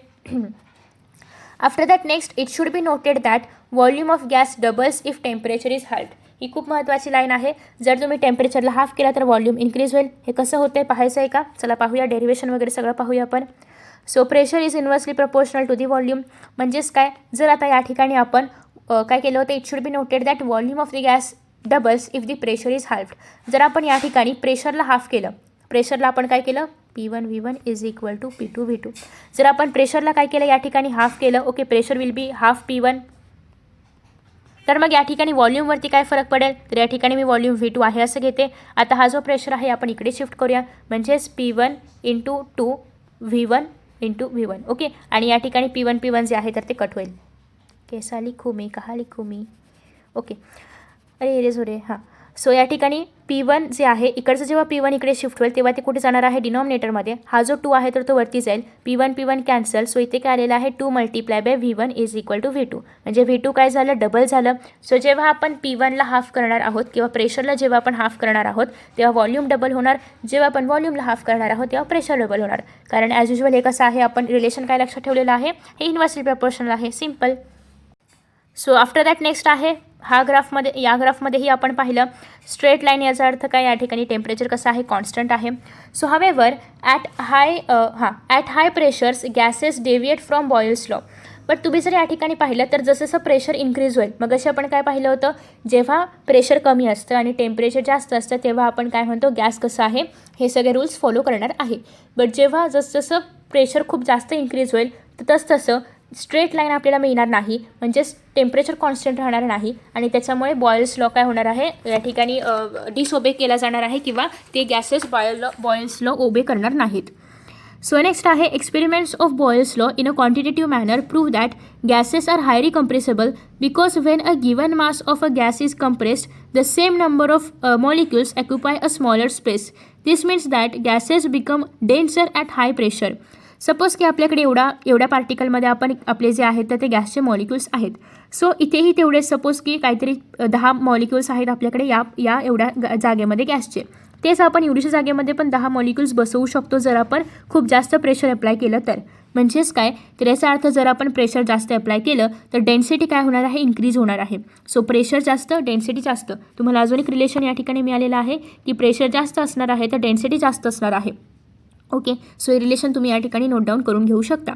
After that next it should be noted that volume of gas doubles if temperature is halved. ही खूप महत्त्वाची लाईन आहे. जर तुम्ही टेम्परेचरला हाफ केला तर व्हॉल्यूम इन्क्रीज होईल. हे कसं होतं पाहायचं आहे का? चला पाहूया, डेरिवेशन वगैरे सगळं पाहूया आपण. So pressure is inversely proportional to the volume. म्हणजेच काय, जर आता या ठिकाणी आपण काय केलं होतं, it should be noted that volume of the gas doubles if the pressure is halved. जर आपण या ठिकाणी प्रेशरला हाफ केलं, प्रेशरला आपण काय केलं, P1 V1 is equal to P2 V2. जर आपण प्रेशरला काय केलं, या ठिकाणी हाफ केलं. Okay. Pressure will be half P1. तर मग या ठिकाणी व्हॉल्यूमवरती काय फरक पडेल, तर या ठिकाणी मी व्हॉल्यूम V2 आहे असं घेते. आता हा जो प्रेशर आहे आपण इकडे शिफ्ट करूया, म्हणजेच P1 into 2 V1 into V1. Okay. आणि या ठिकाणी P1 जे आहे तर ते कट होईल. कैसा लिखू मी, कहा लिखू मी. ओके. अरे रे जोरे. हां. सो या ठिकाणी P1 जे आहे, इकडचं जेव्हा P1 इकडे शिफ्ट होईल तेव्हा ते कुठे जाणार आहे, डिनॉमिनेटरमध्ये. हा जो 2 आहे तर तो वरती जाईल. P1 cancel. सो इथे काय आलेलं आहे, 2 multiply by V1 is equal to V2. म्हणजे V2 काय झालं, डबल झालं. सो जेव्हा आपण P1ला हाफ करणार आहोत किंवा प्रेशरला जेव्हा आपण हाफ करणार आहोत तेव्हा व्हॉल्यूम डबल होणार. जेव्हा आपण व्हॉल्यूमला हाफ करणार आहोत तेव्हा प्रेशर डबल होणार. कारण ॲज युजल हे कसं आहे, आपण रिलेशन काय लक्षात ठेवलेलं आहे, हे इन्व्हर्सली प्रपोर्शनल आहे. Simple. So after that next आहे हा ग्राफमध्ये, या ग्राफमध्येही आपण पाहिलं स्ट्रेट लाईन. याचा अर्थ काय, या ठिकाणी टेम्परेचर कसं आहे, कॉन्स्टंट आहे. So however at high pressures gases deviate from Boyle's law. But तुम्ही जर या ठिकाणी पाहिलं तर जसं जसं प्रेशर इन्क्रीज होईल, मग असे आपण काय पाहिलं होतं, जेव्हा प्रेशर कमी असतं आणि टेम्परेचर जास्त असतं तेव्हा आपण काय म्हणतो, गॅस कसं आहे, हे सगळे रूल्स फॉलो करणार आहे. बट जेव्हा जसं प्रेशर खूप जास्त इन्क्रीज होईल तर तसं स्ट्रेट लाईन आपल्याला मिळणार नाही, म्हणजेच टेम्परेचर कॉन्स्टंट राहणार नाही आणि त्याच्यामुळे बॉयल्स लॉ काय होणार आहे, या ठिकाणी डिसओबे केला जाणार आहे किंवा ते गॅसेस बॉयल्स लॉ ओबे करणार नाहीत. सो नेक्स्ट आहे experiments of Boyle's law in a quantitative manner prove that gases are highly compressible because when a given mass of a gas is compressed the same number of molecules occupy a smaller space. This means that gases become denser at high pressure. Suppose की आपल्याकडे एवढ्या पार्टिकलमध्ये आपले जे आहेत तर ते गॅसचे मॉलिक्युल्स आहेत. सो इथेही तेवढे सपोज की काहीतरी 10 मॉलिक्युल्स आहेत आपल्याकडे या एवढ्या जागेमध्ये गॅसचे. तेच आपण एवढीशा जागेमध्ये पण 10 मॉलिक्युल्स बसवू शकतो जर आपण खूप जास्त प्रेशर अप्लाय केलं तर. म्हणजेच काय, तर याचा अर्थ जर आपण प्रेशर जास्त अप्लाय केलं तर डेन्सिटी काय होणार आहे, इन्क्रीज होणार आहे. सो प्रेशर जास्त, डेन्सिटी जास्त. तुम्हाला अजून एक रिलेशन या ठिकाणी मिळालेलं आहे की प्रेशर जास्त असणार आहे तर डेन्सिटी जास्त असणार आहे. ओके. सो हे रिलेशन तुम्ही या ठिकाणी नोट डाऊन करून घेऊ शकता.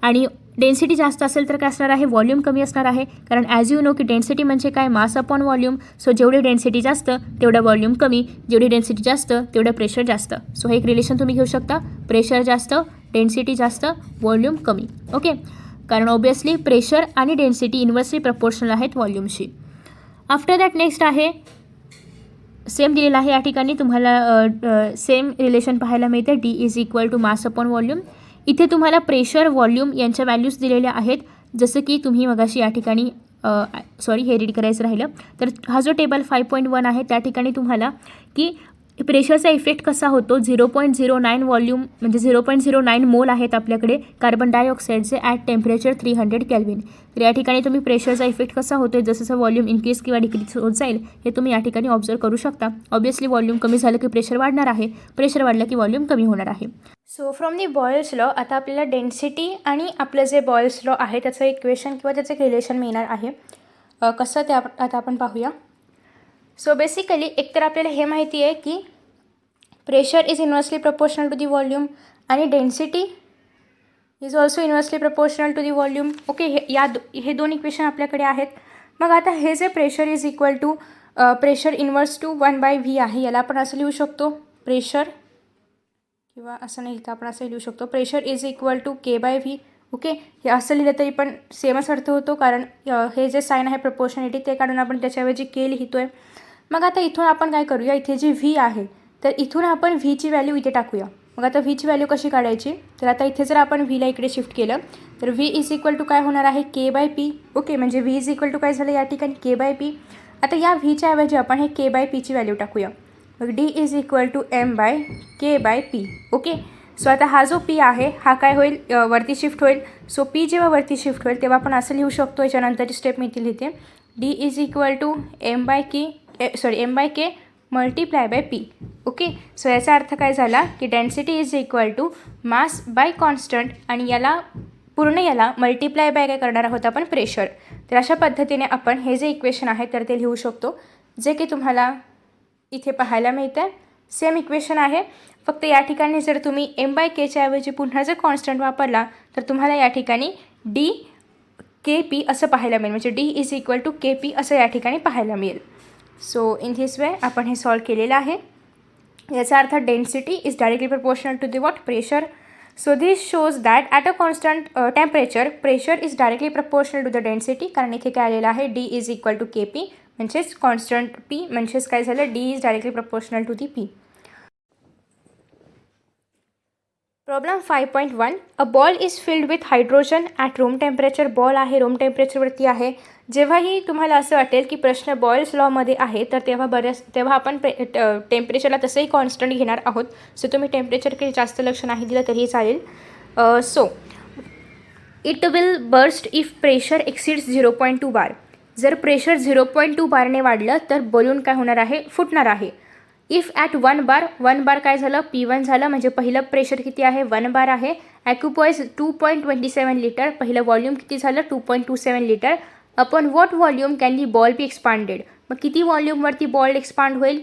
आणि डेन्सिटी जास्त असेल तर काय असणार आहे, व्हॉल्यूम कमी असणार आहे. कारण ॲज यू नो की डेन्सिटी म्हणजे काय, मास अपॉन व्हॉल्यूम. सो जेवढी डेन्सिटी जास्त तेवढं व्हॉल्यूम कमी, जेवढी डेन्सिटी जास्त तेवढं प्रेशर जास्त. सो हे एक रिलेशन तुम्ही घेऊ शकता, प्रेशर जास्त, डेन्सिटी जास्त, व्हॉल्यूम कमी. ओके. कारण ऑब्वियसली प्रेशर आणि डेन्सिटी इन्व्हर्सली प्रपोर्शनल आहेत व्हॉल्यूमशी. आफ्टर दॅट नेक्स्ट आहे सेम दिलेलं आहे या ठिकाणी तुम्हाला सेम रिलेशन पाहायला मिळते D is equal to mass upon volume. इथे तुम्हाला प्रेशर व्हॉल्यूम यांच्या व्हॅल्यूज दिलेल्या आहेत. जसं की तुम्ही मगाशी या ठिकाणी हे रीड करायचं राहिलं तर हा जो टेबल 5.1 आहे त्या ठिकाणी तुम्हाला की प्रेशरचा इफेक्ट कसा होतो 0.09 व्हॉल्यूम म्हणजे 0.09 मोल आहेत आपल्याकडे कार्बन डायऑक्साईडचे ॲट टेम्परेचर 300 केल्विन. तर या ठिकाणी तुम्ही प्रेशरचा इफेक्ट कसा होतो जसं जसं व्हॉल्यूम इन्क्रीज किंवा डिक्रीज होत जाईल हे तुम्ही या ठिकाणी ऑब्झर्व करू शकता. ऑब्वियसली व्हॉल्यूम कमी झालं की प्रेशर वाढणार आहे, प्रेशर वाढलं की व्हॉल्यूम कमी होणार आहे. So from the Boyle's law आता आपल्याला डेन्सिटी आणि आपलं जे बॉयल्स लॉ आहे त्याचं इक्वेशन किंवा त्याचं एक रिलेशन मिळणार आहे. कसं ते आता आपण पाहूया. सो बेसिकली एकतर आपल्याला हे माहिती आहे की pressure is inversely proportional to the volume आणि density is also inversely proportional to the volume. Okay, हे दोन इक्वेशन आपल्याकडे आहेत. मग आता हे जे pressure is equal to pressure inverse to 1/v आहे याला आपण असं लिहू शकतो प्रेशर किंवा असं नाही लिहिता आपण असं लिहू शकतो pressure is equal to k/v. Okay, हे असं लिहिलं तरी पण सेमच अर्थ होतो कारण हे जे साईन आहे प्रपोर्शनॅलिटी ते काढून आपण त्याच्याऐवजी के लिहितो आहे. मग आता इथून आपण काय करूया, इथे जी व्ही आहे तर इथून आपण व्हीची व्हॅल्यू इथे टाकूया. मग आता व्हीची व्हॅल्यू कशी काढायची तर आता इथे जर आपण व्हीला इकडे शिफ्ट केलं तर व्ही इज इक्वल टू काय होणार आहे k/p. ओके, म्हणजे व्ही इज इक्वल टू काय झालं या ठिकाणी k/p. आता या व्हीच्या ऐवजी आपण हे k/pची व्हॅल्यू टाकूया. मग D is equal to m/k/p. Okay, so आता हा जो p आहे हा काय होईल वरती शिफ्ट होईल. सो p जेव्हा वरती शिफ्ट होईल तेव्हा आपण असं लिहू शकतो, याच्यानंतरची स्टेप मी ती लिहिते D is equal to m/k multiply by p. Okay, so याचा अर्थ काय झाला की density is equal to mass by constant आणि याला मल्टिप्लाय बाय काय करणार आहोत आपण प्रेशर. तर अशा पद्धतीने आपण हे जे इक्वेशन आहे तर ते लिहू शकतो जे की तुम्हाला इथे पाहायला मिळतं आहे. सेम इक्वेशन आहे, फक्त या ठिकाणी जर तुम्ही m/kच्या ऐवजी पुन्हा जर कॉन्स्टंट वापरला तर तुम्हाला या ठिकाणी d/kp असं पाहायला मिळेल, म्हणजे d is equal to kp असं या ठिकाणी पाहायला मिळेल. सो इन धिस वे आपण हे सॉल्व केलेलं आहे. याचा अर्थ density is directly proportional to the what pressure. So this shows that at a constant temperature pressure is directly proportional to the density. कारण इथे काय आलेलं आहे d is equal to kp म्हणजेच कॉन्स्टंट p म्हणजेच काय झालं d is directly proportional to the p. Problem 5.1 a ball is filled with hydrogen at room temperature. Ball आहे रूम टेम्परेचरवरती आहे. जेव्हाही तुम्हाला असं वाटेल की प्रश्न बॉयल्स लॉमध्ये आहे तर तेव्हा आपण टेम्परेचरला तसंही कॉन्स्टंट घेणार आहोत. सो तुम्ही टेम्परेचरकडे जास्त लक्ष नाही दिलं तरीही चालेल. So it will burst if pressure exceeds 0.2 बार. जर प्रेशर 0.2 बारने वाढलं तर बलून काय होणार आहे फुटणार आहे. इफ ॲट 1 बार काय झालं P1 झालं, म्हणजे पहिलं प्रेशर किती आहे 1 बार आहे. ॲक्युपॉईज 2.27 लिटर, पहिलं व्हॉल्यूम किती झालं 2.27 litre. Upon what volume can the ball be expanded. मग किती व्हॉल्यूमवरती बॉल एक्सपांड होईल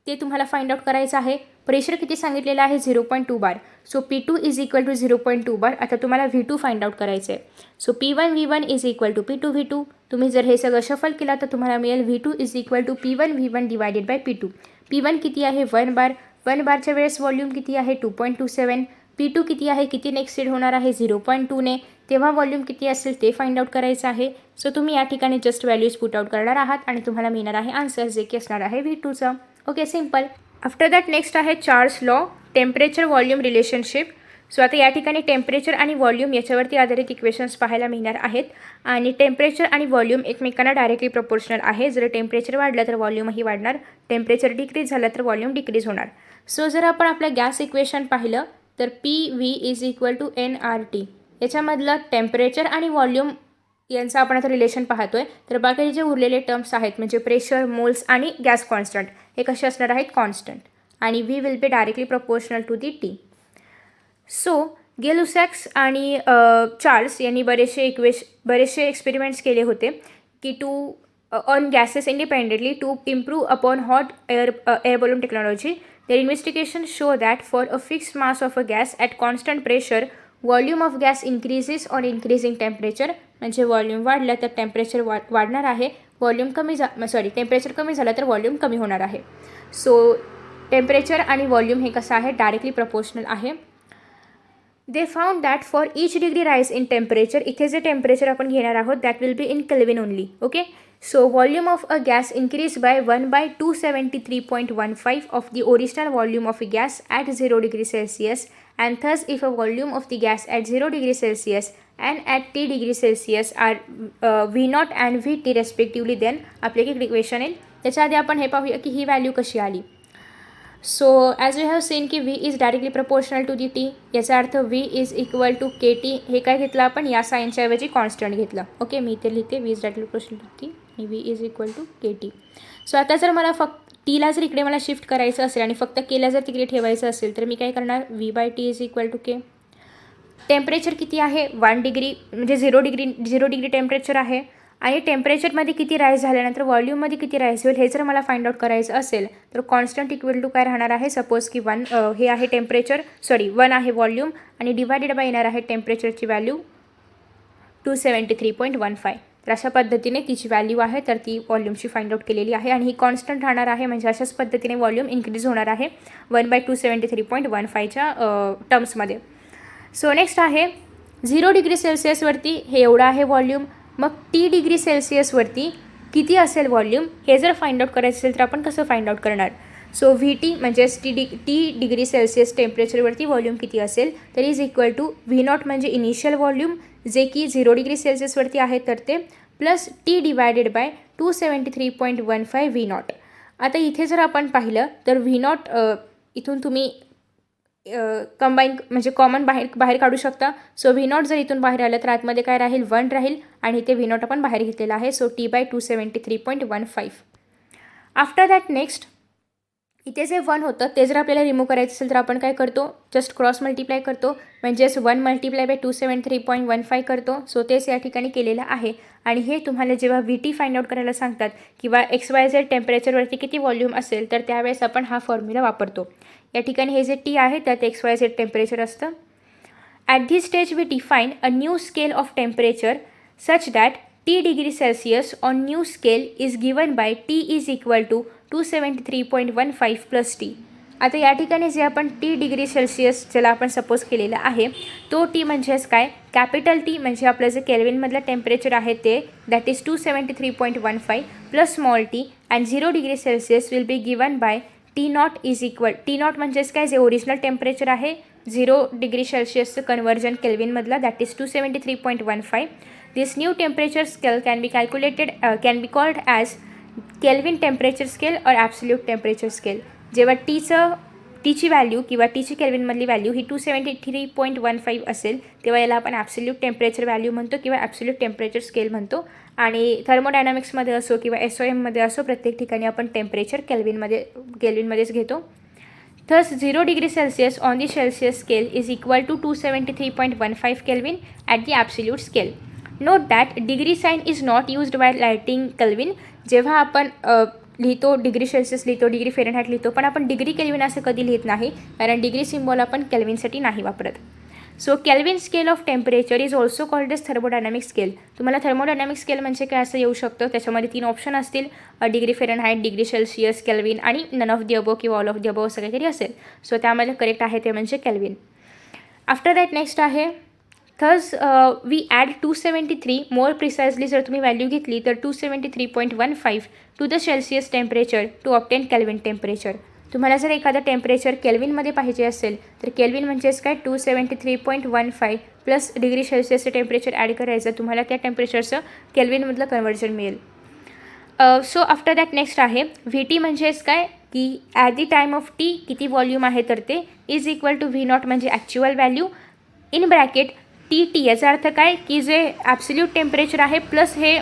ते तुम्हाला फाइंड आउट करायचं आहे. प्रेशर किती सांगितलेलं आहे 0.2 bar. So P2 is equal to 0.2 bar. आता तुम्हाला V2 फाइंड आउट करायचं आहे. So P1 V1 is equal to P2 V2. तुम्ही जर हे सगळं शफल केला तर तुम्हाला मिळेल V2 is equal to P1 V1 divided by P2. P1 किती आहे 1 बार. 1 बारच्या वेळेस व्हॉल्यूम किती आहे 2.27. P2 किती आहे, कितीने एक्सिड होणार आहे 0.2ने. तेव्हा व्हॉल्यूम किती असेल ते फाइंड आउट करायचं आहे. सो तुम्ही या ठिकाणी जस्ट व्हॅल्यूज पुट आउट करणार आहात आणि तुम्हाला मिळणार आहे आन्सर जे की असणार आहे V2चं. Okay, simple. After that next आहे Charles law temperature volume relationship. So आता या ठिकाणी टेम्परेचर आणि व्हॉल्यूम याच्यावरती आधारित इक्वेशन्स पाहायला मिळणार आहेत आणि टेम्परेचर आणि व्हॉल्यूम एकमेकांना डायरेक्टली प्रपोर्शनल आहे. जर टेम्परेचर वाढलं तर व्हॉल्यूमही वाढणार, टेम्परेचर डिक्रीज झालं तर व्हॉल्यूम डिक्रीज होणार. सो जर आपण आपलं गॅस इक्वेशन पाहिलं तर PV is equal to nRT. याच्यामधलं टेम्परेचर आणि व्हॉल्यूम यांचं आपण आता रिलेशन पाहतो आहे. तर बाकी जे उरलेले टर्म्स आहेत म्हणजे प्रेशर, मोल्स आणि गॅस कॉन्स्टंट हे कसे असणार आहेत कॉन्स्टंट आणि V will be directly proportional to the T. So Gay-Lussac's आणि चार्ल्स यांनी बरेचसे एक्सपेरिमेंट्स केले होते की on gases independently to improve upon hot air balloon technology. Their investigation show that for a fixed mass of a gas at constant pressure, volume of gas increases on increasing temperature. म्हणजे व्हॉल्यूम वाढलं तर टेम्परेचर वाढणार आहे, टेम्परेचर कमी झालं तर व्हॉल्यूम कमी होणार आहे. सो टेम्परेचर आणि व्हॉल्यूम हे कसं आहे डायरेक्टली प्रपोर्शनल आहे. They found that for each degree rise in temperature, इथे जे टेम्परेचर आपण घेणार आहोत that will be in kelvin only. Okay, so volume of a gas increase by 1/273.15 of the original volume of a gas at 0 degree Celsius, and thus if a volume of the gas at 0 degree Celsius and at T degree Celsius are V0 अँड VT रेस्पेक्टिवली, देन आपले एक इक्वेशन येईल. त्याच्या आधी आपण हे पाहूया की ही व्हॅल्यू कशी आली. So as we have seen की V is directly proportional to the T, याचा अर्थ V is equal to KT. हे काय घेतलं आपण, या साईनच्या ऐवजी कॉन्स्टंट घेतलं. ओके, मी इथे लिहिते V is directly proportional to T आणि V is equal to KT. So आता जर मला फक्त Tला जर इकडे मला शिफ्ट करायचं असेल आणि फक्त Kला जर तिकडे ठेवायचं असेल तर मी काय करणार, V/T is equal to K. Temperature किती आहे, 1 डिग्री, म्हणजे 0 डिग्री टेम्परेचर आहे. आणि टेम्परेचरमध्ये किती राईज झाल्यानंतर व्हॉल्यूममध्ये किती राईज होईल हे जर मला फाइंड आउट करायचं असेल तर कॉन्स्टंट इक्वल टू काय राहणार आहे, सपोज की 1 हे आहे टेम्परेचर, 1 आहे व्हॉल्यूम आणि डिवायडेड बाय येणार आहे टेम्परेचरची व्हॅल्यू 273.15. तर अशा पद्धतीने तिची व्हॅल्यू आहे, तर ती व्हॉल्यूमची फाइंड आउट केलेली आहे आणि ही कॉन्स्टंट राहणार आहे. म्हणजे अशाच पद्धतीने व्हॉल्यूम इन्क्रीज होणार आहे 1/273.15च्या टर्म्समध्ये. सो नेक्स्ट आहे 0 डिग्री सेल्सिअसवरती हे एवढं आहे व्हॉल्यूम. मग T डिग्री सेल्सिअसवरती किती असेल व्हॉल्यूम हे जर फाइंड आउट करायचं असेल तर आपण कसं फाइंड आउट करणार. सो VT म्हणजेच T डिग्री सेल्सिअस टेम्परेचरवरती व्हॉल्यूम किती असेल तर इज इक्वल टू V0 म्हणजे इनिशियल व्हॉल्यूम जे की 0 डिग्री सेल्सिअसवरती आहे तर ते, plus T divided by 273.15 V0. आता इथे जर आपण पाहिलं तर V0 इथून तुम्ही कंबाईन म्हणजे कॉमन बाहेर काढू शकता. सो V0 जर इथून बाहेर आलं तर आतमध्ये काय राहील, 1 राहील आणि ते V0 आपण बाहेर घेतलेलं आहे. So T/273.15. After that next इथे जे 1 होतं ते जर आपल्याला रिमूव्ह करायचं असेल तर आपण काय करतो, जस्ट क्रॉस मल्टिप्लाय करतो, म्हणजेच 1 मल्टिप्लाय बाय 273.15 करतो. सो तेच या ठिकाणी केलेलं आहे. आणि हे तुम्हाला जेव्हा VT फाइंड आउट करायला सांगतात किंवा XYZ टेम्परेचरवरती किती व्हॉल्यूम असेल तर त्यावेळेस आपण हा फॉर्म्युला वापरतो. या ठिकाणी हे जे T आहे त्यात XYZ टेम्परेचर असतं. At this stage we define a new scale of temperature such that T degree Celsius on new scale is given by T is equal to 273.15 plus T. आता या ठिकाणी जे आपण T डिग्री सेल्सिअस ज्याला आपण सपोज केलेला आहे तो T म्हणजेच काय, कॅपिटल T म्हणजे आपलं जे केल्विनमधलं टेम्परेचर आहे ते that is 273.15 plus small t and 0 degree Celsius will be given by T0 is equal, T0 म्हणजेच काय, जे ओरिजिनल टेम्परेचर आहे 0 डिग्री सेल्सिअसचं कन्वर्जन केल्विनमधला that is 273.15. This new temperature scale can be called as Kelvin temperature scale or absolute temperature scale. जेव्हा टीची व्हॅल्यू किंवा टीची केल्विनमधली व्हॅल्यू ही 273.15 असेल तेव्हा याला आपण ॲब्सोल्यूट टेम्परेचर व्हॅल्यू म्हणतो किंवा ॲब्सोल्यूट टेम्परेचर स्केल म्हणतो. आणि थर्मोडायनामिक्समध्ये असो किंवा SOMमध्ये असो प्रत्येक ठिकाणी आपण टेम्परेचर केल्विनमध्येच घेतो. Thus 0 degree Celsius on the Celsius scale is equal to 273.15 kelvin at the absolute scale. Note that degree sign is not used by writing kelvin. जेव्हा आपण लिहितो डिग्री सेल्सिअस लिहितो, डिग्री फेरनहाइट लिहितो, पण आपण डिग्री केल्विन असं कधी लिहित नाही कारण डिग्री सिम्बॉल आपण केल्विनसाठी नाही वापरत. So Kelvin scale of temperature is also called as thermodynamic scale. तुम्हाला थर्मोडायनामिक स्केल म्हणजे काय असं येऊ शकतं, त्याच्यामध्ये 3 ऑप्शन असतील, degree Fahrenheit, degree Celsius, Kelvin आणि नन ऑफ दी अबो किंवा ऑल ऑफ दी अबो असं काहीतरी असेल. सो त्यामध्ये करेक्ट आहे ते म्हणजे केल्विन. आफ्टर दॅट नेक्स्ट आहे thus we add 273 more precisely जर तुम्ही व्हॅल्यू घेतली तर 273.15 to the Celsius temperature to obtain Kelvin temperature. तुम्हाला जर एखादं टेम्परेचर केल्विनमध्ये पाहिजे असेल तर केल्विन म्हणजेच काय 273.15 प्लस डिग्री सेल्सिअसचं टेम्परेचर ॲड करायचं, तुम्हाला त्या टेम्परेचरचं केल्विनमधलं कन्वर्जन मिळेल. सो आफ्टर दॅट नेक्स्ट आहे VT म्हणजेच काय की at the time of T किती व्हॉल्यूम आहे तर ते इज इक्वल टू V0 म्हणजे actual value in bracket TT. याचा अर्थ काय की जे ॲब्सोल्यूट टेम्परेचर आहे प्लस हे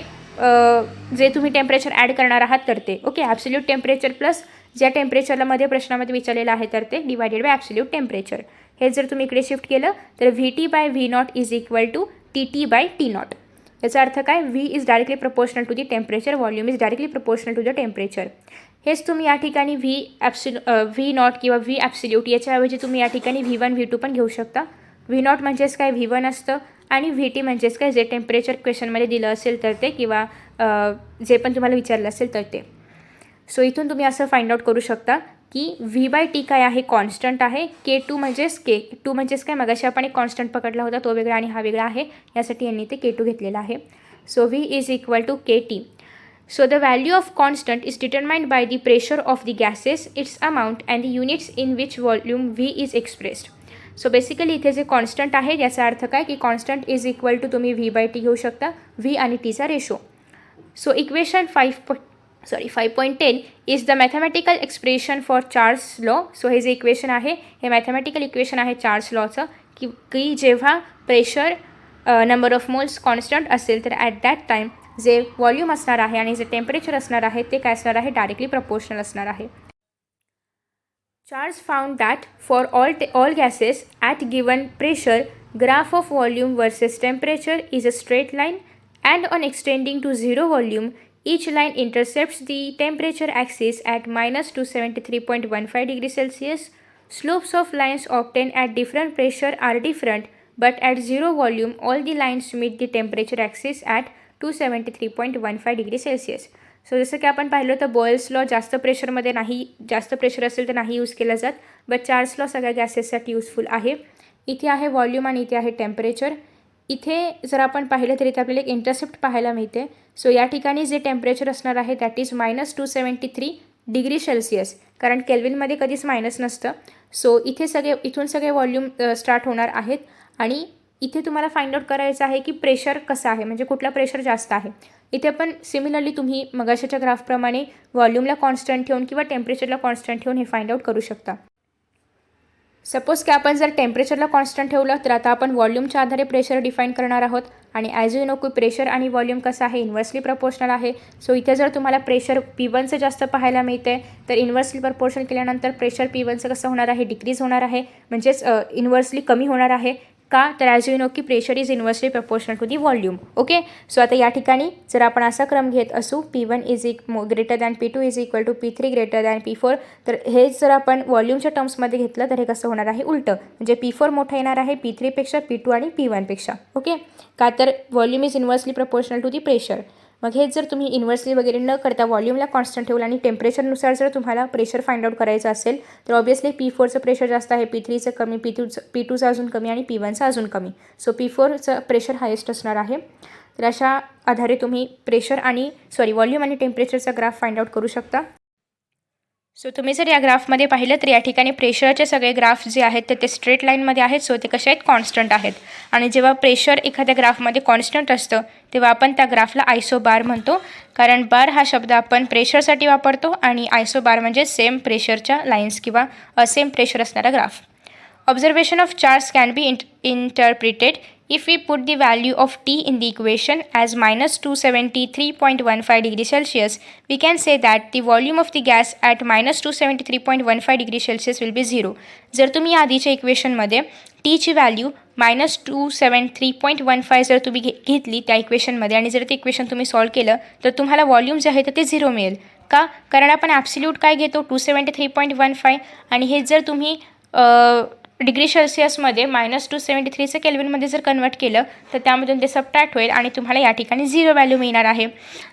जे तुम्ही टेम्परेचर ॲड करणार आहात तर ते. ओके, ॲब्सोल्यूट टेम्परेचर प्लस ज्या टेम्परेचरला मध्ये प्रश्नामध्ये विचारलेलं आहे तर ते डिवायडेड बाय ॲब्सोल्यूट टेम्परेचर. हे जर तुम्ही इकडे शिफ्ट केलं तर VT by V0 is equal to TT by T0. याचा अर्थ काय, V is directly proportional to the temperature, volume is directly proportional to the temperature. हेच तुम्ही या ठिकाणी V0 किंवा V ॲब्सोल्यूट याच्याऐवजी तुम्ही या ठिकाणी V1 V2 पण घेऊ शकता. V0 म्हणजेच काय V1 असतं आणि VT म्हणजेच काय जे टेम्परेचर क्वेश्चनमध्ये दिलं असेल तर ते किंवा जे पण तुम्हाला विचारलं असेल तर ते. सो इथून तुम्ही असं फाइंड आउट करू शकता की V/T काय आहे, कॉन्स्टंट आहे. K2 म्हणजेच काय, मगाशी आपण एक कॉन्स्टंट पकडला होता तो वेगळा आणि हा वेगळा आहे, यासाठी यांनी ते K2 घेतलेला आहे. So V is equal to KT. So the value of constant is determined by the pressure of the gases, its amount and the units in which volume V is expressed. So basically इथे जे कॉन्स्टंट आहे याचा अर्थ काय की कॉन्स्टंट इज इक्वल टू तुम्ही V/T घेऊ शकता, V आणि Tचा ratio. So equation 5.10 is the mathematical expression for Charles law. So हे जे इक्वेशन आहे हे मॅथमॅटिकल इक्वेशन आहे चार्ल्स लॉचं, की जेव्हा pressure number of moles constant असेल तर ॲट दॅट टाईम जे व्हॉल्यूम असणार आहे आणि जे टेम्परेचर असणार आहे ते काय असणार आहे, डायरेक्टली प्रपोर्शनल असणार आहे. Charles found that for all gases at given pressure, graph of volume versus temperature is a straight line, and on extending to zero volume, each line intercepts the temperature axis at minus 273.15 degrees Celsius. Slopes of lines obtained at different pressure are different, but at zero volume, all the lines meet the temperature axis at 273.15 degree Celsius. So जसं की आपण पाहिलं तर बॉयल्स लॉ जास्त प्रेशर असेल तर नाही यूज केला जात, बट चार्ल्स लॉ सगळ्या गॅसेससाठी यूजफुल आहे. इथे आहे व्हॉल्यूम आणि इथे आहे टेम्परेचर. इथे जर आपण पाहिलं तर इथे आपल्याला एक इंटरसेप्ट पाहायला मिळते. सो या ठिकाणी जे टेम्परेचर असणार आहे दॅट इज -273 डिग्री सेल्सिअस, कारण केल्विनमध्ये कधीच मायनस नसतं. सो इथून सगळे व्हॉल्यूम स्टार्ट होणार आहेत आणि इथे तुम्हाला फाइंड आउट करायचं आहे की प्रेशर कसं आहे, म्हणजे कुठला प्रेशर जास्त आहे. इथे पण सिमिलरली तुम्ही मगाशीच्या ग्राफप्रमाणे व्हॉल्यूमला कॉन्स्टंट ठेवून किंवा टेम्परेचरला कॉन्स्टंट ठेवून हे फाइंड आउट करू शकता. सपोज की आपण जर टेम्परेचरला कॉन्स्टंट ठेवलं तर आता आपण व्हॉल्यूमच्या आधारे प्रेशर डिफाईन करणार आहोत आणि ॲज यू नो की प्रेशर आणि व्हॉल्यूम कसं आहे, इन्व्हर्सली प्रपोर्शनल आहे. सो इथे जर तुम्हाला प्रेशर P1चं जास्त पाहायला मिळते तर इन्व्हर्सली प्रपोर्शन केल्यानंतर प्रेशर P1चं कसं होणार आहे, डिक्रीज होणार आहे, म्हणजेच इन्व्हर्सली कमी होणार आहे. का तर ॲज यू नो की pressure is inversely proportional to the volume. Okay, so आता या ठिकाणी जर आपण असा क्रम घेत असू P1 is greater than P2 is equal to P3 greater than P4, तर हे जर आपण व्हॉल्यूमच्या टर्म्समध्ये घेतलं तर हे कसं होणार आहे, उलटं, म्हणजे P4 मोठं येणार आहे P3पेक्षा, P2 आणि P1पेक्षा. ओके, का तर volume is inversely proportional to the pressure. मग हे जर तुम्ही इन्व्हर्सली वगैरे न करता व्हॉल्यूमला कॉन्स्टंट ठेवलं आणि टेम्परेचरनुसार जर तुम्हाला प्रेशर फाइंड आउट करायचं असेल तर ऑब्वियसली P4चं प्रेशर जास्त आहे, P3चं कमी, P2चं अजून कमी आणि P1चं अजून कमी. सो P4चं प्रेशर हायेस्ट असणार आहे. तर अशा आधारे तुम्ही व्हॉल्यूम आणि टेम्परेचरचा ग्राफ फाइंड आउट करू शकता. सो तुम्ही जर या ग्राफमध्ये पाहिलं तर या ठिकाणी प्रेशरचे सगळे ग्राफ जे आहेत ते स्ट्रेट लाईनमध्ये आहेत. सो ते कसे आहेत, कॉन्स्टंट आहेत. आणि जेव्हा प्रेशर एखाद्या ग्राफमध्ये कॉन्स्टंट असतं तेव्हा आपण त्या ग्राफला आयसोबार म्हणतो, कारण बार हा शब्द आपण प्रेशरसाठी वापरतो आणि आयसोबार म्हणजे सेम प्रेशरच्या लाईन्स किंवा सेम प्रेशर असणारा graph. Observation of charge can be interpreted if we put the value of T in the equation as -273.15 degrees Celsius. We can say that the volume of the gas at -273.15 degrees Celsius will be 0. जर तुम्ही आधीच्या इक्वेशनमध्ये टीची व्हॅल्यू -273.15 जर तुम्ही घेतली त्या इक्वेशनमध्ये आणि जर ते इक्वेशन तुम्ही सॉल्व केलं तर तुम्हाला व्हॉल्यूम जे आहे तर ते 0 मिळेल. का, कारण आपण ॲब्सोल्यूट काय घेतो 273.15 आणि हे जर तुम्ही डिग्री सेल्सिअसमध्ये -273चं केल्विनमध्ये जर कन्वर्ट केलं तर त्यामधून ते सबट्रॅक्ट होईल आणि तुम्हाला या ठिकाणी 0 व्हॅल्यू मिळणार आहे.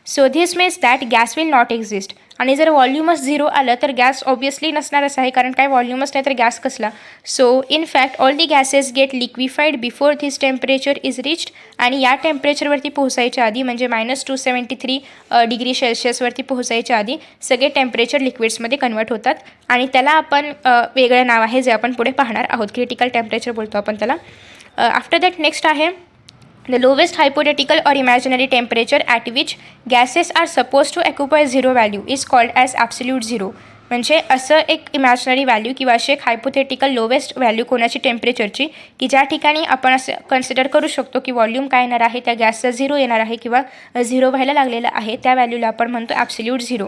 So this means that gas will not exist. आणि जर व्हॉल्यूमच 0 आलं तर गॅस ऑब्वियसली नसणारच आहे, कारण काय व्हॉल्यूमच नाही तर गॅस कसला. So in fact all the gases get liquefied before this temperature is reached. आणि या टेम्परेचरवरती पोहोचायच्या आधी म्हणजे -273 डिग्री सेल्सिअसवरती पोहोचायच्या आधी सगळे टेम्परेचर लिक्विड्समध्ये कन्वर्ट होतात आणि त्याला आपण वेगळं नाव आहे जे आपण पुढे पाहणार आहोत, क्रिटिकल टेम्परेचर बोलतो आपण त्याला. आफ्टर दॅट नेक्स्ट आहे the lowest hypothetical or imaginary temperature at which gases are supposed to occupy zero value is called as absolute zero. म्हणजे असं एक इमॅजिनरी व्हॅल्यू किंवा अशी एक हायपोथेटिकल लोवेस्ट व्हॅल्यू कोणाची टेम्परेचरची की ज्या ठिकाणी आपण असं कन्सिडर करू शकतो की व्हॉल्यूम काय येणार आहे, त्या गॅसचा 0 येणार आहे किंवा 0 व्हायला लागलेला आहे, त्या व्हॅल्यूला आपण म्हणतो absolute zero.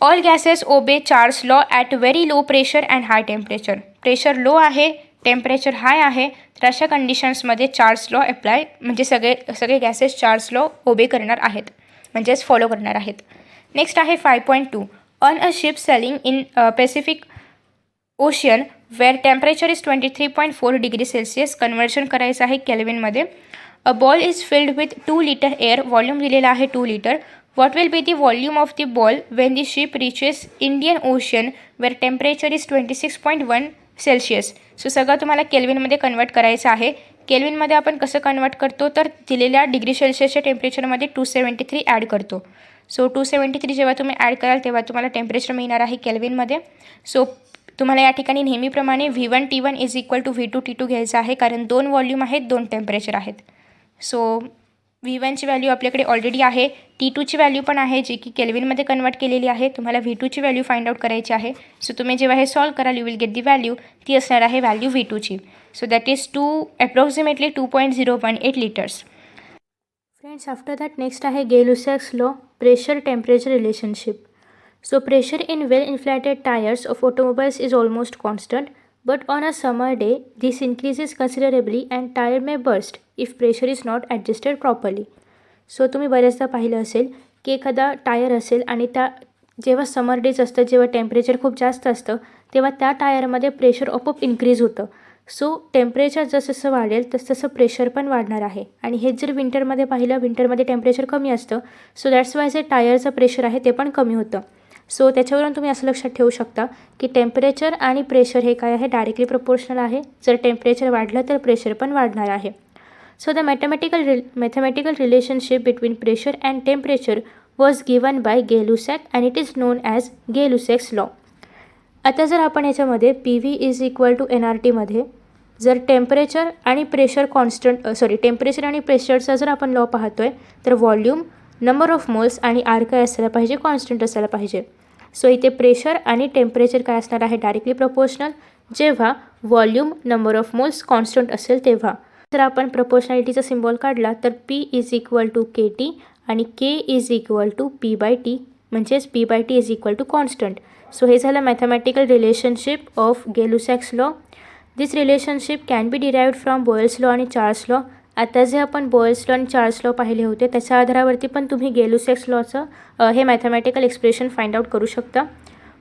All gases obey Charles law at very low pressure and high temperature. Pressure low आहे, टेम्परेचर हाय आहे, तर अशा कंडिशन्समध्ये चार्ल्स लॉ अप्लाय म्हणजे सगळे गॅसेस चार्ल्स लॉ ओबे करणार आहेत, म्हणजेच फॉलो करणार आहेत. नेक्स्ट आहे 5.2. On a ship sailing in Pacific Ocean where temperature is 23.4 degree Celsius. Conversion करायचं आहे केल्विनमध्ये. A ball is filled with 2 litre air. Volume दिलेला आहे 2 litre. What will be the volume of the ball when the ship reaches Indian Ocean where temperature is 26.1 Celsius. So सगळं तुम्हाला केल्विनमध्ये कन्वर्ट करायचं आहे. केल्विनमध्ये आपण कसं कन्वर्ट करतो तर दिलेल्या डिग्री सेल्सिअसच्या टेम्परेचरमध्ये 273 ॲड करतो. सो 273 जेव्हा तुम्ही ॲड कराल तेव्हा तुम्हाला टेम्परेचर मिळणार आहे केल्विनमध्ये. सो तुम्हाला या ठिकाणी नेहमीप्रमाणे V1 T1 is equal to V2 T2 घ्यायचं आहे, कारण 2 व्हॉल्यूम आहेत, 2 टेम्परेचर आहेत. सो V1ची व्हॅल्यू आपल्याकडे ऑलरेडी आहे, T2ची व्हॅल्यू पण आहे जी की केल्विनमध्ये कन्वर्ट केलेली आहे. तुम्हाला V2ची व्हॅल्यू फाइंड आउट करायची आहे. सो तुम्ही जेव्हा हे सॉल्व कराल you will get the value, ती असणार आहे व्हॅल्यू V2ची. So that is approximately 2.018 litres. Friends, after that next आहे Gay-Lussac's law, pressure temperature relationship. So pressure in well-inflated tires of automobiles is almost constant, but on a summer day, this increases considerably and tire may burst if pressure is not adjusted properly. So तुम्ही बऱ्याचदा पाहिलं असेल की एखादा टायर असेल आणि त्या जेव्हा समर डेज असतं, जेव्हा टेम्परेचर खूप जास्त असतं, तेव्हा त्या टायरमध्ये प्रेशर आपोआप इन्क्रीज होतं. सो टेम्परेचर जसं वाढेल तसं प्रेशर पण वाढणार आहे. आणि हेच जर विंटरमध्ये पाहिलं, विंटरमध्ये टेम्परेचर कमी असतं, सो दॅट्स वाय जे टायरचं प्रेशर आहे ते पण कमी होतं. सो त्याच्यावरून तुम्ही असं लक्षात ठेवू शकता की टेम्परेचर आणि प्रेशर हे काय आहे, डायरेक्टली प्रपोर्शनल आहे. जर टेम्परेचर वाढलं तर प्रेशर पण वाढणार आहे. So the mathematical relationship between pressure and temperature was given by Gay-Lussac and it is known as Gay-Lussac's law. आता जर आपण याच्यामध्ये PV इज इक्वल टू NRTमध्ये जर टेम्परेचर आणि प्रेशर टेम्परेचर आणि प्रेशरचा जर आपण लॉ पाहतोय तर व्हॉल्यूम, नंबर ऑफ मोल्स आणि आर काय असायला पाहिजे, कॉन्स्टंट असायला पाहिजे. सो इथे प्रेशर आणि टेम्परेचर काय असणार आहे, डायरेक्टली प्रपोर्शनल. जेव्हा volume, number of moles constant असेल तेव्हा. जर आपण प्रपोर्शनॅलिटीचा सिम्बॉल काढला तर P is equal to KT आणि K is equal to P/T, म्हणजेच P/T is equal to constant. So हे झालं mathematical relationship of Gay-Lussac's law. This relationship can be derived from Boyle's law आणि चार्ल्स लॉ. आता जे आपण बॉयल्स लॉ आणि चार्ल्स लॉ पाहिले होते त्याच्या आधारावरती पण तुम्ही गे-लुसॅक्स लॉचं हे मॅथमॅटिकल एक्सप्रेशन फाइंड आउट करू शकता.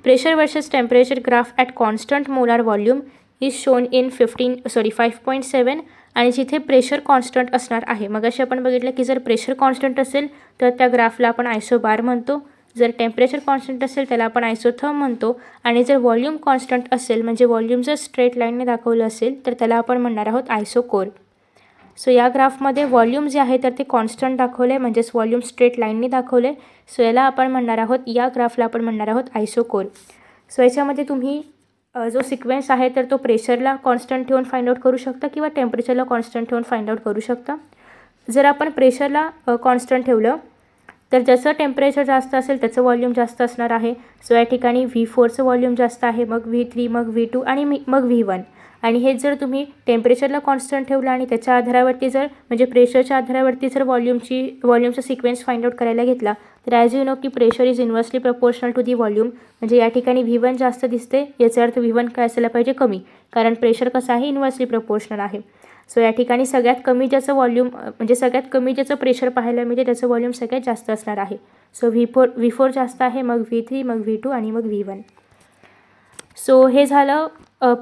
Pressure versus temperature graph at constant molar volume is shown in 5.7 आणि जिथे प्रेशर कॉन्स्टंट असणार आहे. मग अशी आपण बघितलं की जर प्रेशर कॉन्स्टंट असेल तर त्या ग्राफला आपण आयसोबार म्हणतो. जर टेम्परेचर कॉन्स्टंट असेल त्याला आपण आयसोथर्म म्हणतो. आणि जर व्हॉल्यूम कॉन्स्टंट असेल म्हणजे व्हॉल्यूम जर स्ट्रेट लाईनने दाखवलं असेल तर त्याला आपण म्हणणार आहोत आयसोकोर. सो या ग्राफमध्ये व्हॉल्यूम जे आहे तर ते कॉन्स्टंट दाखवले, म्हणजेच व्हॉल्यूम स्ट्रेट लाईनने दाखवले. सो याला आपण म्हणणार आहोत, या ग्राफला आपण म्हणणार आहोत आयसोकोर. सो याच्यामध्ये तुम्ही जो सिक्वेन्स आहे तर तो प्रेशरला कॉन्स्टंट ठेवून फाइंड आउट करू शकता किंवा टेम्परेचरला कॉन्स्टंट ठेवून फाइंड आउट करू शकता. जर आपण प्रेशरला कॉन्स्टंट ठेवलं तर जसं टेम्परेचर जास्त असेल त्याचं व्हॉल्यूम जास्त असणार आहे. सो या ठिकाणी V4चं व्हॉल्यूम जास्त आहे, मग V3, मग V2 आणि मग V1. आणि हेच जर तुम्ही टेम्परेचरला कॉन्स्टंट ठेवलं आणि त्याच्या आधारावरती जर म्हणजे प्रेशरच्या आधारावरती जर व्हॉल्यूमचा सिक्वेन्स फाइंड आउट करायला घेतला तर ॲज यू नो की pressure is inversely proportional to the volume. म्हणजे या ठिकाणी V1 जास्त दिसते, याचा अर्थ V1 काय असायला पाहिजे, कमी, कारण प्रेशर कसं आहे, इन्व्हर्सली प्रपोर्शनल आहे. सो या ठिकाणी सगळ्यात कमी ज्याचं व्हॉल्यूम म्हणजे सगळ्यात कमी ज्याचं प्रेशर पाहायला मिळते त्याचं व्हॉल्यूम सगळ्यात जास्त असणार आहे. सो V4 जास्त आहे, मग V3, मग V2 आणि मग V1. सो हे झालं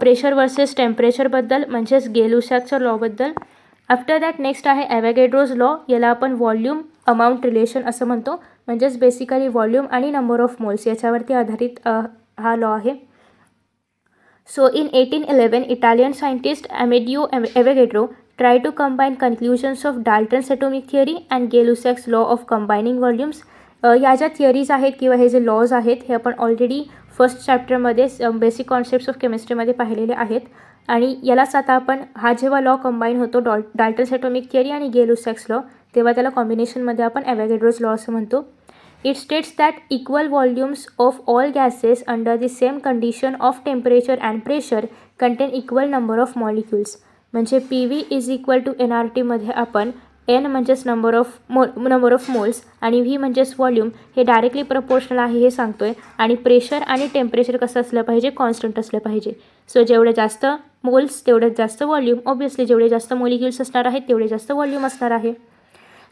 प्रेशर वर्सेस टेम्परेचरबद्दल, म्हणजेच गे-लुसॅकच्या लॉबद्दल. आफ्टर दॅट नेक्स्ट आहे ॲव्होगॅड्रोज लॉ. याला आपण व्हॉल्यूम अमाऊंट रिलेशन असं म्हणतो, म्हणजेच बेसिकली व्हॉल्यूम आणि नंबर ऑफ मोल्स याच्यावरती आधारित हा लॉ आहे. So in 1811 Italian scientist Amedeo Avogadro try to combine conclusions of Dalton's atomic theory and Gay-Lussac's law of combining volumes. या ज्या थिअरीज आहेत किंवा हे जे लॉज आहेत हे आपण ऑलरेडी फर्स्ट चॅप्टरमध्ये बेसिक कॉन्सेप्ट्स ऑफ केमिस्ट्रीमध्ये पाहिलेले आहेत. आणि यालाच आता आपण हा जेव्हा लॉ कंबाईन होतो डाल्टन्स ॲटॉमिक थिअरी आणि गे-लुसॅक्स लॉ, तेव्हा त्याला कॉम्बिनेशनमध्ये आपण ॲव्होगॅड्रोज लॉ असं म्हणतो. It states that equal volumes of all gases under the same condition of temperature and pressure content equal number of molecules. म्हणजे PV इज इक्वल टू NRTमध्ये आपण N म्हणजेच नंबर ऑफ मोल्स आणि V म्हणजेच व्हॉल्यूम हे डायरेक्टली प्रपोर्शनल आहे हे सांगतोय. आणि प्रेशर आणि टेम्परेचर कसं असलं पाहिजे, कॉन्स्टंट असलं पाहिजे. सो जेवढे जास्त मोल्स तेवढे जास्त व्हॉल्यूम, ऑब्वियसली जेवढे जास्त मॉलिक्युल्स असणार आहेत तेवढे जास्त व्हॉल्यूम असणार आहे.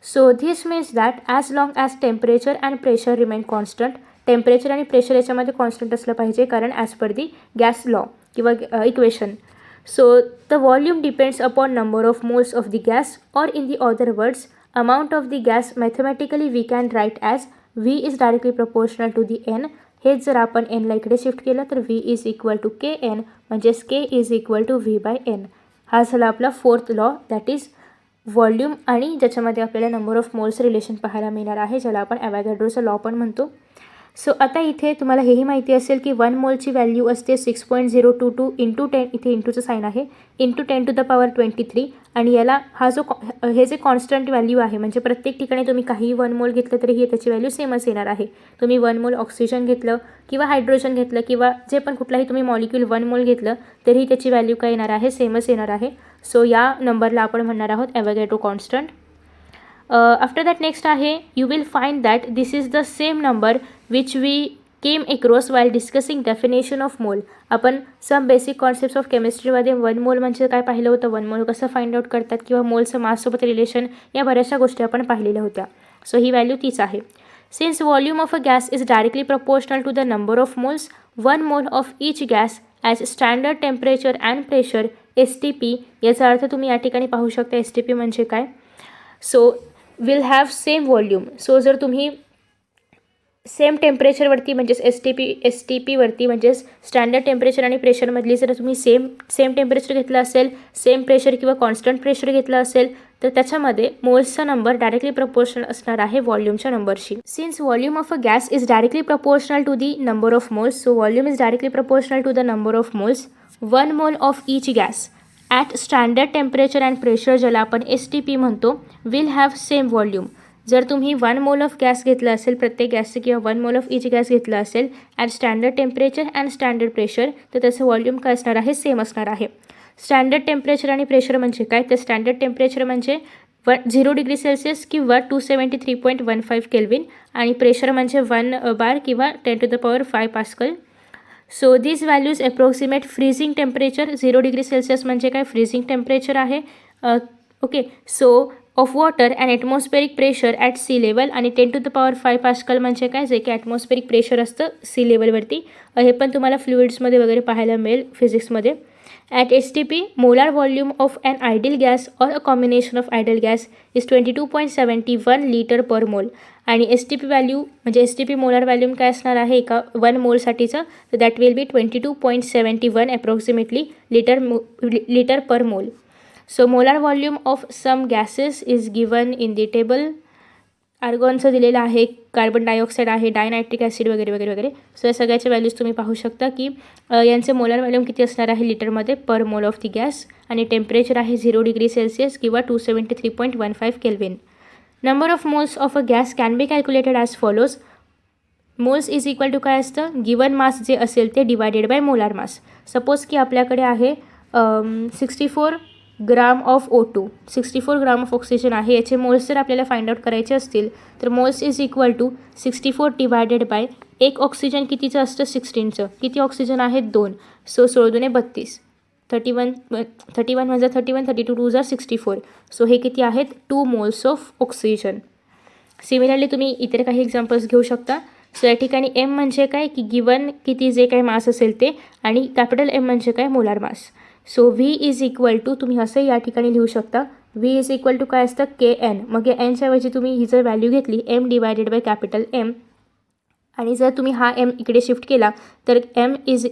So this means that as long as temperature and pressure remain constant, temperature आणि प्रेशर याच्यामध्ये कॉन्स्टंट असलं पाहिजे, कारण ॲज पर दी गॅस लॉ किंवा equation. So the volume depends upon number of moles of the gas, or in the other words amount of the gas. Mathematically we can write as V is directly proportional to the N. हेच जर आपण एनला इकडे शिफ्ट केलं तर V is equal to K N, म्हणजेच K is equal to V by N. हा झाला आपला fourth law, that is volume, आणि ज्याच्यामध्ये आपल्याला नंबर ऑफ मोल्स रिलेशन पाहायला मिळणार आहे, ज्याला आपण ॲव्होगॅड्रोचा लॉ पण म्हणतो. सो आता इथे तुम्हाला हेही माहिती असेल की 1 मोलची व्हॅल्यू असते 6.022 इंटू 10, इथे इंटूचं साईन आहे, इंटू 10⁻23. आणि याला हा जो हे जे कॉन्स्टंट व्हॅल्यू आहे, म्हणजे प्रत्येक ठिकाणी तुम्ही काही 1 मोल घेतलं तरी त्याची व्हॅल्यू सेमच येणार आहे. तुम्ही 1 मोल ऑक्सिजन घेतलं किंवा हायड्रोजन घेतलं किंवा जे पण कुठलाही तुम्ही मॉलिक्यूल 1 मोल घेतलं तरी त्याची व्हॅल्यू काय येणार आहे, सेमच येणार आहे. सो या नंबरला आपण म्हणणार आहोत Avogadro constant. After that next आहे, you will find that this is the same number which we came across while discussing definition of mole. आपण सम बेसिक कॉन्सेप्ट्स ऑफ केमिस्ट्रीमध्ये 1 मोल म्हणजे काय पाहिलं होतं, 1 मोल कसं फाइंड आउट करतात किंवा मोलचं माससोबत रिलेशन, या बऱ्याचशा गोष्टी आपण पाहिलेल्या होत्या. सो ही व्हॅल्यू तीच आहे. Since volume of a gas is directly proportional to the number of moles, 1 mole of each gas as standard temperature and pressure STP. याचा अर्थ तुम्ही या ठिकाणी पाहू शकता STP म्हणजे काय. So will have same volume. So जर तुम्ही सेम टेम्परेचरवरती म्हणजेच STPवरती म्हणजेच स्टँडर्ड टेम्परेचर आणि प्रेशरमधली जर तुम्ही सेम टेम्परेचर घेतलं असेल, सेम प्रेशर किंवा कॉन्स्टंट प्रेशर घेतलं असेल, तर त्याच्यामध्ये मोल्सचा नंबर डायरेक्टली प्रपोर्शनल असणार आहे व्हॉल्यूमच्या नंबरशी. Since volume of a gas is directly proportional to the number of moles, so volume is directly proportional to the number of moles. 1 mole of each gas at standard temperature and pressure, ज्याला आपण STP म्हणतो, विल हॅव सेम व्हॉल्यूम. जर तुम्ही 1 मोल ऑफ गॅस घेतलं असेल, प्रत्येक गॅसचं किंवा 1 मोल ऑफ ईच गॅस घेतलं असेल at standard temperature and standard pressure, तर त्याचं व्हॉल्यूम काय असणार आहे, सेम असणार आहे. स्टँडर्ड टेम्परेचर आणि प्रेशर म्हणजे काय, तर स्टँडर्ड टेम्परेचर म्हणजे 0 डिग्री सेल्सिअस किंवा 273.15 केल्विन, आणि प्रेशर म्हणजे 1 बार किंवा 10⁵ pascal. So this values approximate freezing temperature. 0 degree Celsius म्हणजे काय, फ्रीजिंग टेम्परेचर आहे. Okay, so of water and atmospheric pressure at sea level, आणि 10⁵ पास्कल म्हणजे काय, जे की ॲटमॉस्फेरिक प्रेशर असतं सी लेवलवरती. हे पण तुम्हाला फ्लुइड्समध्ये वगैरे पाहायला मिळेल फिजिक्समध्ये. At STP, molar volume of an ideal gas or a combination of ideal gas is 22.71 litre per mole. आणि STP व्हॅल्यू म्हणजे STP मोलार व्हॅल्यूम काय असणार आहे एका 1 मोलसाठीचं, तर that will be 22.71 approximately litre per mole. So molar volume of some gases is given in the table. आर्गॉनचं दिलेलं आहे, कार्बन डायऑक्साईड आहे, डायनायट्रिक ॲसिड वगैरे वगैरे वगैरे. सो या सगळ्याच्या व्हॅल्यूज तुम्ही पाहू शकता की यांचे मोलार व्हॉल्यूम किती असणार आहे लिटरमध्ये per mole of the gas, आणि टेम्परेचर आहे 0 डिग्री सेल्सिअस किंवा 273.15 Kelvin. Number of moles of a gas can be calculated as follows. Moles is equal to काय असतं, गिवन मास जे असेल ते divided by molar mass. Suppose की आपल्याकडे आहे 64 gram of O2, 64 gram of oxygen आहे. याचे मोल्स जर आपल्याला फाइंड आउट करायचे असतील तर moles is equal to 64 divided by एक ऑक्सिजन कितीचं असतं, 16चं. किती ऑक्सिजन आहेत, 2. सो 16 × 32, 31 म्हणजे 31, 32 2 = 64. सो हे किती आहेत, 2 मोल्स ऑफ ऑक्सिजन. सिमिलरली तुम्ही इतर काही एक्झाम्पल्स घेऊ शकता. सो या ठिकाणी M म्हणजे काय की गिवन किती जे काही मास असेल ते, आणि कॅपिटल M म्हणजे काय, molar mass. So V is equal to तुम्ही असं या ठिकाणी लिहू शकता, V इज इक्वल टू काय असतं, KN. मग या Nच्या ऐवजी तुम्ही ही जर व्हॅल्यू घेतली M divided by capital M, आणि जर तुम्ही हा M इकडे शिफ्ट केला तर M इज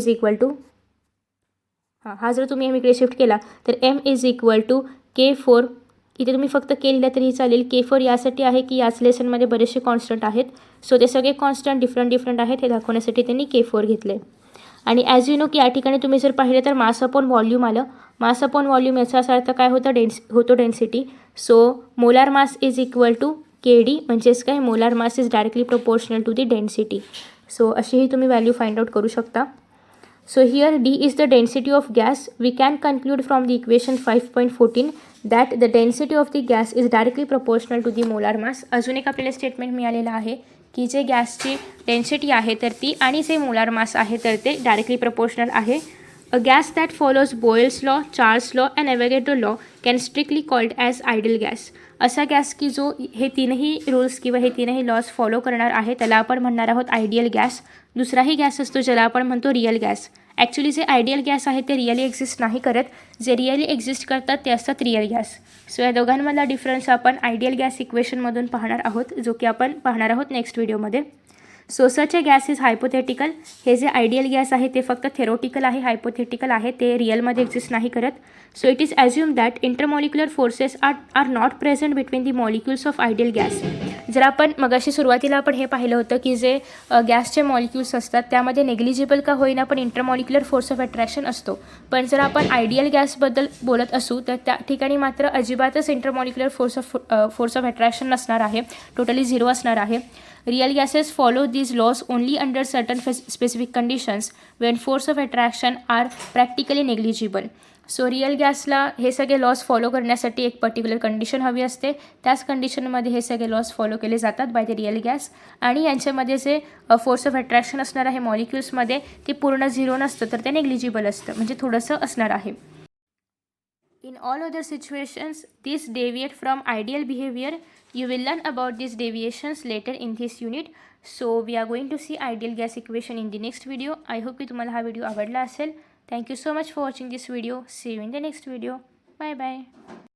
इक्वल टू हा जर तुम्ही M इकडे शिफ्ट केला तर M is equal to K4. इथे तुम्ही फक्त K लिहिलं तरी चालेल. K4 यासाठी आहे की याच लेसनमध्ये बरेचसे कॉन्स्टंट आहेत. सो ते सगळे कॉन्स्टंट डिफरंट आहेत हे दाखवण्यासाठी त्यांनी K4 घेतले. आणि ॲज यू नो की या ठिकाणी तुम्ही जर पाहिलं तर मास अपॉन व्हॉल्यूम आलं. मास अपॉन व्हॉल्यूम याचा असा अर्थ काय होतो density. So molar mass is equal to KD, म्हणजेच काय, molar mass is directly proportional to the density. So अशीही तुम्ही व्हॅल्यू फाइंड आउट करू शकता. So here D is the density of gas. We can conclude from the equation 5.14 that the density of the gas is directly proportional to the molar mass. अजून एक आपल्याला स्टेटमेंट मिळालेलं आहे की जे गॅसची डेन्सिटी आहे तर ती आणि जे मोलार मास आहे तर ते डायरेक्टली प्रपोर्शनल आहे. A gas that follows Boyle's law, Charles' law and Avogadro law can strictly called as ideal gas. असा गॅस की जो हे तीनही रूल्स किंवा हे तीनही लॉज फॉलो करणार आहे त्याला आपण म्हणणार आहोत आयडियल गॅस. दुसराही गॅस असतो ज्याला आपण म्हणतो रिअल गॅस. ॲक्च्युली जे आयडियल गॅस आहे ते रिअली एक्झिस्ट नाही करत, जे रिअली एक्झिस्ट करतात ते असतात रिअल गॅस. सो या दोघांमधला डिफरन्स आपण आयडियल गॅस इक्वेशनमधून पाहणार आहोत, जो की आपण पाहणार आहोत नेक्स्ट व्हिडिओमध्ये. So such a gas is hypothetical. हे जे आयडियल गॅस आहे ते फक्त थेरोटिकल आहे, हायपोथेटिकल आहे, ते रिअलमध्ये एक्झिस्ट नाही करत. So it is assume that intermolecular forces are not present between the molecules of ideal gas. जर आपण मगाशी सुरुवातीला आपण हे पाहिलं होतं की जे गॅसचे मॉलिक्युल्स असतात त्यामध्ये नेग्लिजिबल का होईना पण इंटरमॉलिक्युलर फोर्स ऑफ अट्रॅक्शन असतो. पण जर आपण आयडियल गॅसबद्दल बोलत असू तर त्या ठिकाणी मात्र अजिबातच इंटरमॉलिक्युलर फोर्स ऑफ अट्रॅक्शन नसणार आहे, टोटली झिरो असणार आहे. Real gases follow these laws only under certain specific conditions when force of attraction are practically negligible. So real गॅसला हे सगळे लॉज फॉलो करण्यासाठी एक पर्टिक्युलर कंडिशन हवी असते. त्याच कंडिशनमध्ये हे सगळे लॉज फॉलो केले जातात बाय द रिअल गॅस. आणि यांच्यामध्ये जे फोर्स ऑफ अट्रॅक्शन असणार आहे मॉलिक्युल्समध्ये ते पूर्ण झिरो नसतं, तर ते नेग्लिजिबल असतं, म्हणजे थोडंसं असणार आहे. In all other situations, this deviate from ideal behavior. You will learn about these deviations later in this unit. So we are going to see ideal gas equation in the next video. I hope की तुम्हाला हा व्हिडिओ आवडला असेल. Thank you so much for watching this video. See you in the next video. Bye bye.